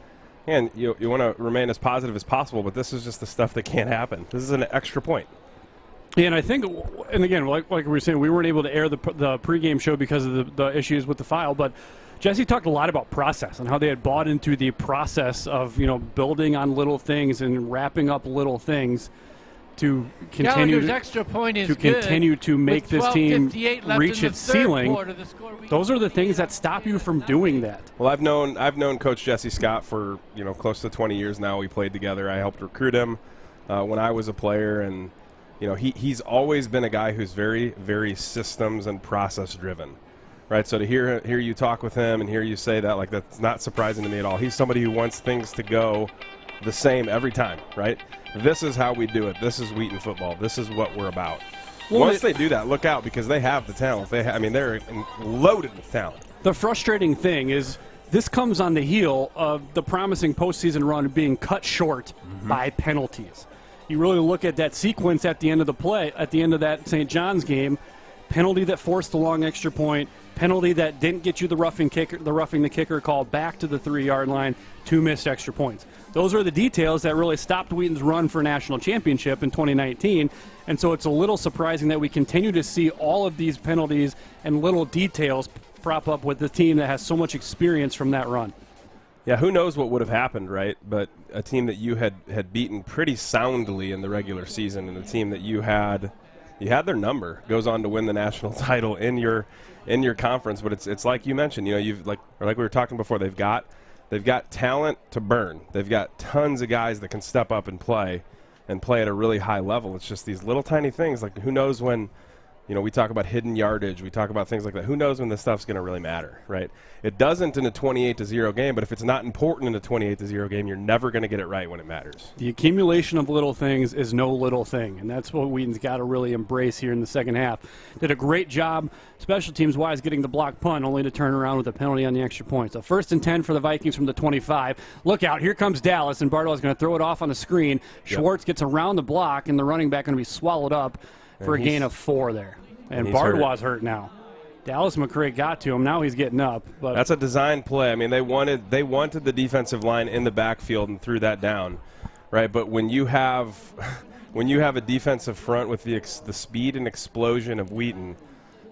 Speaker 2: and you want to remain as positive as possible, but this is just the stuff that can't happen. This is an extra point.
Speaker 1: Yeah, and I think, and again, like we were saying, we weren't able to air the pregame show because of the issues with the file, but Jesse talked a lot about process and how they had bought into the process of building on little things and wrapping up little things to continue
Speaker 4: extra point is
Speaker 1: to continue to make this team reach its ceiling. Those are the things that stop you from doing that.
Speaker 2: Well, I've known Coach Jesse Scott for close to 20 years now. We played together. I helped recruit him when I was a player, and you know, he's always been a guy who's very, very systems and process driven, right? So to hear you talk with him and hear you say that, like, that's not surprising to me at all. He's somebody who wants things to go the same every time, right? This is how we do it. This is Wheaton football. This is what we're about.
Speaker 1: Well,
Speaker 2: Once they do that, look out, because they have the talent. They're loaded with talent.
Speaker 1: The frustrating thing is this comes on the heel of the promising postseason run being cut short by penalties. You really look at that sequence at the end of the play, at the end of that St. John's game, penalty that forced the long extra point, penalty that didn't get you the roughing the kicker call back to the 3-yard line, 2 missed extra points. Those are the details that really stopped Wheaton's run for national championship in 2019, and so it's a little surprising that we continue to see all of these penalties and little details prop up with the team that has so much experience from that run.
Speaker 2: Yeah, who knows what would have happened, right? But a team that you had beaten pretty soundly in the regular season, and a team that you had their number, goes on to win the national title in your conference. But it's like you mentioned, you know, like we were talking before, they've got talent to burn. They've got tons of guys that can step up and play at a really high level. It's just these little tiny things, like who knows when, you know, we talk about hidden yardage, we talk about things like that. Who knows when this stuff's going to really matter, right? It doesn't in a 28-0 game, but if it's not important in a 28-0 game, you're never going to get it right when it matters.
Speaker 1: The accumulation of little things is no little thing, and that's what Wheaton's got to really embrace here in the second half. Did a great job, special teams-wise, getting the block punt, only to turn around with a penalty on the extra point. So 1st and 10 for the Vikings from the 25. Look out, here comes Dallas, and Bardwell's going to throw it off on the screen. Schwartz gets around the block, and the running back going to be swallowed up for a gain of 4 there. And Bardwell's hurt now. Dallas McCray got to him. Now he's getting up. But
Speaker 2: that's a design play. I mean, they wanted the defensive line in the backfield and threw that down, right? But when you have a defensive front with the speed and explosion of Wheaton,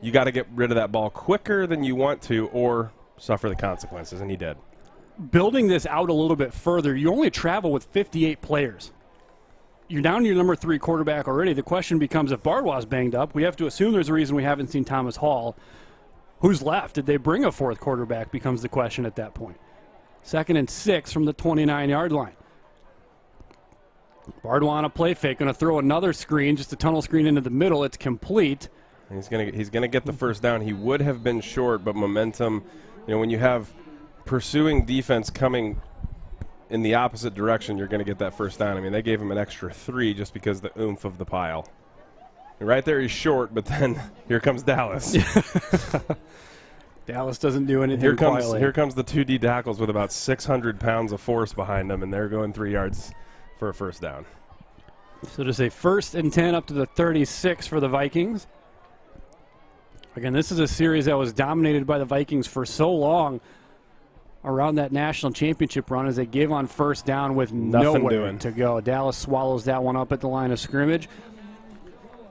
Speaker 2: you got to get rid of that ball quicker than you want to, or suffer the consequences. And he did.
Speaker 1: Building this out a little bit further, you only travel with 58 players. You're down to your number 3 quarterback already. The question becomes, if Bardwell's banged up, we have to assume there's a reason we haven't seen Thomas Hall. Who's left? Did they bring a 4th quarterback becomes the question at that point. 2nd and 6 from the 29-yard line. Bardwell on a play fake, going to throw another screen, just a tunnel screen into the middle. It's complete.
Speaker 2: He's gonna get the first down. He would have been short, but momentum, you know, when you have pursuing defense coming in the opposite direction, you're going to get that first down. I mean, they gave him an extra 3 just because the oomph of the pile. And right there he's short, but then here comes Dallas.
Speaker 1: Dallas doesn't do anything
Speaker 2: Here comes the 2D tackles with about 600 pounds of force behind them, and they're going 3 yards for a first down.
Speaker 1: So just a 1st and 10 up to the 36 for the Vikings. Again, this is a series that was dominated by the Vikings for so long around that national championship run, as they gave on first down with nowhere to go. Dallas swallows that one up at the line of scrimmage.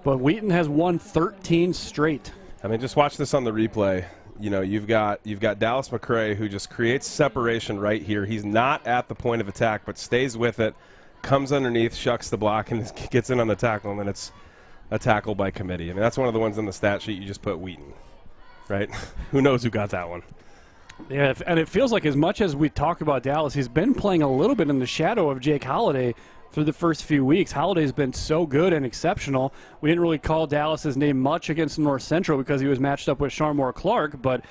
Speaker 1: But Wheaton has won 13 straight.
Speaker 2: I mean, just watch this on the replay. You know, you've got Dallas McCray, who just creates separation right here. He's not at the point of attack, but stays with it, comes underneath, shucks the block, and gets in on the tackle, and then it's a tackle by committee. I mean, that's one of the ones in the stat sheet you just put Wheaton, right? Who knows who got that one?
Speaker 1: Yeah, and it feels like as much as we talk about Dallas, he's been playing a little bit in the shadow of Jake Holliday through the first few weeks. Holliday's been so good and exceptional. We didn't really call Dallas's name much against North Central because he was matched up with Sharmore Clark, but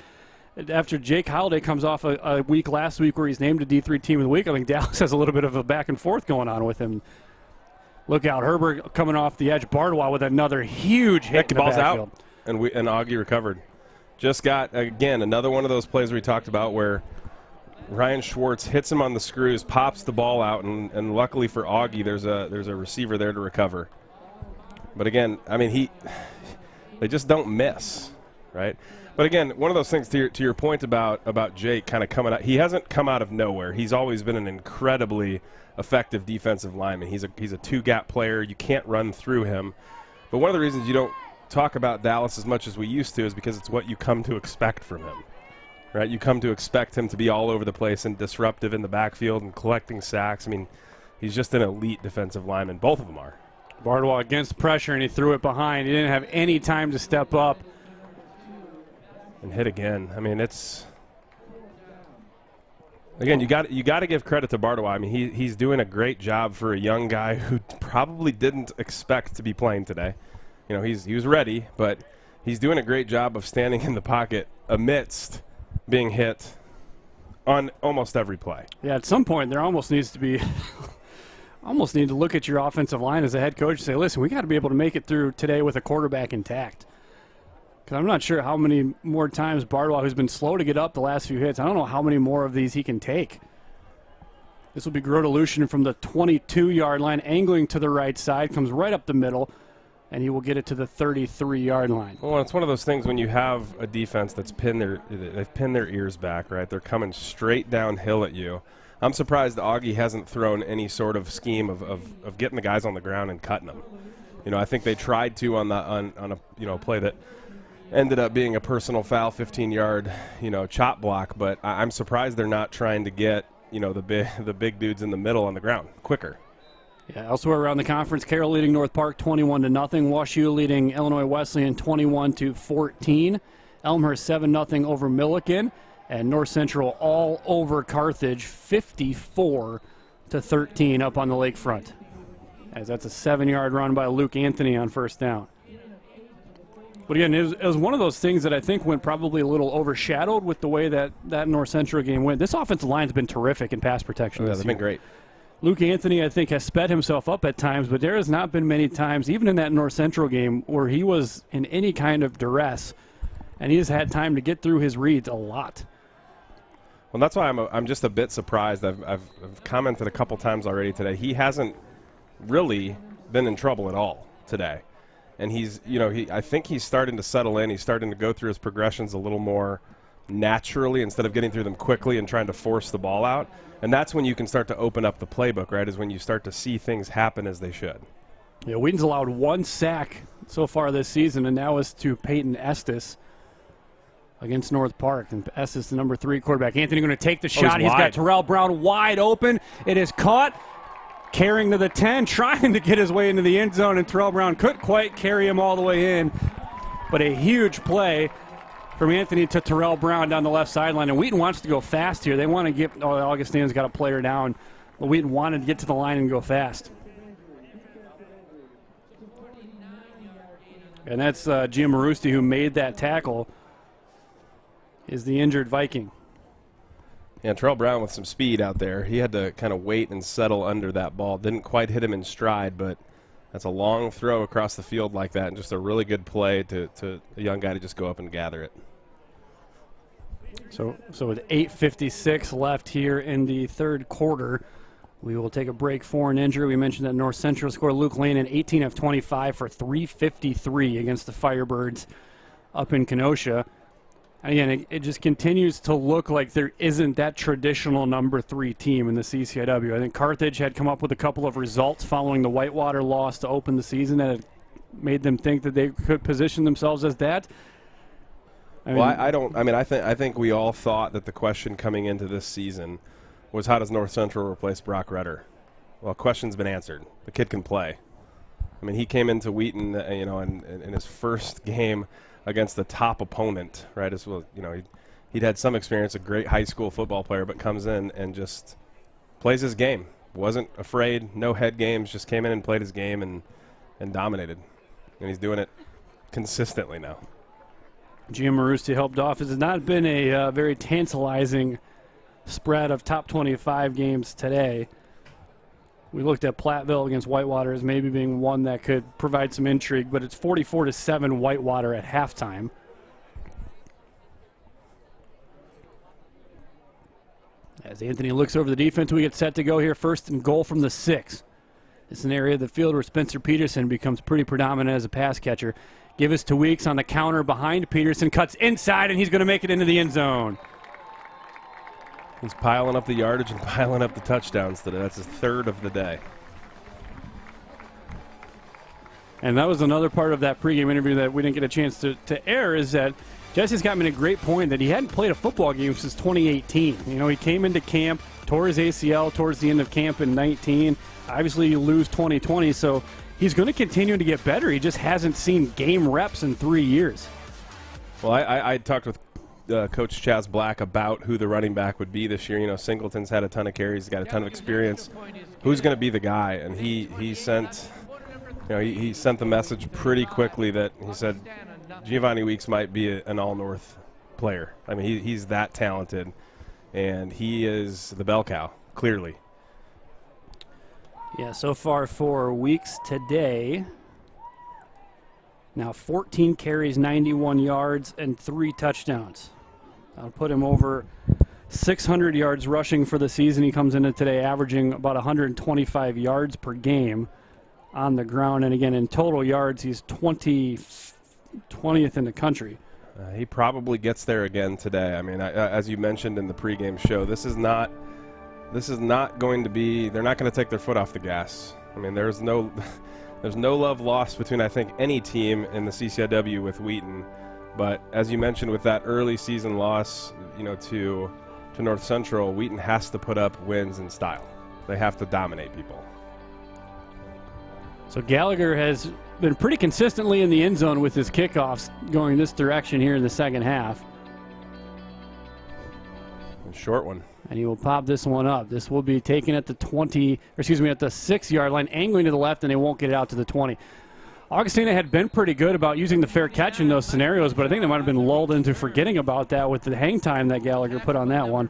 Speaker 1: after Jake Holliday comes off a week last week where he's named a D3 Team of the Week, I think Dallas has a little bit of a back and forth going on with him. Look out, Herbert coming off the edge. Bardwell with another huge hit.
Speaker 2: The ball's out, and Augie recovered. Just got, again, another one of those plays we talked about where Ryan Schwartz hits him on the screws, pops the ball out, and luckily for Augie, there's a receiver there to recover. But again, I mean, they just don't miss, right? But again, one of those things to your point about Jake kind of coming out. He hasn't come out of nowhere. He's always been an incredibly effective defensive lineman. He's a two-gap player. You can't run through him. But one of the reasons you don't talk about Dallas as much as we used to is because it's what you come to expect from him, right? You come to expect him to be all over the place and disruptive in the backfield and collecting sacks. I mean, he's just an elite defensive lineman. Both of them are.
Speaker 1: Bardwell against pressure, and he threw it behind. He didn't have any time to step up.
Speaker 2: And hit again. I mean, Again, you got to give credit to Bardois. I mean, he's doing a great job for a young guy who probably didn't expect to be playing today. You know, he was ready, but he's doing a great job of standing in the pocket amidst being hit on almost every play.
Speaker 1: Yeah, at some point there almost needs to be almost need to look at your offensive line as a head coach and say, listen, we got to be able to make it through today with a quarterback intact. Because I'm not sure how many more times Bardois, who's been slow to get up the last few hits, I don't know how many more of these he can take. This will be Grotelution from the 22-yard line, angling to the right side, comes right up the middle, and he will get it to the 33-yard line.
Speaker 2: Well, it's one of those things when you have a defense that's they've pinned their ears back, right? They're coming straight downhill at you. I'm surprised Augie hasn't thrown any sort of scheme of getting the guys on the ground and cutting them. You know, I think they tried to on a play that ended up being a personal foul, 15-yard, chop block. But I'm surprised they're not trying to get, the big dudes in the middle on the ground quicker.
Speaker 1: Yeah, elsewhere around the conference, Carroll leading North Park 21-0. WashU leading Illinois Wesleyan 21-14. Elmhurst 7-0 over Milliken. And North Central all over Carthage 54-13 up on the lakefront. As that's a 7-yard run by Luke Anthony on first down. But again, it was one of those things that I think went probably a little overshadowed with the way that North Central game went. This offensive line's been terrific in pass protection this
Speaker 2: they've
Speaker 1: year.
Speaker 2: been great.
Speaker 1: Luke Anthony, I think, has sped himself up at times, but there has not been many times, even in that North Central game, where he was in any kind of duress, and he has had time to get through his reads a lot.
Speaker 2: Well, that's why I'm just a bit surprised. I've commented a couple times already today. He hasn't really been in trouble at all today. And I think he's starting to settle in. He's starting to go through his progressions a little more naturally instead of getting through them quickly and trying to force the ball out. And that's when you can start to open up the playbook, right, is when you start to see things happen as they should.
Speaker 1: Yeah, Wheaton's allowed 1 sack so far this season, and that was to Peyton Estes against North Park. And Estes, the number 3 quarterback. Anthony going to take the shot. He's got Terrell Brown wide open. It is caught. Carrying to the 10, trying to get his way into the end zone, and Terrell Brown couldn't quite carry him all the way in. But a huge play from Anthony to Terrell Brown down the left sideline. And Wheaton wants to go fast here. They want to get – Augustana's got a player down. But Wheaton wanted to get to the line and go fast. And that's Gio Marusti, who made that tackle, is the injured Viking.
Speaker 2: Yeah, Terrell Brown with some speed out there. He had to kind of wait and settle under that ball. Didn't quite hit him in stride, but that's a long throw across the field like that, and just a really good play to a young guy to just go up and gather it.
Speaker 1: So with 8:56 left here in the third quarter, we will take a break for an injury. We mentioned that North Central scored Luke Lane in 18 of 25 for 353 against the Firebirds up in Kenosha. Again, it just continues to look like there isn't that traditional number 3 team in the CCIW. I think Carthage had come up with a couple of results following the Whitewater loss to open the season that had made them think that they could position themselves as that.
Speaker 2: I think we all thought that the question coming into this season was, how does North Central replace Brock Redder? Well, question's been answered. The kid can play. I mean, he came into Wheaton, in his first game against the top opponent, right? As well, he'd had some experience, a great high school football player, but comes in and just plays his game. Wasn't afraid, no head games, just came in and played his game and dominated. And he's doing it consistently now.
Speaker 1: Gio Marusti helped off. It has not been a very tantalizing spread of top 25 games today. We looked at Platteville against Whitewater as maybe being one that could provide some intrigue, but it's 44-7 Whitewater at halftime. As Anthony looks over the defense, we get set to go here. First and goal from the 6. It's an area of the field where Spencer Peterson becomes pretty predominant as a pass catcher. Give us to Weeks on the counter behind Peterson, cuts inside, and he's going to make it into the end zone.
Speaker 2: He's piling up the yardage and piling up the touchdowns today. That's his 3rd of the day.
Speaker 1: And that was another part of that pregame interview that we didn't get a chance to air, is that Jesse's got me a great point that he hadn't played a football game since 2018. He came into camp, tore his ACL towards the end of camp in 19. Obviously, you lose 2020, so he's going to continue to get better. He just hasn't seen game reps in 3 years.
Speaker 2: Well, I talked with Coach Chaz Black about who the running back would be this year. You know, Singleton's had a ton of carries, he's got a ton of experience. Who's going to be the guy? And he sent, you know, he sent the message pretty quickly that he said Giovanni Weeks might be an all-North player. I mean, he's that talented, and he is the bell cow, clearly.
Speaker 1: Yeah, so far for Weeks today, now 14 carries, 91 yards, and 3 touchdowns. That'll put him over 600 yards rushing for the season. He comes into today averaging about 125 yards per game on the ground. And again, in total yards, he's 20th in the country.
Speaker 2: He probably gets there again today. I mean, as you mentioned in the pregame show, this is not going to be, they're not going to take their foot off the gas. I mean, there's no love lost between, I think, any team in the CCIW with Wheaton. But as you mentioned, with that early season loss, you know, to North Central, Wheaton has to put up wins in style. They have to dominate people.
Speaker 1: So Gallagher has been pretty consistently in the end zone with his kickoffs going this direction here in the second half.
Speaker 2: A short one.
Speaker 1: And he will pop this one up. This will be taken at the at the 6-yard line, angling to the left, and they won't get it out to the 20. Augustana had been pretty good about using the fair catch in those scenarios, but I think they might have been lulled into forgetting about that with the hang time that Gallagher put on that one.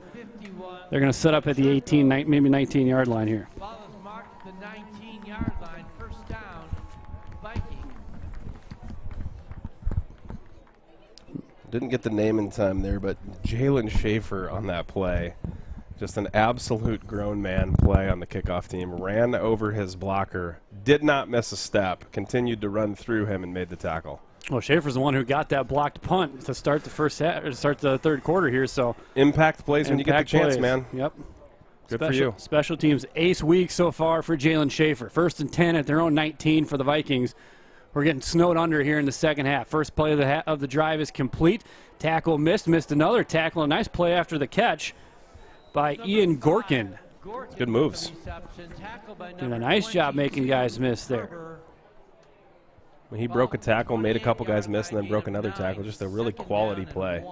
Speaker 1: They're going to set up at the 18, maybe 19-yard line here.
Speaker 4: Ball is marked at the 19-yard line. First down, Viking.
Speaker 2: Didn't get the name in time there, but Jalen Schaefer on that play. Just an absolute grown man play on the kickoff team. Ran over his blocker, did not miss a step, continued to run through him and made the tackle.
Speaker 1: Well, Schaefer's the one who got that blocked punt to start the third quarter here. So
Speaker 2: impact plays when you get the chance,
Speaker 1: plays.
Speaker 2: man.
Speaker 1: Yep.
Speaker 2: Good for you.
Speaker 1: Special teams ace week so far for Jalen Schaefer. 1st and 10 at their own 19 for the Vikings. We're getting snowed under here in the second half. First play of the drive is complete. Tackle missed another tackle. A nice play after the catch by Ian Gorkin.
Speaker 2: Good moves.
Speaker 1: Doing a nice job making guys miss there.
Speaker 2: He broke a tackle, made a couple guys miss, and then broke another tackle. Just a really quality play.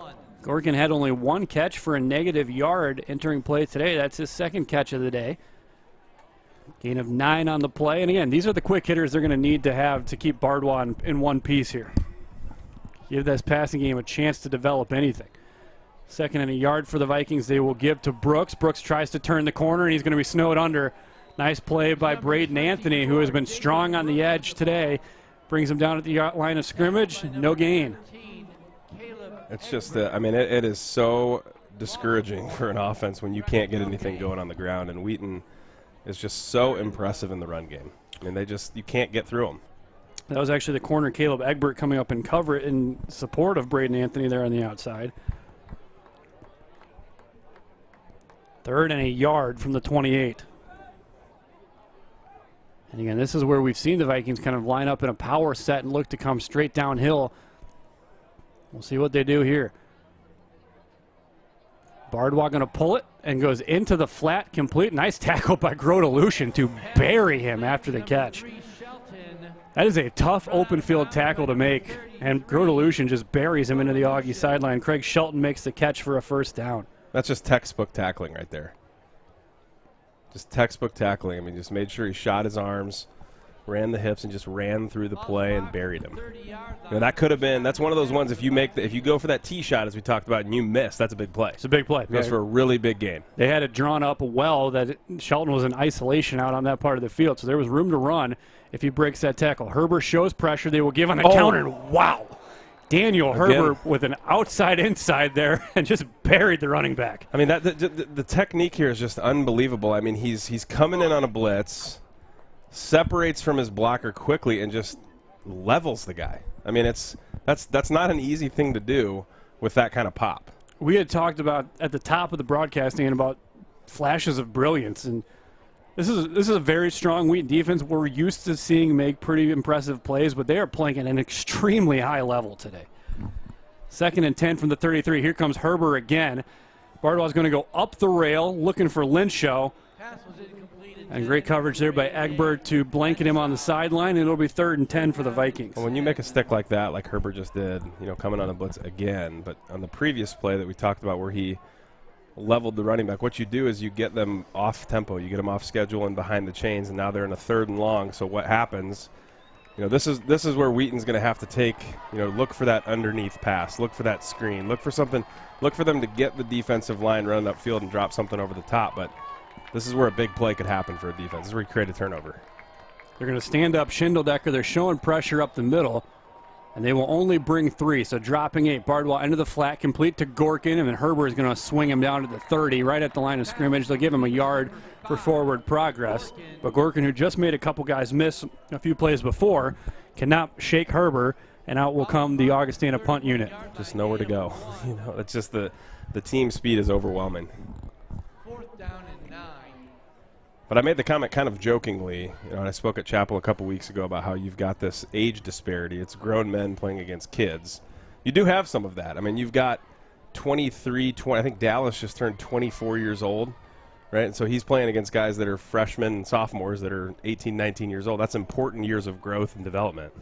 Speaker 1: Gorkin had only 1 catch for a negative yard entering play today. That's his 2nd catch of the day. Gain of 9 on the play. And again, these are the quick hitters they're going to need to have to keep Bardwa in one piece here. Give this passing game a chance to develop anything. 2nd and a yard for the Vikings. They will give to Brooks. Brooks tries to turn the corner, and he's going to be snowed under. Nice play by Braden Anthony, who has been strong on the edge today. Brings him down at the line of scrimmage. No gain.
Speaker 2: It's just, I mean, it is so discouraging for an offense when you can't get anything going on the ground. And Wheaton is just so impressive in the run game. I mean, you can't get through them.
Speaker 1: That was actually the corner, Caleb Egbert, coming up and cover it in support of Braden Anthony there on the outside. 3rd and a yard from the 28. And again, this is where we've seen the Vikings kind of line up in a power set and look to come straight downhill. We'll see what they do here. Bardwa going to pull it and goes into the flat, complete. Nice tackle by Grodelution to bury him after the catch. That is a tough open field tackle to make, and Grodelution just buries him into the Augie sideline. Craig Shelton makes the catch for a 1st down.
Speaker 2: That's just textbook tackling right there. Just textbook tackling. I mean, just made sure he shot his arms, ran the hips, and just ran through the play and buried him. You know, that could have been, that's one of those ones, if you go for that tee shot, as we talked about, and you miss, that's a big play.
Speaker 1: It's a big play.
Speaker 2: It goes for a really big gain.
Speaker 1: They had it drawn up well that Shelton was in isolation out on that part of the field, so there was room to run if he breaks that tackle. Herbert shows pressure. They will give on the counter, and wow. Daniel Herbert with an outside-inside there and just buried the running back.
Speaker 2: I mean, the technique here is just unbelievable. I mean, he's coming in on a blitz, separates from his blocker quickly, and just levels the guy. I mean, that's not an easy thing to do with that kind of pop.
Speaker 1: We had talked about at the top of the broadcasting about flashes of brilliance, and this is a very strong Wheaton defense. We're used to seeing make pretty impressive plays, but they are playing at an extremely high level today. 2nd and 10 from the 33. Here comes Herbert again. Bardwell's going to go up the rail, looking for Linshow.
Speaker 4: Pass was incomplete
Speaker 1: And great coverage there by Egbert to blanket him on the sideline, and it'll be 3rd and 10 for the Vikings.
Speaker 2: Well, when you make a stick like that, like Herbert just did, coming on a blitz again, but on the previous play that we talked about where he leveled the running back, what you do is you get them off tempo, you get them off schedule and behind the chains, and now they're in a 3rd and long. So what happens? This is where Wheaton's going to have to take, look for that underneath pass, look for that screen, look for something, look for them to get the defensive line running upfield and drop something over the top. But this is where a big play could happen for a defense. This is where you create a turnover.
Speaker 1: They're going to stand up Schindeldecker. They're showing pressure up the middle, and they will only bring 3. So dropping 8. Bardwell into the flat, complete to Gorkin, and then Herbert is going to swing him down to the 30, right at the line of scrimmage. They'll give him a yard for forward progress. But Gorkin, who just made a couple guys miss a few plays before, cannot shake Herbert, and out will come the Augustana punt unit.
Speaker 2: Just nowhere to go. It's just the team speed is overwhelming.
Speaker 9: 4th down and 9.
Speaker 2: But I made the comment kind of jokingly, and I spoke at Chapel a couple weeks ago about how you've got this age disparity. It's grown men playing against kids. You do have some of that. I mean, you've got 23, 20. I think Dallas just turned 24 years old, right? And so he's playing against guys that are freshmen and sophomores that are 18, 19 years old. That's important years of growth and development.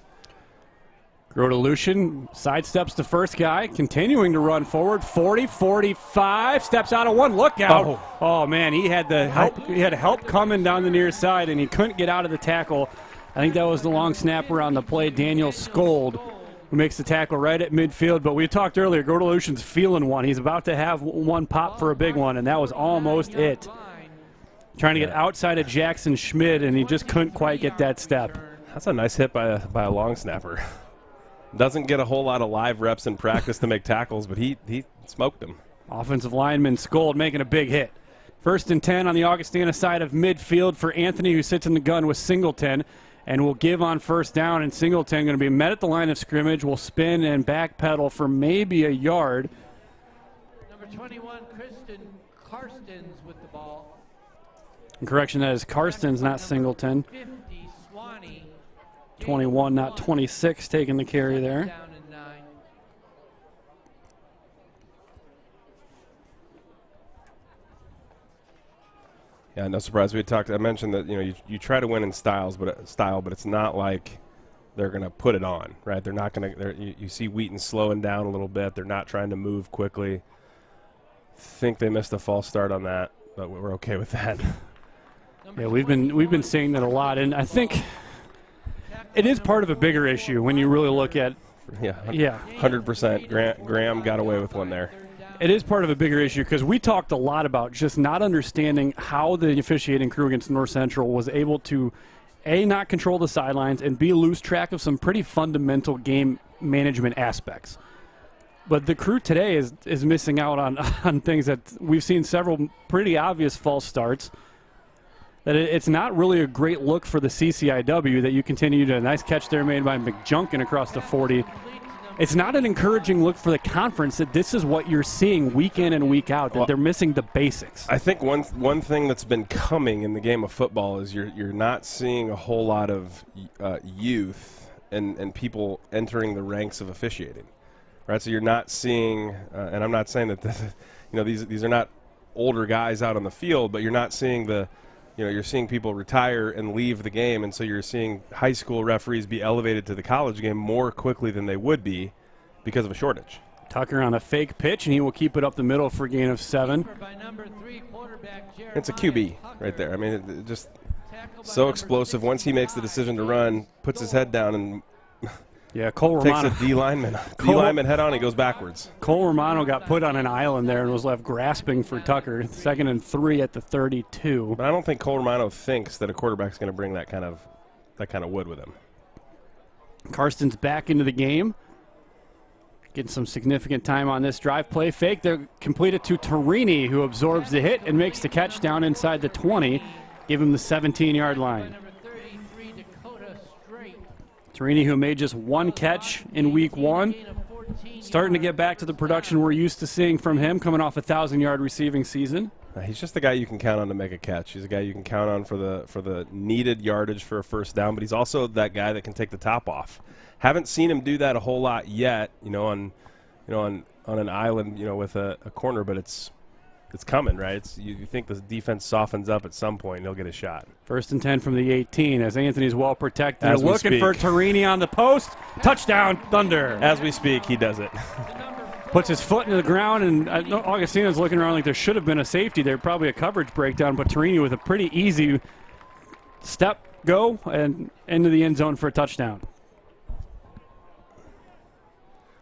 Speaker 1: Grodelution sidesteps the first guy, continuing to run forward. 40, 45, steps out of one. Look out! Oh man, he had help coming down the near side, and he couldn't get out of the tackle. I think that was the long snapper on the play, Daniel Skold, who makes the tackle right at midfield. But we talked earlier, Grodelution's feeling one. He's about to have one pop for a big one, and that was almost it. Trying to get outside of Jackson Schmidt, and he just couldn't quite get that step.
Speaker 2: That's a nice hit by a long snapper. Doesn't get a whole lot of live reps in practice to make tackles, but he smoked him.
Speaker 1: Offensive lineman Skold making a big hit. 1st and 10 on the Augustana side of midfield for Anthony, who sits in the gun with Singleton, and will give on 1st down, and Singleton going to be met at the line of scrimmage, will spin and backpedal for maybe a yard.
Speaker 9: Number 21, Kristen Karstens with the ball.
Speaker 1: And correction, that is Karstens, not Singleton.
Speaker 9: 50, Swanee.
Speaker 1: 21, not 26, taking the carry there.
Speaker 9: Down and 9.
Speaker 2: Yeah, no surprise. I mentioned that you try to win in style, but it's not like they're going to put it on, right? They're not going to. You see Wheaton slowing down a little bit. They're not trying to move quickly. Think they missed a false start on that, but we're okay with that.
Speaker 1: Yeah, we've been saying that a lot, and I think it is part of a bigger issue when you really look at.
Speaker 2: Yeah, 100%. Graham got away with one there.
Speaker 1: It is part of a bigger issue because we talked a lot about just not understanding how the officiating crew against North Central was able to, A, not control the sidelines, and B, lose track of some pretty fundamental game management aspects. But the crew today is missing out on things that we've seen several pretty obvious false starts. That it's not really a great look for the CCIW that you continue to, nice catch there made by McJunkin across the 40. It's not an encouraging look for the conference that this is what you're seeing week in and week out, that they're missing the basics.
Speaker 2: I think one thing that's been coming in the game of football is you're not seeing a whole lot of youth and people entering the ranks of officiating, right? So you're not seeing, and I'm not saying that these are not older guys out on the field, but you're not seeing you're seeing people retire and leave the game, and so you're seeing high school referees be elevated to the college game more quickly than they would be because of a shortage.
Speaker 1: Tucker on a fake pitch, and he will keep it up the middle for a gain of 7.
Speaker 2: It's a QB right there. I mean, it just so explosive. Once he makes the decision to run, puts his head down and
Speaker 1: Cole Romano
Speaker 2: takes a D lineman head on, he goes backwards.
Speaker 1: Cole Romano got put on an island there and was left grasping for Tucker. 2nd and 3 at the 32.
Speaker 2: But I don't think Cole Romano thinks that a quarterback's going to bring that kind of wood with him.
Speaker 1: Karsten's back into the game. Getting some significant time on this drive play. Fake, they're completed to Torini, who absorbs the hit and makes the catch down inside the 20. Give him the 17-yard line. Torini, who made just one catch in week 1, starting to get back to the production we're used to seeing from him, coming off a 1,000-yard receiving season.
Speaker 2: He's just the guy you can count on to make a catch. He's a guy you can count on for the needed yardage for a first down, but he's also that guy that can take the top off. Haven't seen him do that a whole lot yet, on an island, with a corner, but it's it's coming, right? You think the defense softens up at some point, and he'll get a shot.
Speaker 1: 1st and 10 from the 18 as Anthony's well protected.
Speaker 2: As we
Speaker 1: looking
Speaker 2: speak.
Speaker 1: for Tarini on the post. Touchdown, Thunder.
Speaker 2: As we speak, he does it.
Speaker 1: Puts his foot into the ground, and Augustana's looking around like there should have been a safety there, probably a coverage breakdown, but Tarini with a pretty easy step, go, and into the end zone for a touchdown.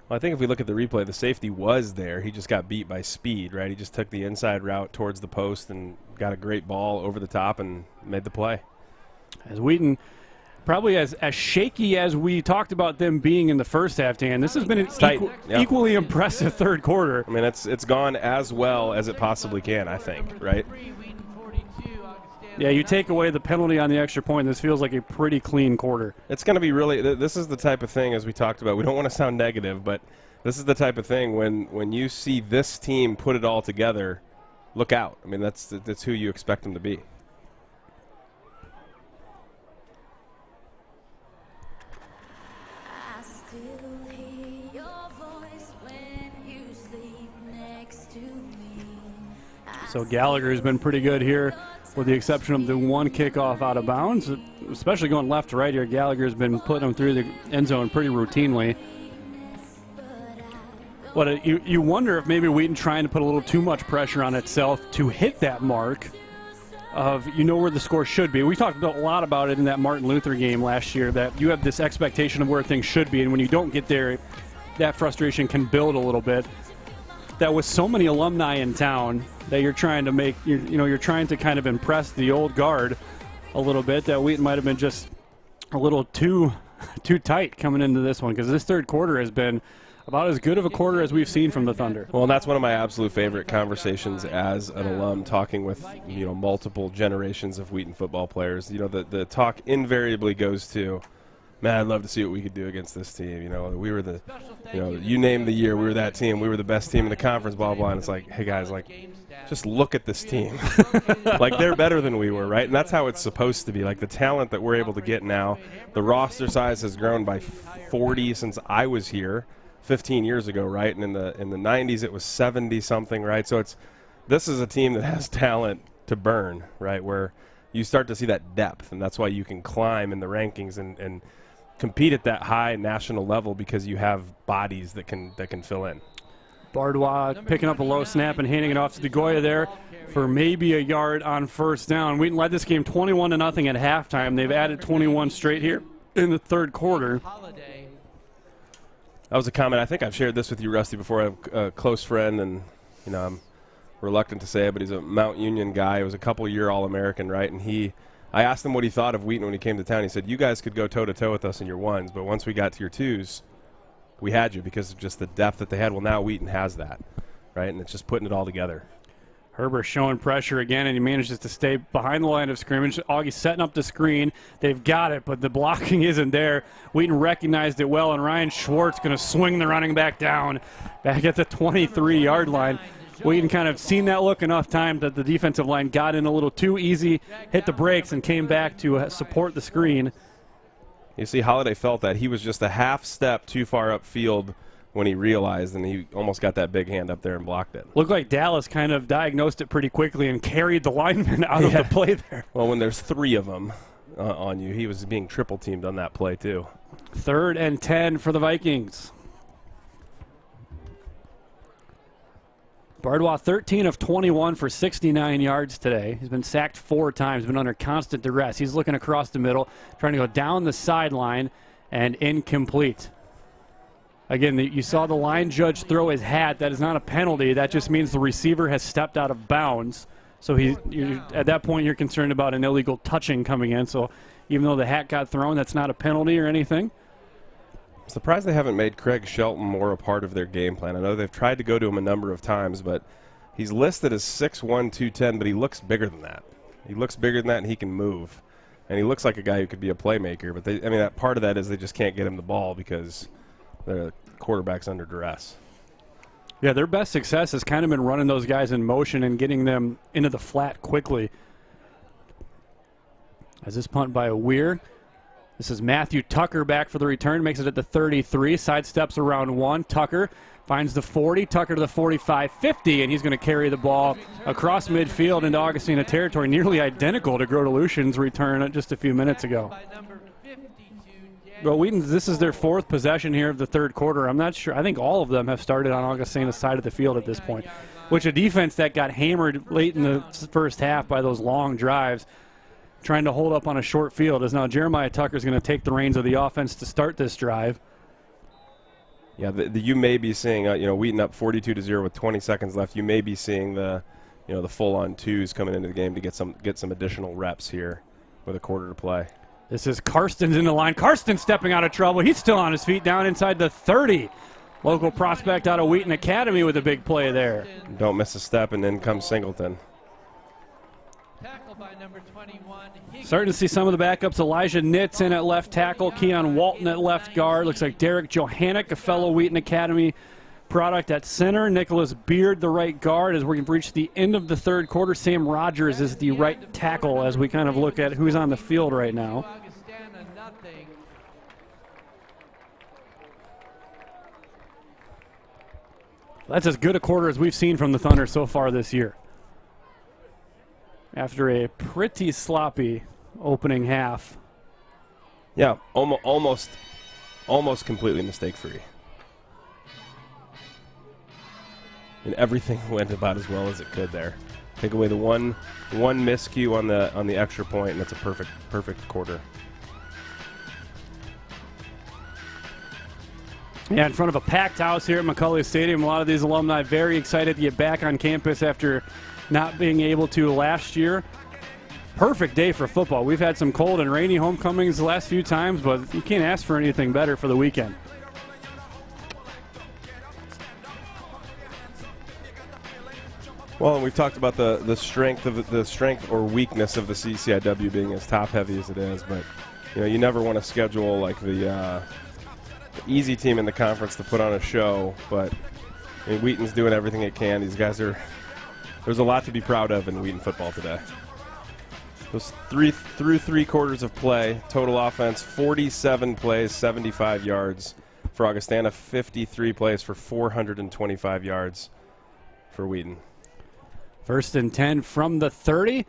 Speaker 2: Well, I think if we look at the replay, the safety was there. He just got beat by speed, right? He just took the inside route towards the post and got a great ball over the top and made the play.
Speaker 1: As Wheaton, probably as shaky as we talked about them being in the first half, Dan, this has been an equally impressive third quarter.
Speaker 2: I mean, it's gone as well as it possibly can, I think, right?
Speaker 1: Yeah, you take away the penalty on the extra point, this feels like a pretty clean quarter.
Speaker 2: It's going to be really – this is the type of thing, as we talked about. We don't want to sound negative, but this is the type of thing when you see this team put it all together, look out. I mean, that's who you expect them to be.
Speaker 1: So Gallagher's been pretty good here, with the exception of the one kickoff out of bounds, especially going left to right here. Gallagher's been putting them through the end zone pretty routinely. But you wonder if maybe Wheaton trying to put a little too much pressure on itself to hit that mark of where the score should be. We talked a lot about it in that Martin Luther game last year, that you have this expectation of where things should be, and when you don't get there, that frustration can build a little bit. That with so many alumni in town that you're trying to make, you're trying to kind of impress the old guard a little bit, that Wheaton might have been just a little too tight coming into this one, because this third quarter has been about as good of a quarter as we've seen from the Thunder.
Speaker 2: Well, and that's one of my absolute favorite conversations as an alum, talking with multiple generations of Wheaton football players. The talk invariably goes to, man, I'd love to see what we could do against this team. We were you name the year, we were that team. We were the best team in the conference, blah, blah. And it's like, hey, guys, just look at this team. They're better than we were, right? And that's how it's supposed to be. The talent that we're able to get now, the roster size has grown by 40 since I was here 15 years ago, right? And in the 90s, it was 70-something, right? So this is a team that has talent to burn, right, where you start to see that depth, and that's why you can climb in the rankings and compete at that high national level, because you have bodies that can fill in.
Speaker 1: Bardois picking up a low snap and handing it off to DeGoya there for maybe a yard on first down. Wheaton led this game 21-0 at halftime. They've added 21 straight here in the third quarter.
Speaker 2: That was a comment. I think I've shared this with you, Rusty, before. I have a close friend, and I'm reluctant to say it, but he's a Mount Union guy. He was a couple-year All-American, right? And I asked him what he thought of Wheaton when he came to town. He said, you guys could go toe-to-toe with us in your ones, but once we got to your twos, we had you because of just the depth that they had. Well, now Wheaton has that, right? And it's just putting it all together.
Speaker 1: Herbert showing pressure again, and he manages to stay behind the line of scrimmage. Augie's setting up the screen. They've got it, but the blocking isn't there. Wheaton recognized it well, and Ryan Schwartz going to swing the running back down back at the 23-yard line. Wheaton kind of seen that look enough time that the defensive line got in a little too easy, hit the brakes, and came back to support the screen.
Speaker 2: You see, Holiday felt that. He was just a half step too far upfield when he realized, and he almost got that big hand up there and blocked it.
Speaker 1: Looked like Dallas kind of diagnosed it pretty quickly and carried the lineman out of the play there.
Speaker 2: Well, when there's three of them on you, he was being triple-teamed on that play too.
Speaker 1: 3rd and 10 for the Vikings. Bardois 13 of 21 for 69 yards today. He's been sacked 4 times, been under constant duress. He's looking across the middle, trying to go down the sideline, and incomplete. Again, you saw the line judge throw his hat. That is not a penalty. That just means the receiver has stepped out of bounds. So at that point, you're concerned about an illegal touching coming in. So even though the hat got thrown, that's not a penalty or anything.
Speaker 2: I'm surprised they haven't made Craig Shelton more a part of their game plan. I know they've tried to go to him a number of times, but he's listed as 6'1", 210, but he looks bigger than that. He looks bigger than that, and he can move. And he looks like a guy who could be a playmaker. But that part of that is they just can't get him the ball because the quarterback's under duress.
Speaker 1: Yeah, their best success has kind of been running those guys in motion and getting them into the flat quickly. As this punt by Weir. This is Matthew Tucker back for the return. Makes it at the 33. Sidesteps around 1. Tucker Finds the 40, Tucker to the 45-50, and he's going to carry the ball across midfield into Augustana territory, nearly identical to Grotelushin's return just a few minutes ago. Well, Wheaton, this is their 4th possession here of the 3rd quarter. I'm not sure. I think all of them have started on Augustana's side of the field at this point, which a defense that got hammered late in the first half by those long drives, trying to hold up on a short field, is now Jeremiah Tucker's going to take the reins of the offense to start this drive.
Speaker 2: Yeah, you may be seeing, Wheaton up 42-0 with 20 seconds left. You may be seeing the full-on twos coming into the game to get some additional reps here with a quarter to play.
Speaker 1: This is Karsten's in the line. Karsten stepping out of trouble. He's still on his feet down inside the 30. Local prospect out of Wheaton Academy with a big play there.
Speaker 2: Don't miss a step, and in comes Singleton.
Speaker 4: Tackle by number 21.
Speaker 1: Starting to see some of the backups. Elijah Nitz in at left tackle. Keon Walton at left guard. Looks like Derek Johannick, a fellow Wheaton Academy product, at center. Nicholas Beard, the right guard, as we've reached the end of the 3rd quarter. Sam Rogers is the right tackle as we kind of look at who's on the field right now.
Speaker 4: Augustana, nothing.
Speaker 1: That's as good a quarter as we've seen from the Thunder so far this year, after a pretty sloppy opening half.
Speaker 2: Yeah, almost completely mistake-free. And everything went about as well as it could there. Take away the one miscue on the extra point, and it's a perfect quarter.
Speaker 1: Yeah, in front of a packed house here at McCullough Stadium. A lot of these alumni very excited to get back on campus after not being able to last year. Perfect day for football. We've had some cold and rainy homecomings the last few times, but you can't ask for anything better for the weekend.
Speaker 2: Well, and we've talked about the strength or weakness of the CCIW being as top heavy as it is, but you never want to schedule like the easy team in the conference to put on a show. But Wheaton's doing everything it can. These guys there's a lot to be proud of in Wheaton football today. Those through 3 quarters of play, total offense 47 plays, 75 yards for Augustana, 53 plays for 425 yards for Wheaton.
Speaker 1: 1st and 10 from the 30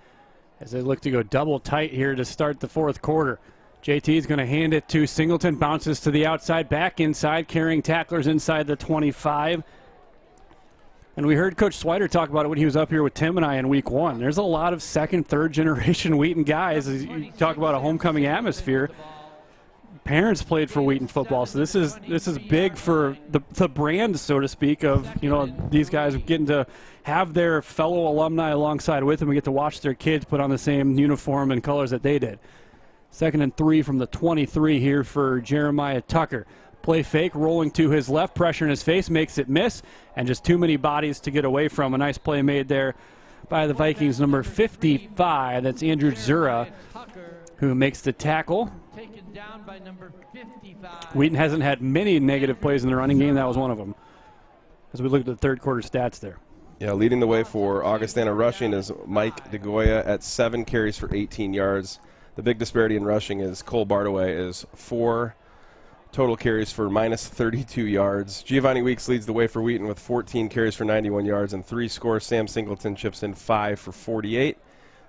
Speaker 1: as they look to go double tight here to start the 4th quarter. JT is going to hand it to Singleton, bounces to the outside, back inside, carrying tacklers inside the 25. And we heard Coach Swider talk about it when he was up here with Tim and I in week 1. There's a lot of 2nd, 3rd generation Wheaton guys. As you talk about a homecoming atmosphere, parents played for Wheaton football, so this is big for the brand, so to speak, of these guys getting to have their fellow alumni alongside with them. We get to watch their kids put on the same uniform and colors that they did. 2nd and 3 from the 23 here for Jeremiah Tucker. Play fake, rolling to his left, pressure in his face, makes it miss, and just too many bodies to get away from. A nice play made there by the Vikings, number 55. That's Andrew Zura, who makes the tackle.
Speaker 4: Taken down by number 55.
Speaker 1: Wheaton hasn't had many negative plays in the running game. That was one of them, as we look at the 3rd quarter stats there.
Speaker 2: Yeah, leading the way for Augustana rushing is Mike DeGoya at 7 carries for 18 yards. The big disparity in rushing is Cole Bardaway is 4 total carries for minus 32 yards. Giovanni Weeks leads the way for Wheaton with 14 carries for 91 yards and 3 scores. Sam Singleton chips in 5 for 48.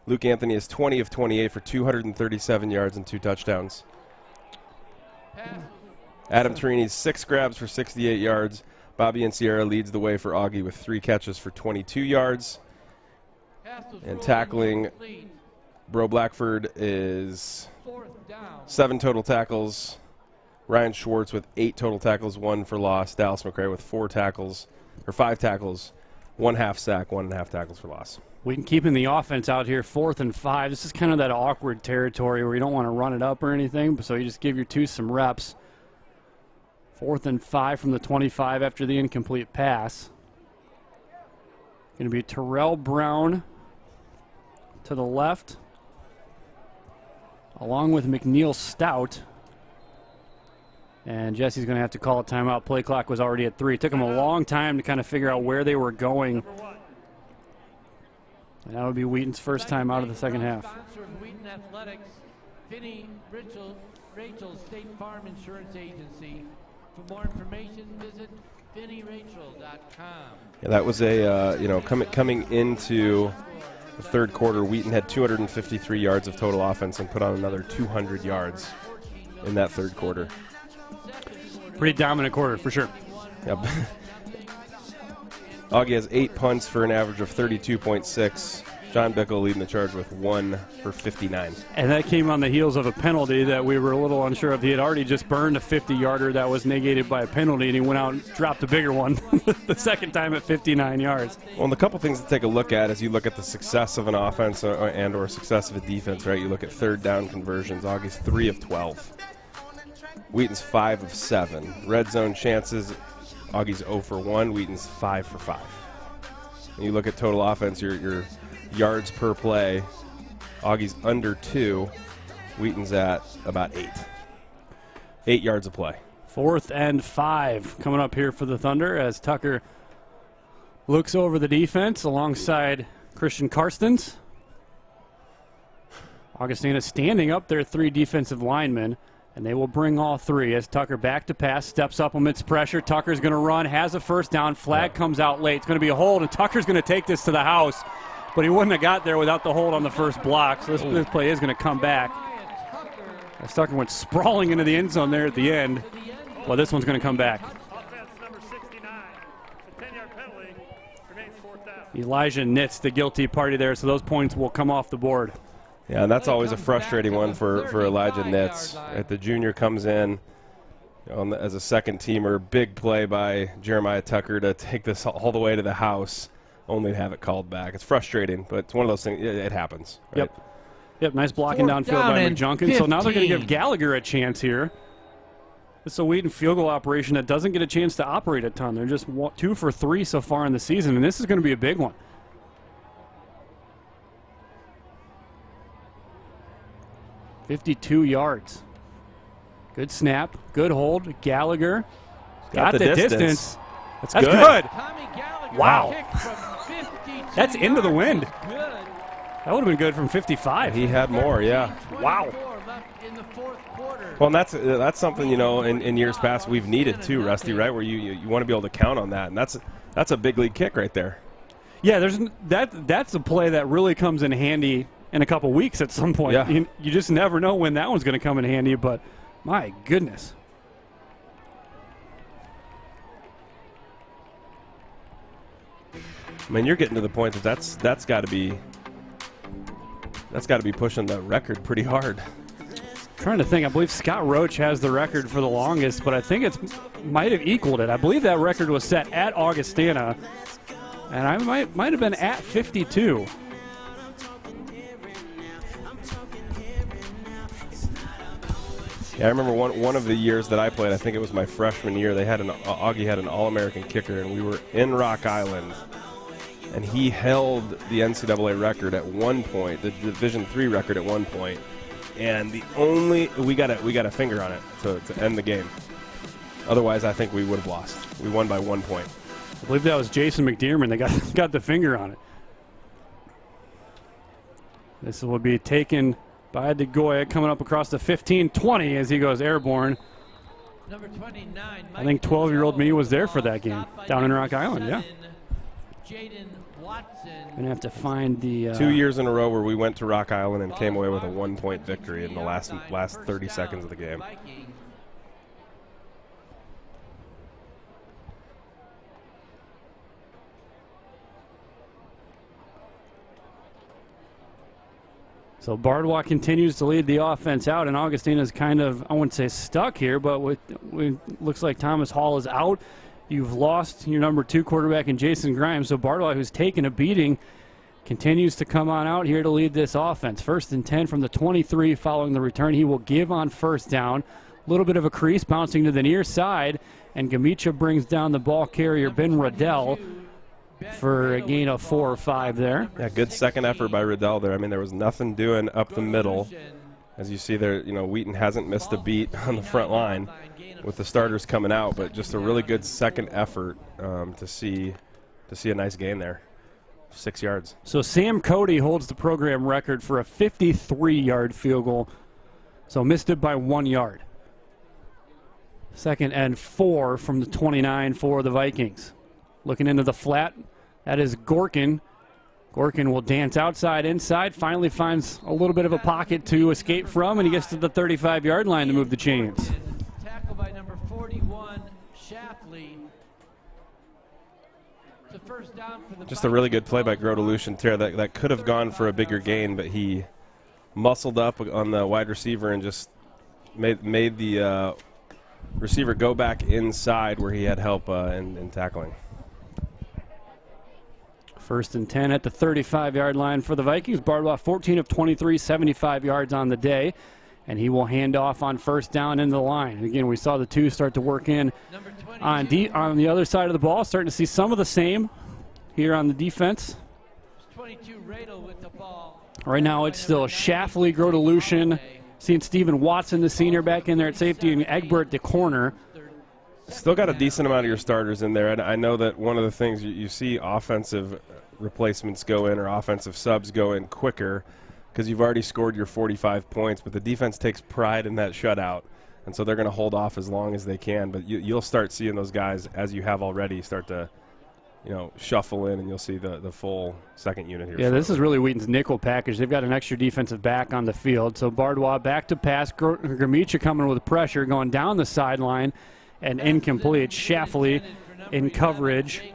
Speaker 2: Luke Anthony is 20 of 28 for 237 yards and 2 touchdowns. Adam Torini's 6 grabs for 68 yards. Bobby and Sierra leads the way for Augie with 3 catches for 22 yards. And tackling, Bro Blackford is 7 total tackles. Ryan Schwartz with 8 total tackles, 1 for loss. Dallas McRae with 5 tackles, 1 half sack, 1.5 tackles for loss.
Speaker 1: Wheaton keeping the offense out here, 4th and 5. This is kind of that awkward territory where you don't want to run it up or anything, so you just give your 2 some reps. 4th and 5 from the 25 after the incomplete pass. Going to be Terrell Brown to the left, along with McNeil Stout. And Jesse's going to have to call a timeout. Play clock was already at 3. It took him a long time to kind of figure out where they were going. And that would be Wheaton's first time out of the second half.
Speaker 4: Sponsor of Wheaton Athletics, Vinnie Rachel State Farm Insurance Agency. For more information, visit
Speaker 2: Yeah, that was a coming into the third quarter. Wheaton had 253 yards of total offense and put on another 200 yards in that third quarter.
Speaker 1: Pretty dominant quarter for sure.
Speaker 2: Yep. Augie has 8 punts for an average of 32.6. John Bickle leading the charge with 1 for 59.
Speaker 1: And that came on the heels of a penalty that we were a little unsure of. He had already just burned a 50-yarder that was negated by a penalty, and he went out and dropped a bigger one the second time at 59 yards.
Speaker 2: Well, and a couple things to take a look at as you look at the success of an offense or success of a defense, right? You look at third down conversions. Augie's 3 of 12. Wheaton's 5 of 7. Red zone chances, Augie's 0 for 1. Wheaton's 5 for 5. When you look at total offense, your yards per play, Augie's under 2. Wheaton's at about 8. 8 yards a play.
Speaker 1: 4th and 5 coming up here for the Thunder as Tucker looks over the defense alongside Christian Karstens. Augustana standing up their 3 defensive linemen, and they will bring all 3 as Tucker back to pass, steps up amidst pressure. Tucker's going to run, has a first down. Flag comes out late. It's going to be a hold, and Tucker's going to take this to the house. But he wouldn't have got there without the hold on the first block. So this play is going to come back. As Tucker went sprawling into the end zone there at the end. Well, this one's going to come back.
Speaker 5: Offense number 69. It's a 10-yard penalty. Remains 4th down.
Speaker 1: Elijah Nitz, the guilty party there, so those points will come off the board.
Speaker 2: Yeah, and that's always a frustrating one for Elijah Nitz. Right, the junior comes in as a second teamer. Big play by Jeremiah Tucker to take this all the way to the house, only to have it called back. It's frustrating, but it's one of those things. It happens. Right?
Speaker 1: Yep, nice blocking downfield by McJunkin. So now they're going to give Gallagher a chance here. It's a Wheaton field goal operation that doesn't get a chance to operate a ton. They're just 2 for 3 so far in the season, and this is going to be a big one. $52 yards. Good snap, good hold. Gallagher got the distance.
Speaker 2: That's
Speaker 1: good.
Speaker 4: Tommy
Speaker 1: Wow.
Speaker 4: kicked from 52
Speaker 1: That's into the wind.
Speaker 4: Good.
Speaker 1: That would have been good from 55.
Speaker 2: He had more, yeah.
Speaker 1: Wow.
Speaker 4: 24 left in the 4th quarter.
Speaker 2: Well, and that's something, in years past we've needed too, Rusty, right? Where you want to be able to count on that, and that's a big league kick right there.
Speaker 1: Yeah, that's a play that really comes in handy in a couple weeks at some point.
Speaker 2: Yeah.
Speaker 1: You just never know when that one's going to come in handy, but my goodness.
Speaker 2: I mean, you're getting to the point that's got to be pushing the record pretty hard.
Speaker 1: Trying to think, I believe Scott Roach has the record for the longest, but I think it might have equaled it. I believe that record was set at Augustana, and I might have been at 52.
Speaker 2: Yeah, I remember one of the years that I played. I think it was my freshman year. Augie had an All-American kicker, and we were in Rock Island, and he held the NCAA record at one point, the Division III record at one point, and we got a finger on it to end the game. Otherwise, I think we would have lost. We won by 1 point.
Speaker 1: I believe that was Jason McDermott. They got the finger on it. This will be taken by DeGoya, coming up across the 15-20 as he goes airborne.
Speaker 4: Number 29,
Speaker 1: I think 12-year-old me was there for that game down in Rock Island, yeah.
Speaker 4: Jaden Watson.
Speaker 1: Gonna have to find the
Speaker 2: 2 years in a row where we went to Rock Island and came away with a 1-point victory in the last 30 seconds of the game.
Speaker 1: So Bardwalk continues to lead the offense out, and Augustina's kind of, I wouldn't say stuck here, but looks like Thomas Hall is out. You've lost your number 2 quarterback in Jason Grimes, so Bardwalk, who's taken a beating, continues to come on out here to lead this offense. 1st and 10 from the 23 following the return. He will give on first down. A little bit of a crease bouncing to the near side, and Gamicha brings down the ball carrier, Ben Riddell, for a gain of 4 or 5 there.
Speaker 2: Yeah, good second effort by Riddell there. I mean, there was nothing doing up the middle. As you see there, Wheaton hasn't missed a beat on the front line with the starters coming out, but just a really good second effort to see a nice gain there. 6 yards.
Speaker 1: So Sam Cody holds the program record for a 53-yard field goal. So missed it by 1 yard. 2nd and 4 from the 29 for the Vikings. Looking into the flat, that is Gorkin. Gorkin will dance outside, inside, finally finds a little bit of a pocket to escape from, and he gets to the 35-yard line to move the chains.
Speaker 4: Tackle by number 41, Shafley. It's a first down for the
Speaker 2: Just a really good play by Grodelution there. That could have gone for a bigger gain, but he muscled up on the wide receiver and just made the receiver go back inside where he had help in tackling.
Speaker 1: 1st and 10 at the 35-yard line for the Vikings. Bardwell 14 of 23, 75 yards on the day. And he will hand off on 1st down into the line. And again, we saw the two start to work in on the other side of the ball. Starting to see some of the same here on the defense.
Speaker 4: 22 Radel with the ball.
Speaker 1: Right now it's still Shafley, Grodelution. Seeing Stephen Watson, the senior, back in there at safety, and Egbert, the corner.
Speaker 2: Still got a decent amount of your starters in there. And I know that one of the things you see offensive replacements go in or offensive subs go in quicker because you've already scored your 45 points, but the defense takes pride in that shutout, and so they're going to hold off as long as they can. But you'll start seeing those guys, as you have already, start to shuffle in, and you'll see the full second unit here.
Speaker 1: Yeah, this is really Wheaton's nickel package. They've got an extra defensive back on the field. So Bardwell back to pass. Gramicha coming with pressure, going down the sideline, and incomplete. Shafley in coverage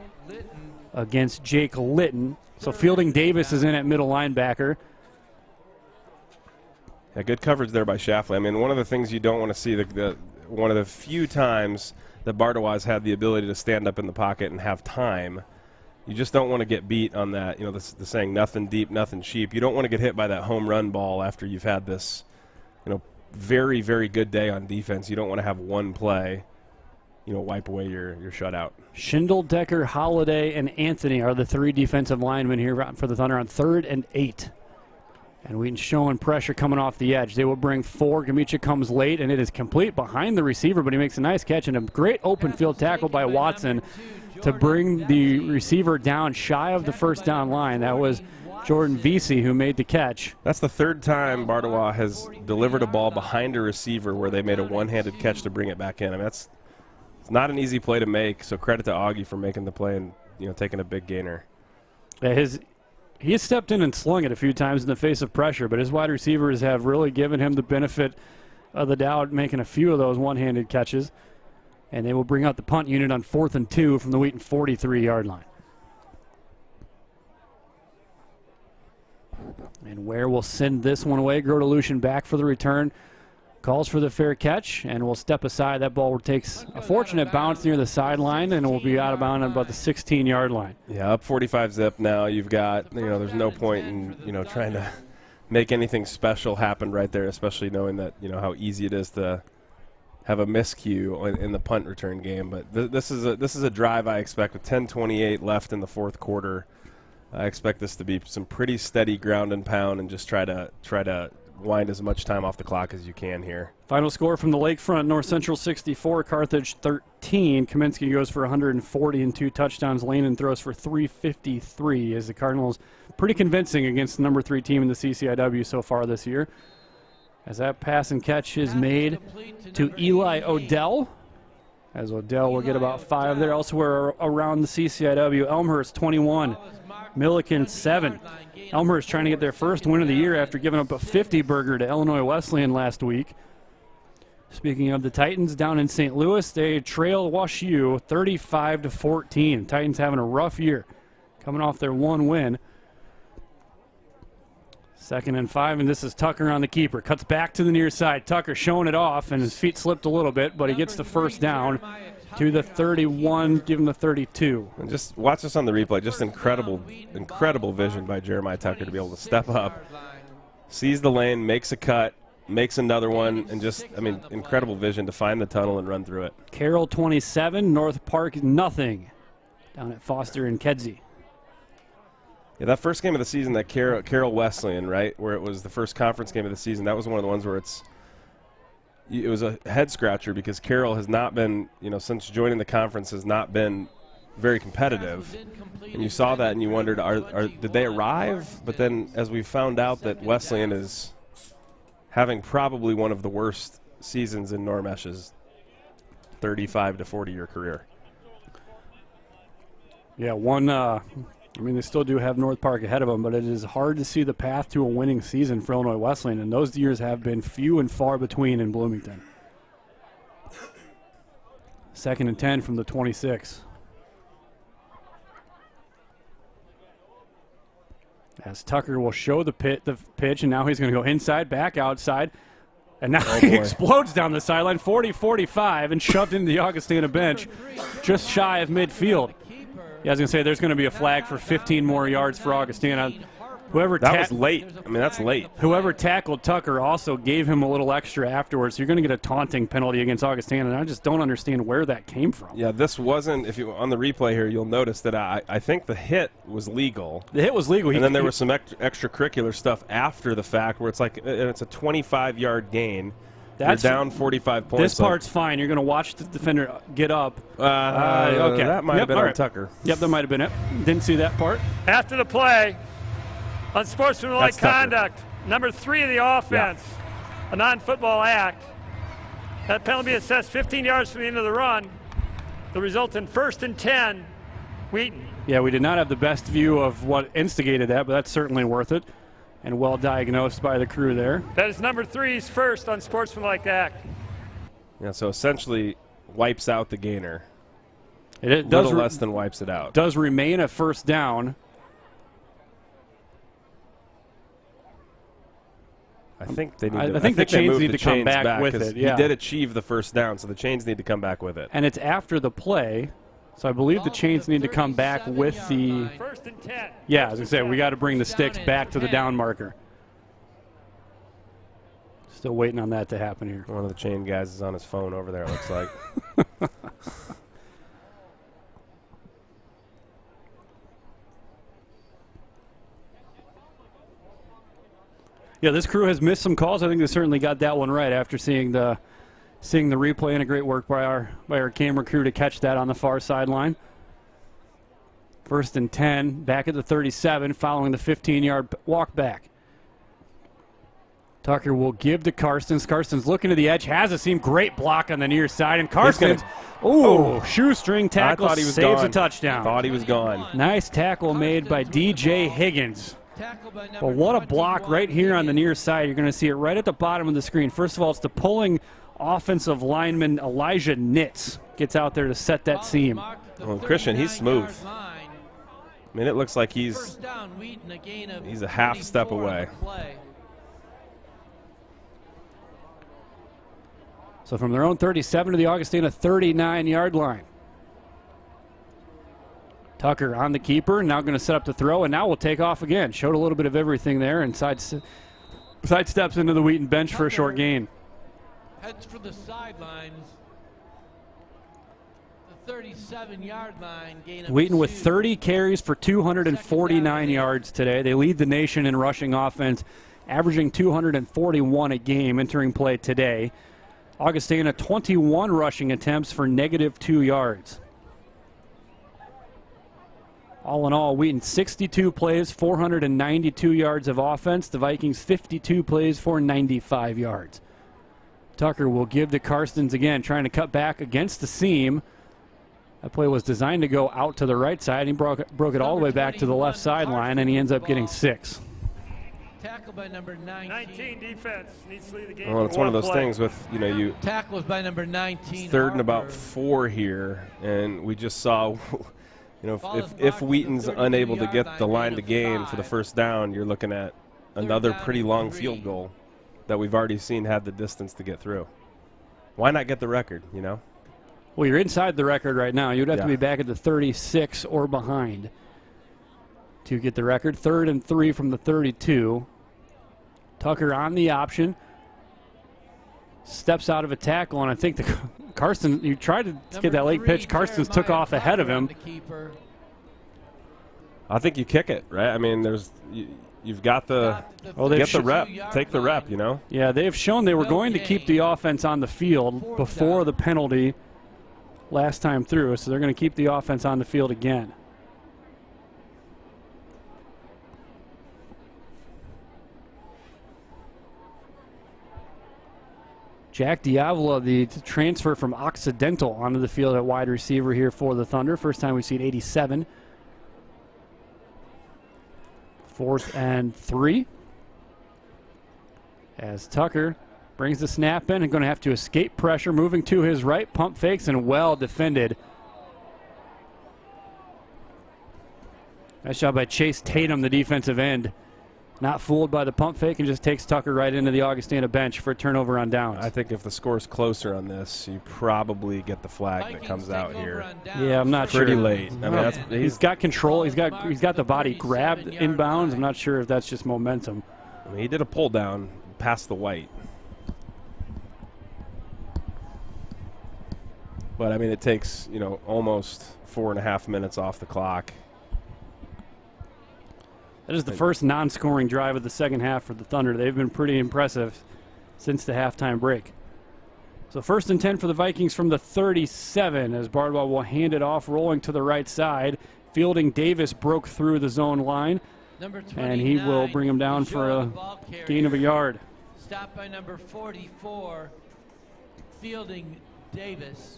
Speaker 1: against Jake Litton. So Fielding Davis is in at middle linebacker.
Speaker 2: Yeah, good coverage there by Shafley. I mean, one of the things you don't want to see, one of the few times that Bardwell has had the ability to stand up in the pocket and have time, you just don't want to get beat on that. The saying, nothing deep, nothing cheap. You don't want to get hit by that home run ball after you've had this, very, very good day on defense. You don't want to have one play, wipe away your shutout.
Speaker 1: Schindel, Decker, Holiday, and Anthony are the three defensive linemen here for the Thunder on 3rd and 8. And Wheaton's showing pressure coming off the edge. They will bring 4. Gamicha comes late, and it is complete behind the receiver, but he makes a nice catch and a great open field tackle by Watson to bring the receiver down shy of the 1st down line. That was Jordan Vesey who made the catch.
Speaker 2: That's the 3rd time Bardwell has delivered a ball behind a receiver where they made a one-handed catch to bring it back in. I mean, it's not an easy play to make, so credit to Augie for making the play and taking a big gainer.
Speaker 1: Yeah, he has stepped in and slung it a few times in the face of pressure, but his wide receivers have really given him the benefit of the doubt, making a few of those one-handed catches. And they will bring out the punt unit on 4th and 2 from the Wheaton 43-yard line. And Ware will send this one away. Grodelution back for the return. Calls for the fair catch and will step aside. That ball takes a fortunate bounce near the sideline and will be out of bounds on about the 16-yard line.
Speaker 2: Yeah, up 45 zip now. You've got, there's no point in, trying to make anything special happen right there, especially knowing that, how easy it is to have a miscue in the punt return game. But this is a drive I expect with 10:28 left in the 4th quarter. I expect this to be some pretty steady ground and pound and just try to wind as much time off the clock as you can here.
Speaker 1: Final score from the Lakefront: North Central 64, Carthage 13. Kaminsky goes for 140 and 2 touchdowns. Lehman throws for 353 as the Cardinals pretty convincing against the number 3 team in the CCIW so far this year. As that pass and catch is made to Eli Odell. As Odell will get about 5 there. Elsewhere around the CCIW, Elmhurst 21, Milliken 7. Elmhurst trying to get their first win of the year after giving up a 50-burger to Illinois Wesleyan last week. Speaking of the Titans, down in St. Louis, they trail WashU 35-14. Titans having a rough year, coming off their 1 win. 2nd and 5, and this is Tucker on the keeper. Cuts back to the near side. Tucker showing it off, and his feet slipped a little bit, but he gets the 1st down to the 31, give him the 32.
Speaker 2: And just watch this on the replay. Just incredible vision by Jeremiah Tucker to be able to step up, sees the lane, makes a cut, makes another one, and just, incredible vision to find the tunnel and run through it.
Speaker 1: Carroll 27, North Park nothing down at Foster and Kedzie.
Speaker 2: Yeah, that first game of the season, that Carroll Wesleyan, right, where it was the first conference game of the season, that was one of the ones where it was a head scratcher because Carroll has not been, since joining the conference, has not been very competitive. And you saw that and you wondered, did they arrive? But then as we found out that Wesleyan is having probably one of the worst seasons in Normesh's 35 to 40-year career.
Speaker 1: Yeah, I mean, they still do have North Park ahead of them, but it is hard to see the path to a winning season for Illinois Wesleyan, and those years have been few and far between in Bloomington. 2nd and 10 from the 26. As Tucker will show the pitch, and now he's going to go inside, back outside, and now he explodes down the sideline, 40-45, and shoved into the Augustana bench just shy of midfield. Yeah, I was going to say there's going to be a flag for 15 more yards for Augustana.
Speaker 2: That was late. I mean, that's late.
Speaker 1: Whoever tackled Tucker also gave him a little extra afterwards. So you're going to get a taunting penalty against Augustana, and I just don't understand where that came from.
Speaker 2: Yeah, this wasn't. If you on the replay here, you'll notice that I think the hit was legal.
Speaker 1: The hit was legal.
Speaker 2: And then there was some extracurricular stuff after the fact where it's like it's a 25-yard gain. You're down 45 points.
Speaker 1: This part's fine. You're going to watch the defender get up.
Speaker 2: Okay. That might have been on Tucker.
Speaker 1: Yep, that might have been it. Didn't see that part.
Speaker 5: After the play, unsportsmanlike conduct, number 3 of the offense, a non-football act. That penalty assessed 15 yards from the end of the run. The result in 1st and 10, Wheaton.
Speaker 1: Yeah, we did not have the best view of what instigated that, but that's certainly worth it. And well diagnosed by the crew there.
Speaker 5: That is number 3's first unsportsmanlike act.
Speaker 2: Yeah, so essentially wipes out the gainer.
Speaker 1: It does
Speaker 2: less than wipes it out.
Speaker 1: Does remain a 1st down.
Speaker 2: I think they need.
Speaker 1: I think the chains need to come back with it. Yeah.
Speaker 2: He did achieve the 1st down, so the chains need to come back with it.
Speaker 1: And it's after the play, so I believe the chains need to come back with the.
Speaker 5: 1st and 10.
Speaker 1: Yeah, as I said, we got to bring the sticks back to the down marker. Still waiting on that to happen here.
Speaker 2: One of the chain guys is on his phone over there, it looks like.
Speaker 1: Yeah, this crew has missed some calls. I think they certainly got that one right after seeing the replay, and a great work by our camera crew to catch that on the far sideline. 1st and 10, back at the 37, following the 15-yard walk back. Tucker will give to Karstens. Karstens looking to the edge, has a seam, great block on the near side, and Karstens, shoestring tackle, saves a touchdown.
Speaker 2: Thought he was gone.
Speaker 1: Nice tackle made by DJ Higgins. But what a block right here on the near side. You're going to see it right at the bottom of the screen. First of all, it's the pulling offensive lineman Elijah Nitz gets out there to set that seam.
Speaker 2: Well, Christian, he's smooth. I mean, it looks like he's a half step away.
Speaker 1: So from their own 37 to the Augustana 39-yard line. Tucker on the keeper, now going to set up the throw, and now we'll take off again. Showed a little bit of everything there, and sidesteps into the Wheaton bench for a short gain.
Speaker 4: Heads for the sidelines. The 37-yard line. Gain of
Speaker 1: Wheaton with 30 carries for 249 yards today. They lead the nation in rushing offense, averaging 241 a game entering play today. Augustana 21 rushing attempts for -2 yards. All in all, Wheaton 62 plays, 492 yards of offense. The Vikings 52 plays for 95 yards. Tucker will give to Karstens again, trying to cut back against the seam. That play was designed to go out to the right side. He broke it all the way back to the left sideline, and he ends up getting 6.
Speaker 4: Tackle by number 19
Speaker 5: defense needs to lead the game.
Speaker 2: Well, it's one of those things with, you
Speaker 4: tackles by number 19.
Speaker 2: 3rd and about 4 here, and we just saw, if Wheaton's unable to get the line to gain for the 1st down, you're looking at another pretty long field goal that we've already seen had the distance to get through. Why not get the record,
Speaker 1: Well, you're inside the record right now. You'd have to be back at the 36 or behind to get the record. 3rd and 3 from the 32. Tucker on the option. Steps out of a tackle, and I think Karstens, you tried to get that late pitch. Karstens took off ahead of him.
Speaker 2: I think you kick it, right? I mean, you've got the get the rep, take the rep,
Speaker 1: Yeah, they've shown they were going to keep the offense on the field before the penalty last time through, so they're going to keep the offense on the field again. Jack Diavola, the transfer from Occidental, onto the field at wide receiver here for the Thunder. First time we've seen 87. 4th and 3. As Tucker brings the snap in and going to have to escape pressure, moving to his right, pump fakes, and well defended. Nice job by Chase Tatum, the defensive end. Not fooled by the pump fake and just takes Tucker right into the Augustana bench for a turnover on downs.
Speaker 2: I think if the score's closer on this, you probably get the flag that comes out here.
Speaker 1: Yeah, I'm not
Speaker 2: Pretty
Speaker 1: sure.
Speaker 2: late. I mean,
Speaker 1: He's got control. He's got the body grabbed inbounds. I'm not sure if that's just momentum.
Speaker 2: I mean, he did a pull down past the white. But I mean, it takes, you know, almost 4.5 minutes off the clock.
Speaker 1: That is the first non-scoring drive of the second half for the Thunder. They've been pretty impressive since the halftime break. So 1st and 10 for the Vikings from the 37 as Bardwell will hand it off, rolling to the right side. Fielding Davis broke through the zone line, and he will bring him down for a gain of a yard.
Speaker 4: Stopped by number 44, Fielding Davis.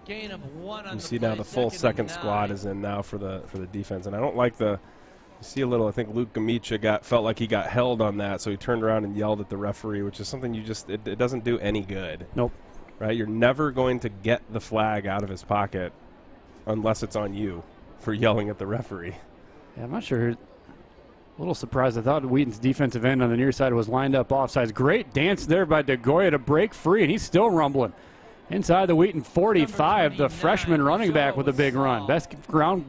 Speaker 4: Gain of 1 on
Speaker 2: You
Speaker 4: the
Speaker 2: see
Speaker 4: play,
Speaker 2: now the full second
Speaker 4: 2nd and
Speaker 2: squad
Speaker 4: 9.
Speaker 2: is in now for the defense, and I don't like the. You see a little. I think Luke Gamicha felt like he got held on that, so he turned around and yelled at the referee, which is something you just it doesn't do any good.
Speaker 1: Nope.
Speaker 2: Right? You're never going to get the flag out of his pocket unless it's on you for yelling at the referee.
Speaker 1: Yeah, I'm not sure. A little surprised. I thought Wheaton's defensive end on the near side was lined up offsides. Great dance there by DeGoya to break free, and he's still rumbling. Inside the Wheaton 45, the freshman running back with a big run. Best ground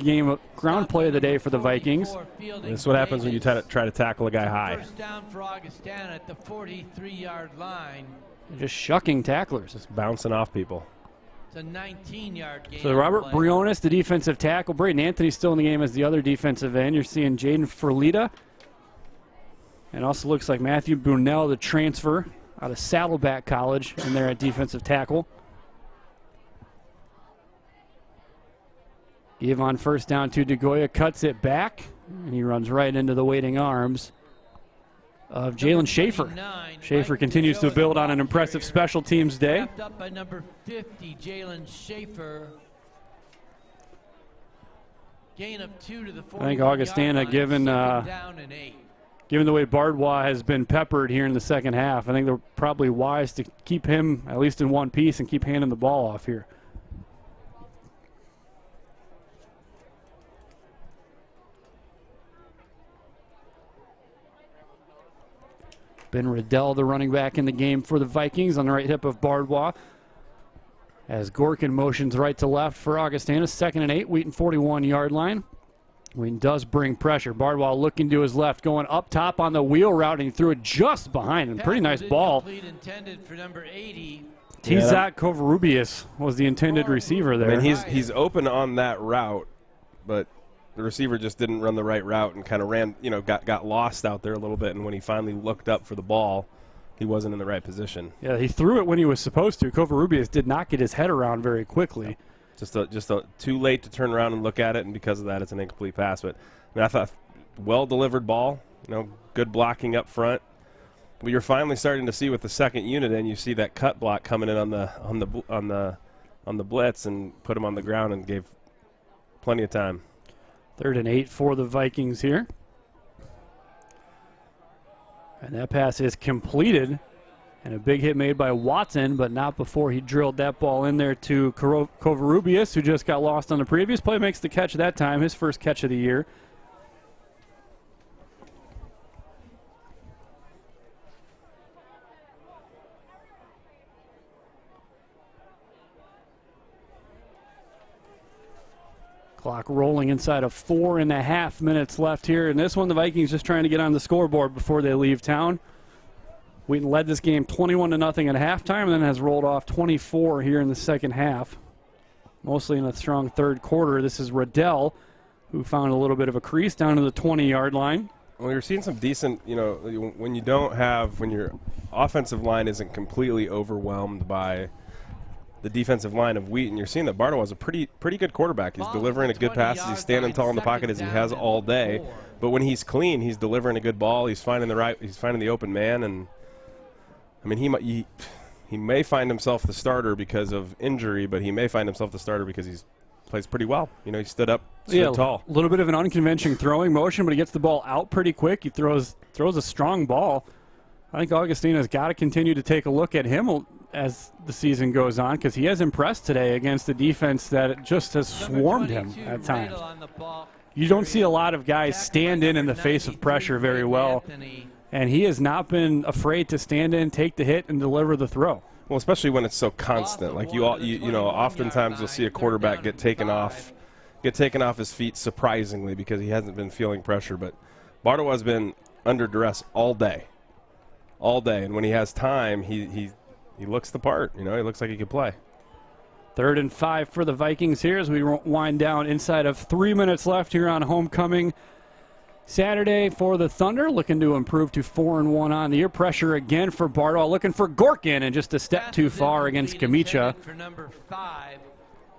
Speaker 1: play of the day for the Vikings.
Speaker 2: This is what happens when you try to tackle a guy high.
Speaker 4: First down for Augustana at the 43-yard line.
Speaker 1: They're just shucking tacklers.
Speaker 2: Just bouncing off people.
Speaker 4: It's a 19-yard gain.
Speaker 1: So Robert Briones, the defensive tackle. Braden Anthony's still in the game as the other defensive end. You're seeing Jaden Ferlita. And also looks like Matthew Brunell, the transfer out of Saddleback College, in there at defensive tackle. Give on first down to DeGoya, cuts it back, and he runs right into the waiting arms of Jalen Schaefer. Schaefer continues to build on an impressive special teams day.
Speaker 4: Wrapped up by number 50, Jalen Schaefer. Gain of 2 to the 40.
Speaker 1: I think Augustana, given the way Bardwa has been peppered here in the second half, I think they're probably wise to keep him at least in one piece and keep handing the ball off here. Ben Riddell, the running back in the game for the Vikings, on the right hip of Bardwa. As Gorkin motions right to left for Augustana. 2nd and 8, Wheaton 41-yard line. Wheaton does bring pressure. Bardwa looking to his left, going up top on the wheel route, and he threw it just behind him. Pretty nice ball.
Speaker 4: Intended for number 80.
Speaker 1: Tizak Kovarubius was the intended receiver there.
Speaker 2: I mean, he's open on that route, but the receiver just didn't run the right route and kind of ran, you know, got lost out there a little bit. And when he finally looked up for the ball, he wasn't in the right position.
Speaker 1: Yeah, he threw it when he was supposed to. Kovarubius did not get his head around very quickly.
Speaker 2: Just too late to turn around and look at it, and because of that, it's an incomplete pass. But I mean, I thought well-delivered ball, you know, good blocking up front. But you're finally starting to see with the second unit, and you see that cut block coming in on the blitz and put him on the ground and gave plenty of time.
Speaker 1: 3rd and 8 for the Vikings here. And that pass is completed. And a big hit made by Watson, but not before he drilled that ball in there to Kovarubius, who just got lost on the previous play. Makes the catch that time, his first catch of the year. Clock rolling inside of 4.5 minutes left here. And this one, the Vikings just trying to get on the scoreboard before they leave town. Wheaton led this game 21-0 at halftime and then has rolled off 24 here in the second half. Mostly in a strong third quarter. This is Riddell, who found a little bit of a crease down to the 20-yard line.
Speaker 2: Well, you're seeing some decent, you know, when your offensive line isn't completely overwhelmed by the defensive line of Wheaton, you're seeing that Bardwell is a pretty good quarterback. He's delivering a good passes. He's standing tall in the pocket as he has all day. But when he's clean, he's delivering a good ball. He's finding the open man, and I mean, he may find himself the starter because of injury, but he may find himself the starter because he's plays pretty well. You know, he stood up, stood tall.
Speaker 1: A little bit of an unconventional throwing motion, but he gets the ball out pretty quick. He throws a strong ball. I think Augustana's got to continue to take a look at him as the season goes on, because he has impressed today against a defense that just has swarmed him at times. You don't see a lot of guys stand in the face of pressure very well, and he has not been afraid to stand in, take the hit, and deliver the throw.
Speaker 2: Well, especially when it's so constant. Like you know, oftentimes you'll see a quarterback get taken off his feet surprisingly because he hasn't been feeling pressure. But Bardois has been under duress all day, and when he has time, he looks the part. You know, he looks like he could play.
Speaker 1: 3rd and 5 for the Vikings here as we wind down inside of 3 minutes left here on homecoming Saturday for the Thunder, looking to improve to 4-1 on the year. Pressure again for Bardois, looking for Gorkin, and just a step too far against Kamicha.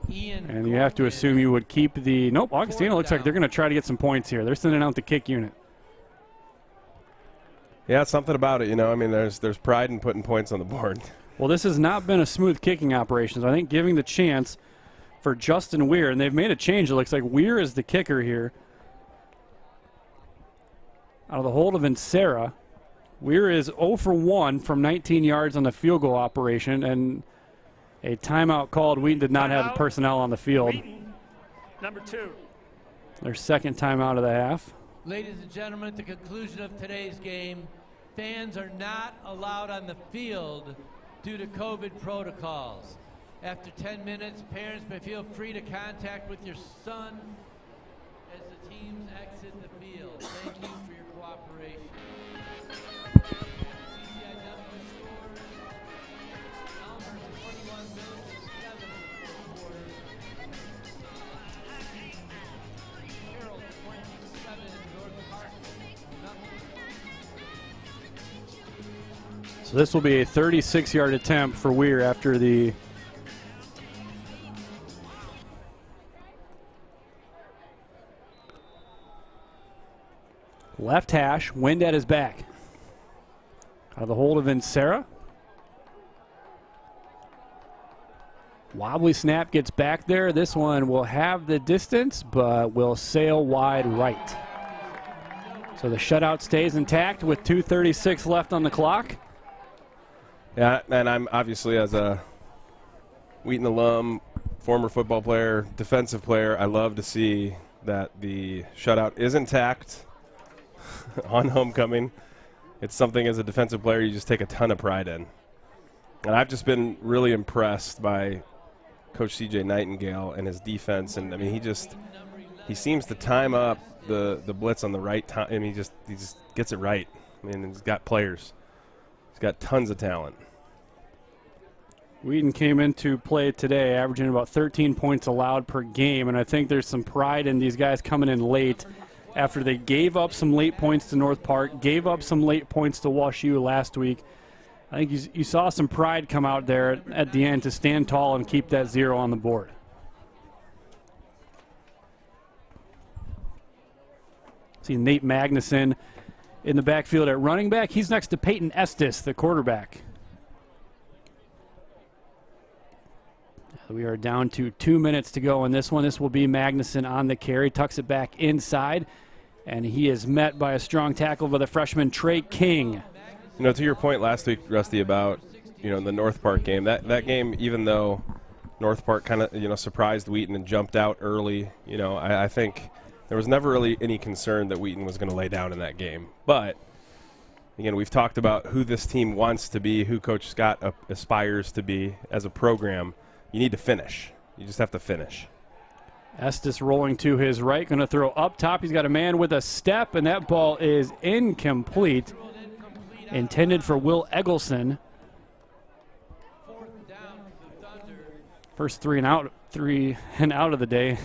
Speaker 1: And you have to assume you would keep the – nope, Augustana looks like they're going to try to get some points here. They're sending out the kick unit.
Speaker 2: Yeah, it's something about it, you know. I mean, there's pride in putting points on the board.
Speaker 1: Well, this has not been a smooth kicking operation, so I think giving the chance for Justin Weir, and they've made a change. It looks like Weir is the kicker here. Out of the hold of Insera. Weir is 0 for 1 from 19 yards on the field goal operation, and a timeout called. Wheaton did not have personnel on the field.
Speaker 5: Wheaton, number 2.
Speaker 1: Their second timeout of the half.
Speaker 4: Ladies and gentlemen, at the conclusion of today's game, fans are not allowed on the field due to COVID protocols. After 10 minutes, parents may feel free to contact with your son as the teams exit the field. Thank you for your cooperation. CCIW scores. Elmhurst 21 minutes, 7 quarters. Carroll 27, North Park nothing.
Speaker 1: So this will be a 36-yard attempt for Weir after the left hash, wind at his back. Out of the hold of Insera. Wobbly snap gets back there. This one will have the distance, but will sail wide right. So the shutout stays intact with 2:36 left on the clock.
Speaker 2: Yeah, and I'm obviously, as a Wheaton alum, former football player, defensive player, I love to see that the shutout is intact on homecoming. It's something as a defensive player you just take a ton of pride in. And I've just been really impressed by Coach C.J. Nightingale and his defense. And, I mean, he seems to time up the blitz on the right time. I mean, he just gets it right. I mean, he's got players. He's got tons of talent.
Speaker 1: Wheaton came into play today averaging about 13 points allowed per game, and I think there's some pride in these guys coming in late after they gave up some late points to North Park, gave up some late points to WashU last week. I think you saw some pride come out there at the end to stand tall and keep that 0 on the board. See Nate Magnuson in the backfield at running back. He's next to Peyton Estes, the quarterback. We are down to 2 minutes to go in this one. This will be Magnuson on the carry, tucks it back inside, and he is met by a strong tackle by the freshman Trey King.
Speaker 2: You know, to your point last week, Rusty, about, you know, the North Park game, that game, even though North Park kind of, you know, surprised Wheaton and jumped out early, you know, I think there was never really any concern that Wheaton was going to lay down in that game. But, again, we've talked about who this team wants to be, who Coach Scott aspires to be as a program. You need to finish. You just have to finish.
Speaker 1: Estes rolling to his right, going to throw up top. He's got a man with a step, and that ball is incomplete. Intended for Will Eggleston. First three and out of the day.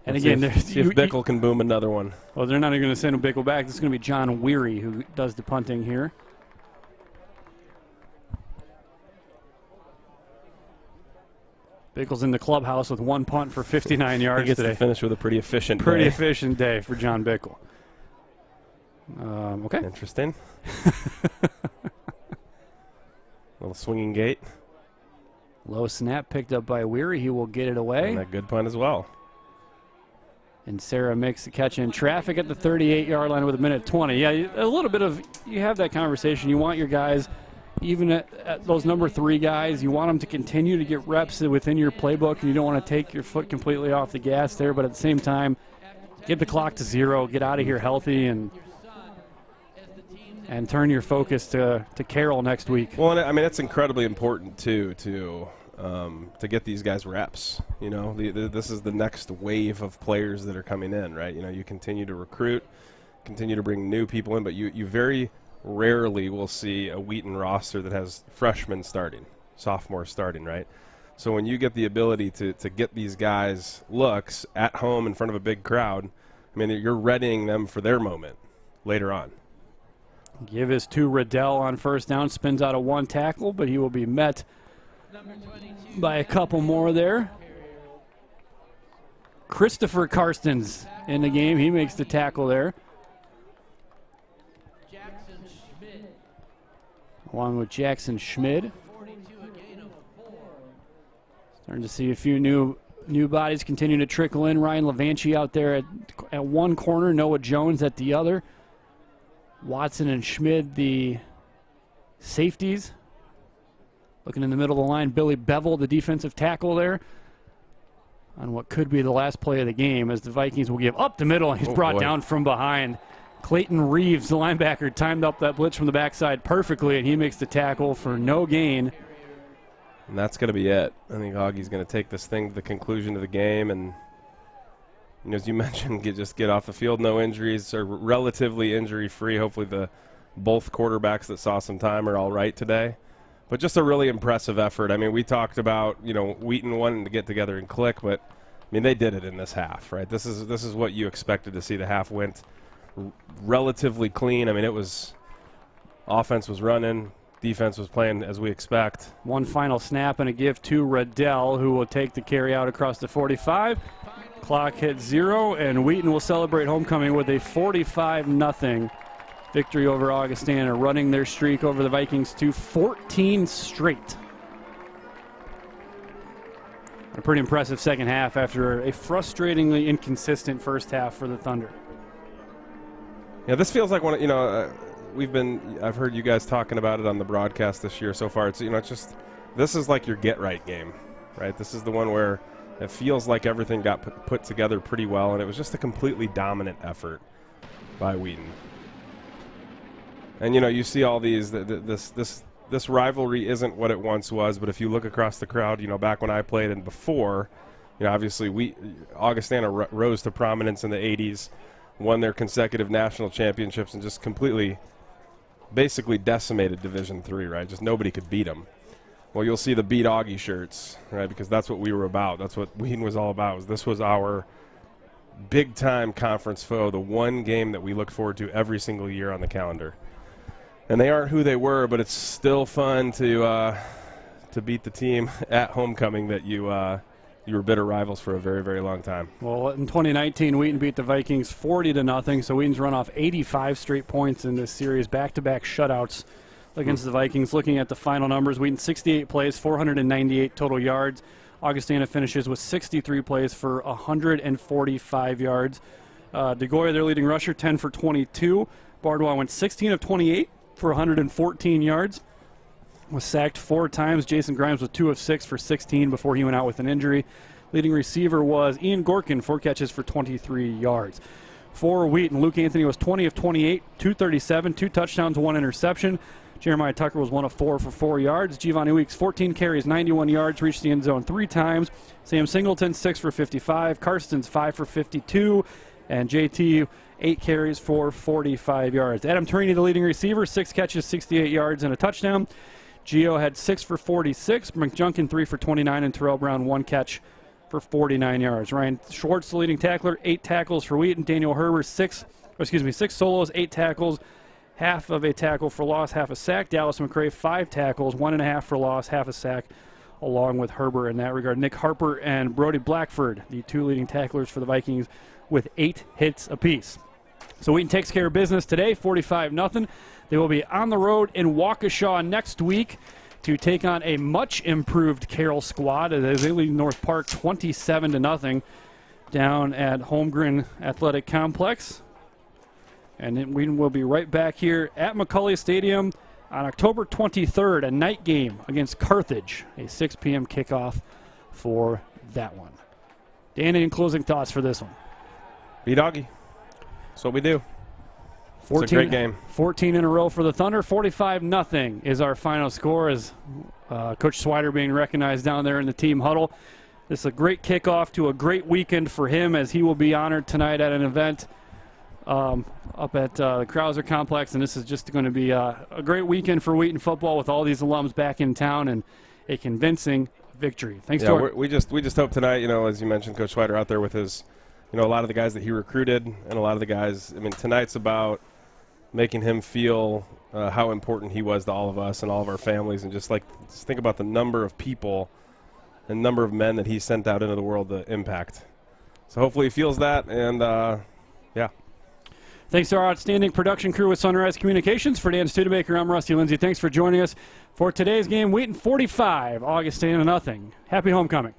Speaker 1: And again,
Speaker 2: see if Bickle can boom another one.
Speaker 1: Well, they're not even going to send Bickle back. This is going to be John Weary who does the punting here. Bickle's in the clubhouse with one punt for 59 yards
Speaker 2: he gets
Speaker 1: today.
Speaker 2: to finish with a pretty efficient
Speaker 1: day for John Bickle. Okay.
Speaker 2: Interesting. Little swinging gate.
Speaker 1: Low snap picked up by Weary. He will get it away.
Speaker 2: And a good punt as well.
Speaker 1: And Sarah makes the catch in traffic at the 38-yard line with 1:20. Yeah, a little bit of, you have that conversation. You want your guys, even at those number 3 guys, you want them to continue to get reps within your playbook, and you don't want to take your foot completely off the gas there, but at the same time, get the clock to 0, get out of here healthy, and turn your focus to Carroll next week.
Speaker 2: Well, and I mean, it's incredibly important, too, to get these guys reps. You know, this is the next wave of players that are coming in, right? You know, you continue to recruit, continue to bring new people in, but you very rarely will see a Wheaton roster that has freshmen starting, sophomores starting, right? So when you get the ability to get these guys looks at home in front of a big crowd, I mean, you're readying them for their moment later on.
Speaker 1: Give is to Riddell on first down, spins out of 1 tackle, but he will be met by a couple more there. Christopher Karstens in the game. He makes the tackle there. Along with Jackson Schmid. Starting to see a few new bodies continue to trickle in. Ryan Levanchi out there at one corner, Noah Jones at the other. Watson and Schmid, the safeties. Looking in the middle of the line, Billy Bevel, the defensive tackle there. On what could be the last play of the game, as the Vikings will give up the middle, and he's brought down from behind. Clayton Reeves, the linebacker, timed up that blitz from the backside perfectly, and he makes the tackle for no gain.
Speaker 2: And that's going to be it. I think Augie's going to take this thing to the conclusion of the game, and you know, as you mentioned, just get off the field, no injuries, or relatively injury-free. Hopefully both quarterbacks that saw some time are all right today. But just a really impressive effort. I mean, we talked about, you know, Wheaton wanting to get together and click, but I mean, they did it in this half, right? This is what you expected to see. The half went relatively clean. I mean, offense was running, defense was playing as we expect.
Speaker 1: One final snap and a give to Riddell, who will take the carry out across the 45. Clock hits 0, and Wheaton will celebrate homecoming with a 45-0 victory over Augustana, running their streak over the Vikings to 14 straight. A pretty impressive second half after a frustratingly inconsistent first half for the Thunder.
Speaker 2: Yeah, this feels like one. You know, I've heard you guys talking about it on the broadcast this year so far. It's, you know, it's just, this is like your get right game, right? This is the one where it feels like everything got put together pretty well, and it was just a completely dominant effort by Wheaton. And you know, you see all these. This rivalry isn't what it once was, but if you look across the crowd, you know, back when I played and before, you know, obviously Augustana rose to prominence in the 80s, won their consecutive national championships, and just completely, basically decimated Division III, right? Just nobody could beat them. Well, you'll see the Beat Augie shirts, right? Because that's what we were about. That's what Wheaton was all about. This was our big-time conference foe, the one game that we look forward to every single year on the calendar. And they aren't who they were, but it's still fun to beat the team at homecoming that you were bitter rivals for a very, very long time.
Speaker 1: Well, in 2019, Wheaton beat the Vikings 40-0, so Wheaton's run off 85 straight points in this series, back-to-back shutouts against the Vikings. Looking at the final numbers, Wheaton 68 plays, 498 total yards. Augustana finishes with 63 plays for 145 yards. DeGoya, their leading rusher, 10 for 22. Bardwell went 16 of 28 for 114 yards. Was sacked 4 times. Jason Grimes was 2 of 6 for 16 before he went out with an injury. Leading receiver was Ian Gorkin, 4 catches for 23 yards. For Wheaton, Luke Anthony was 20 of 28, 237, 2 touchdowns, 1 interception. Jeremiah Tucker was 1 of 4 for 4 yards. Giovanni Weeks, 14 carries, 91 yards, reached the end zone 3 times. Sam Singleton, 6 for 55. Karstens, 5 for 52. And JT, 8 carries for 45 yards. Adam Turini, the leading receiver, 6 catches, 68 yards, and a touchdown. Gio had 6 for 46. McJunkin, 3 for 29. And Terrell Brown, 1 catch for 49 yards. Ryan Schwartz, the leading tackler, 8 tackles for Wheaton. Daniel Herber, 6 solos, 8 tackles, half of a tackle for loss, half a sack. Dallas McRae, 5 tackles, 1.5 for loss, half a sack, along with Herber in that regard. Nick Harper and Brody Blackford, the 2 leading tacklers for the Vikings, with 8 hits apiece. So Wheaton takes care of business today, 45-0. They will be on the road in Waukesha next week to take on a much improved Carroll squad. They lead North Park 27-0 down at Holmgren Athletic Complex. And then Wheaton will be right back here at McCully Stadium on October 23rd, a night game against Carthage, a 6 p.m. kickoff for that one. Dan, any closing thoughts for this one?
Speaker 2: B-Doggy. That's what we do. It's a great game.
Speaker 1: 14 in a row for the Thunder. 45-0 is our final score as Coach Swider being recognized down there in the team huddle. This is a great kickoff to a great weekend for him as he will be honored tonight at an event up at the Krauser Complex. And this is just going to be a great weekend for Wheaton football with all these alums back in town and a convincing victory. Thanks, George.
Speaker 2: We just hope tonight, as you mentioned, Coach Swider out there with his, a lot of the guys that he recruited and a lot of the guys. Tonight's about making him feel how important he was to all of us and all of our families, and just think about the number of people and number of men that he sent out into the world to impact. So hopefully he feels that, and yeah.
Speaker 1: Thanks to our outstanding production crew with Sunrise Communications. For Dan Studebaker, I'm Rusty Lindsay. Thanks for joining us for today's game. Wheaton 45, Augustana 0. Happy homecoming.